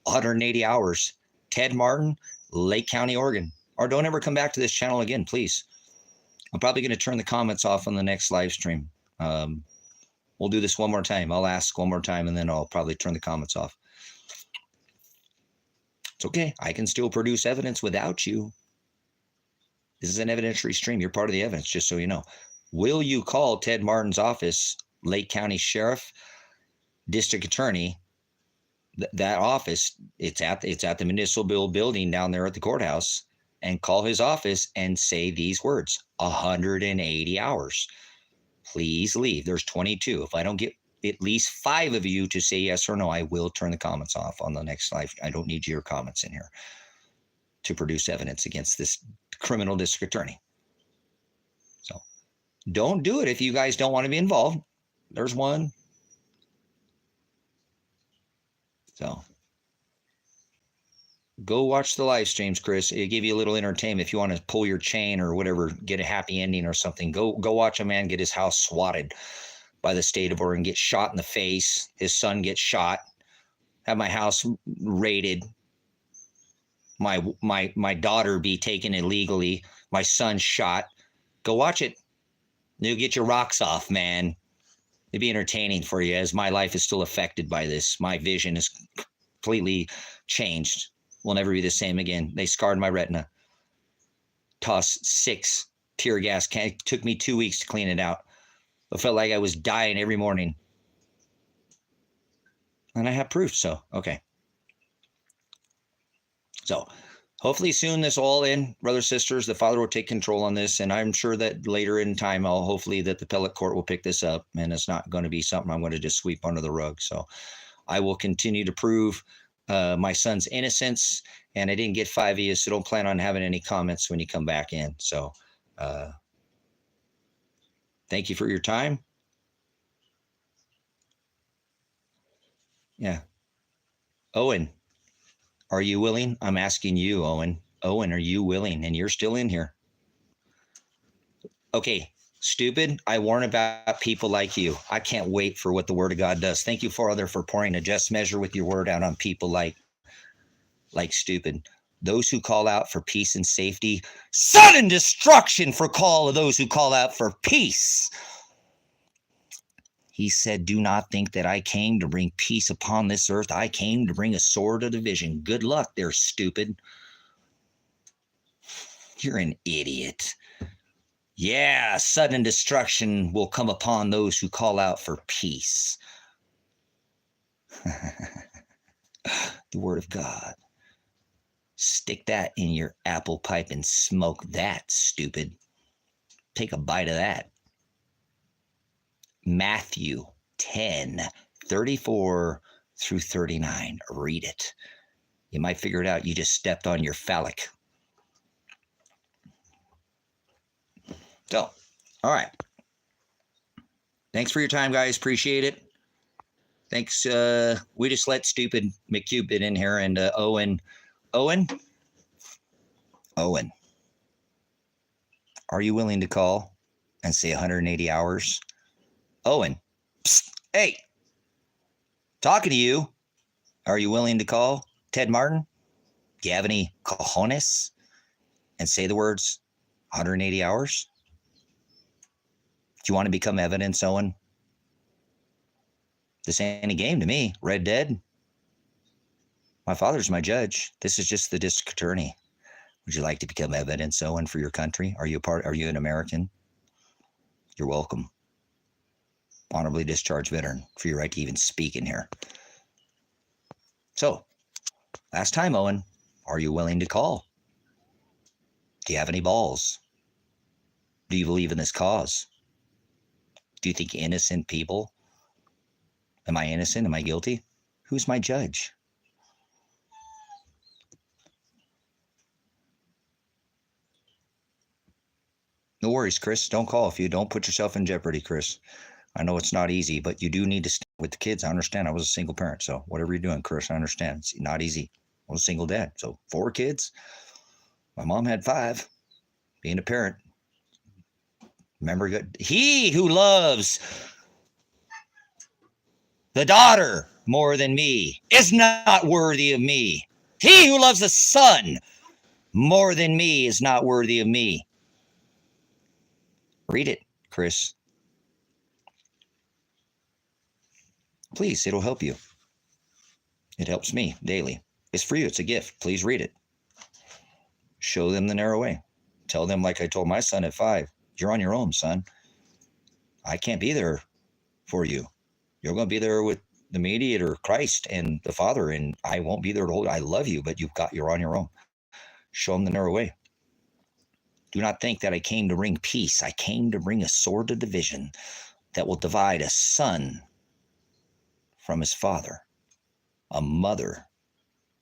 180 hours. Ted Martin, Lake County, Oregon. Or don't ever come back to this channel again, please. I'm probably going to turn the comments off on the next live stream. We'll do this one more time. I'll ask one more time, and then I'll probably turn the comments off. It's okay. I can still produce evidence without you. This is an evidentiary stream. You're part of the evidence, just so you know. Will you call Ted Martin's office, Lake County Sheriff, District Attorney, that office? It's at the municipal building down there at the courthouse, and call his office and say these words: 180 hours. Please leave. There's 22. If I don't get at least 5 of you to say yes or no, I will turn the comments off on the next live. I don't need your comments in here to produce evidence against this criminal district attorney. So don't do it if you guys don't want to be involved. There's one. So go watch the live streams, Chris. It'll give you a little entertainment. If you want to pull your chain or whatever, get a happy ending or something, go watch a man get his house swatted by the state of Oregon, get shot in the face. His son gets shot. Have my house raided. My daughter be taken illegally. My son shot. Go watch it. You'll get your rocks off, man. It'd be entertaining for you, as my life is still affected by this. My vision is completely changed. Will never be the same again. They scarred my retina. Tossed 6 tear gas cans. It took me 2 weeks to clean it out. I felt like I was dying every morning. And I have proof, so, okay. So, hopefully soon this all in, brothers, sisters, the Father will take control on this, and I'm sure that later in time, hopefully that the appellate court will pick this up, and it's not going to be something I'm going to just sweep under the rug. So, I will continue to prove my son's innocence, and I didn't get 5 years, so don't plan on having any comments when you come back in. So, thank you for your time. Yeah. Owen, are you willing? I'm asking you, Owen. Owen, are you willing? And you're still in here. Okay, stupid. I warn about people like you. I can't wait for what the Word of God does. Thank you, Father, for pouring a just measure with your word out on people like stupid. Those who call out for peace and safety, sudden destruction for call of those who call out for peace. He said, do not think that I came to bring peace upon this earth. I came to bring a sword of division. Good luck there, stupid. You're an idiot. Yeah, sudden destruction will come upon those who call out for peace. The Word of God. Stick that in your apple pipe and smoke that, stupid. Take a bite of that. Matthew 10:34 through 39. Read it. You might figure it out. You just stepped on your phallic. So, all right. Thanks for your time, guys. Appreciate it. Thanks. We just let stupid McCupid in here, and Owen. Are you willing to call and say 180 hours? Owen, psst, hey, talking to you. Are you willing to call Ted Martin? Do you have any cojones? And say the words 180 hours? Do you want to become evidence, Owen? This ain't a game to me. Red Dead. My father's my judge. This is just the district attorney. Would you like to become evidence, Owen, for your country? Are you an American? You're welcome. Honorably discharged veteran for your right to even speak in here. So, last time, Owen, are you willing to call? Do you have any balls? Do you believe in this cause? Do you think innocent people? Am I innocent? Am I guilty? Who's my judge? No worries, Chris. Don't call if you don't put yourself in jeopardy, Chris. I know it's not easy, but you do need to stay with the kids. I understand. I was a single parent, so whatever you're doing, Chris, I understand. It's not easy. I was a single dad, so 4 kids. My mom had 5. Being a parent. Remember, he who loves the daughter more than me is not worthy of me. He who loves the son more than me is not worthy of me. Read it, Chris. Please, it'll help you. It helps me daily. It's for you. It's a gift. Please read it. Show them the narrow way. Tell them, like I told my son at 5, you're on your own, son. I can't be there for you. You're going to be there with the mediator, Christ, and the Father, and I won't be there to hold. I love you, but you're on your own. Show them the narrow way. Do not think that I came to bring peace. I came to bring a sword of division that will divide a son from his father, a mother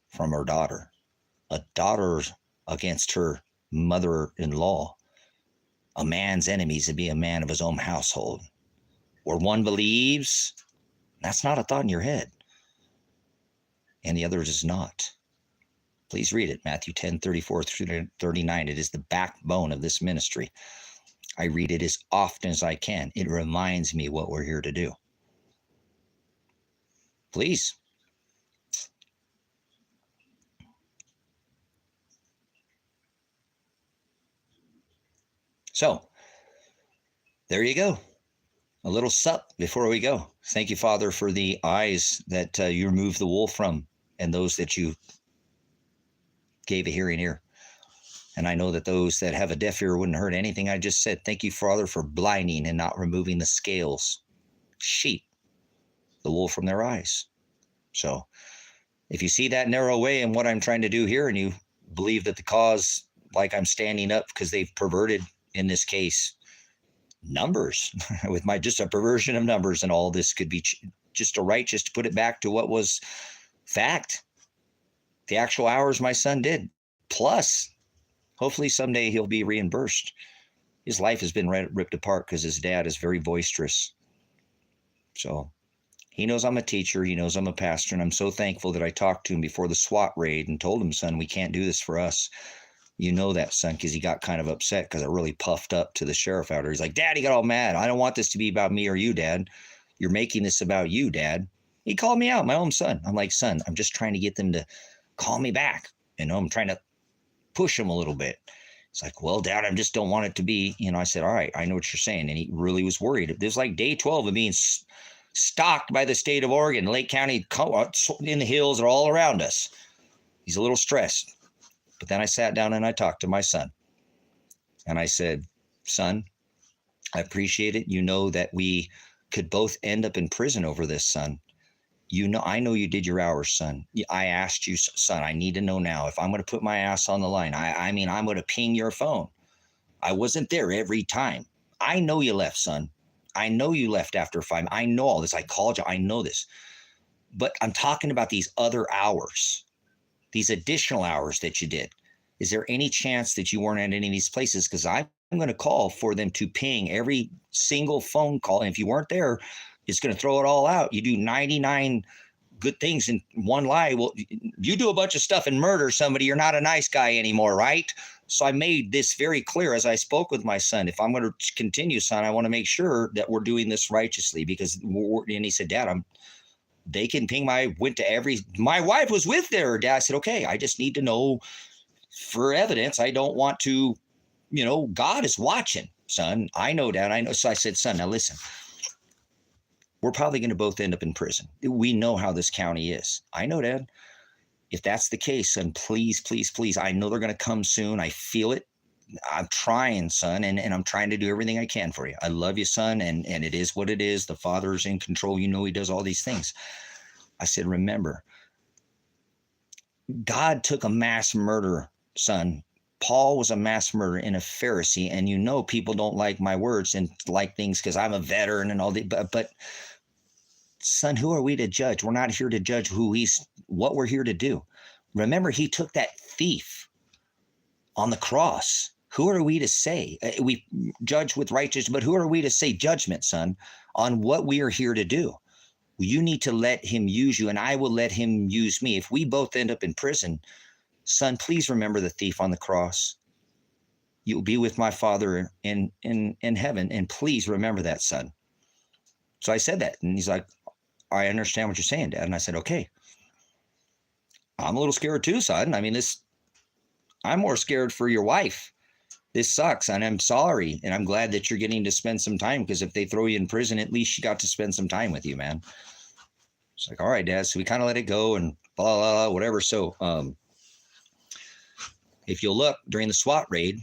from her daughter, a daughter against her mother-in-law, a man's enemies to be a man of his own household. Where one believes, that's not a thought in your head, and the other does not. Please read it, Matthew 10:34 through 39. It is the backbone of this ministry. I read it as often as I can. It reminds me what we're here to do. Please. So, there you go. A little sup before we go. Thank you, Father, for the eyes that you removed the wool from and those that you gave a hearing ear. And I know that those that have a deaf ear wouldn't heard anything I just said. Thank you, Father, for blinding and not removing the scales, sheep, the wool from their eyes. So if you see that narrow way in what I'm trying to do here, and you believe that the cause, like I'm standing up because they've perverted, in this case, numbers with my just a perversion of numbers, and all this could be just a right, just to put it back to what was fact, the actual hours my son did, plus hopefully someday he'll be reimbursed. His life has been ripped apart because his dad is very boisterous. So he knows I'm a teacher, he knows I'm a pastor, and I'm so thankful that I talked to him before the SWAT raid and told him, son, we can't do this for us. You know that, son, because he got kind of upset because I really puffed up to the sheriff out there. He's like, Dad, he got all mad. I don't want this to be about me or you, Dad. You're making this about you, Dad. He called me out, my own son. I'm like, son, I'm just trying to get them to call me back. You know, I'm trying to push him a little bit. It's like, well, Dad, I just don't want it to be, you know, I said, all right, I know what you're saying. And he really was worried. This was like day 12 of being stalked by the state of Oregon. Lake County in the hills are all around us. He's a little stressed. But then I sat down and I talked to my son. And I said, son, I appreciate it. You know that we could both end up in prison over this, son. You know, I know you did your hours, son. I asked you, son, I need to know now if I'm going to put my ass on the line. I mean, I'm going to ping your phone. I wasn't there every time. I know you left, son. I know you left after 5. I know all this. I called you. I know this. But I'm talking about these other hours, these additional hours that you did. Is there any chance that you weren't at any of these places? Because I'm going to call for them to ping every single phone call. And if you weren't there, it's going to throw it all out. You do 99 good things in one lie. Well, you do a bunch of stuff and murder somebody, you're not a nice guy anymore, right? So I made this very clear as I spoke with my son. If I'm going to continue, son, I want to make sure that we're doing this righteously. Because, and he said, Dad, they can ping my wife was with their dad. I said, okay, I just need to know for evidence. I don't want to, you know, God is watching, son. I know, Dad, I know. So I said, son, now listen, we're probably going to both end up in prison. We know how this county is. I know, Dad. If that's the case, son, please, please, please. I know they're going to come soon. I feel it. I'm trying, son, and I'm trying to do everything I can for you. I love you, son, and it is what it is. The Father's in control. You know he does all these things. I said, remember, God took a mass murderer, son. Paul was a mass murderer and a Pharisee, and you know people don't like my words and like things because I'm a veteran and all that. But son, who are we to judge? We're not here to judge what we're here to do. Remember, he took that thief on the cross. Who are we to say? We judge with righteousness, but who are we to say judgment, son, on what we are here to do? You need to let him use you, and I will let him use me. If we both end up in prison, son, please remember the thief on the cross. You'll be with my Father in heaven, and please remember that, son. So I said that, and he's like, I understand what you're saying, Dad. And I said, okay. I'm a little scared too, son. I mean, I'm more scared for your wife. This sucks, and I'm sorry, and I'm glad that you're getting to spend some time, because if they throw you in prison, at least she got to spend some time with you, man. It's like, all right, Dad. So we kind of let it go and blah, blah, blah, whatever. So if you'll look, during the SWAT raid,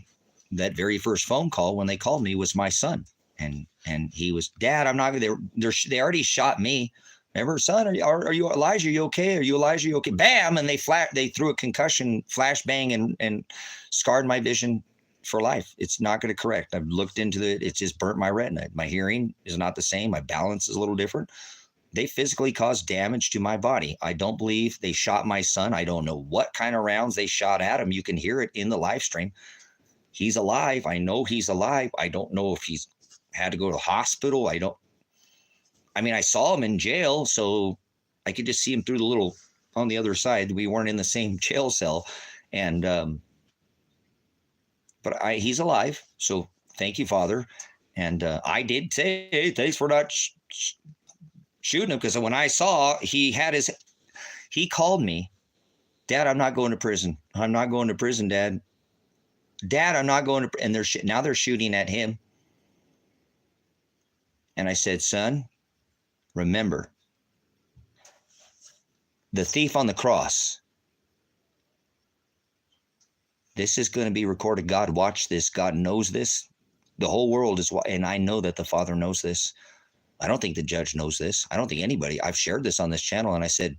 that very first phone call when they called me was my son. And he was, Dad, I'm not going to, they already shot me. Remember, son, are you Elijah? Are you okay? Are you Elijah? Are you okay? Bam. And they threw a concussion flashbang and scarred my vision for life. It's not going to correct. I've looked into it. It's just burnt my retina. My hearing is not the same. My balance is a little different. They physically caused damage to my body. I don't believe they shot my son. I don't know what kind of rounds they shot at him. You can hear it in the live stream. He's alive. I know he's alive. I don't know if he's had to go to the hospital. I saw him in jail, so I could just see him through the little, on the other side. We weren't in the same jail cell. And, but he's alive. So thank you, Father. And I did say, hey, thanks for not shooting him. Because when I saw he called me, Dad, I'm not going to prison. I'm not going to prison, Dad. Dad, I'm not going to, and now they're shooting at him. And I said, son, remember, the thief on the cross, this is going to be recorded. God watched this. God knows this. The whole world is, and I know that the Father knows this. I don't think the judge knows this. I don't think anybody. I've shared this on this channel, and I said,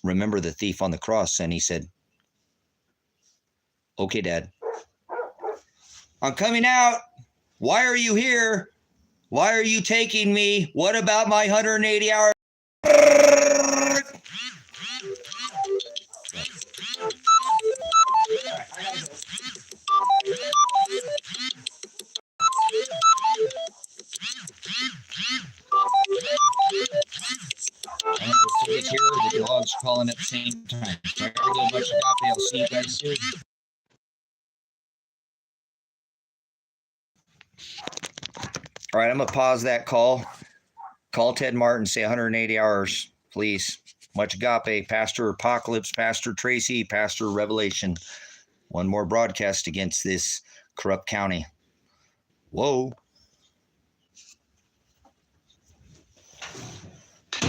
remember the thief on the cross. And he said, okay, Dad. I'm coming out. Why are you here? Why are you taking me? What about my 180 hours? The dog's calling at the same time. So I gotta go much Agape. I'll see you guys soon. All right, I'm gonna pause that call. Call Ted Martin, say 180 hours, please. Much Agape, Pastor Apocalypse, Pastor Tracy, Pastor Revelation. One more broadcast against this corrupt county. Whoa.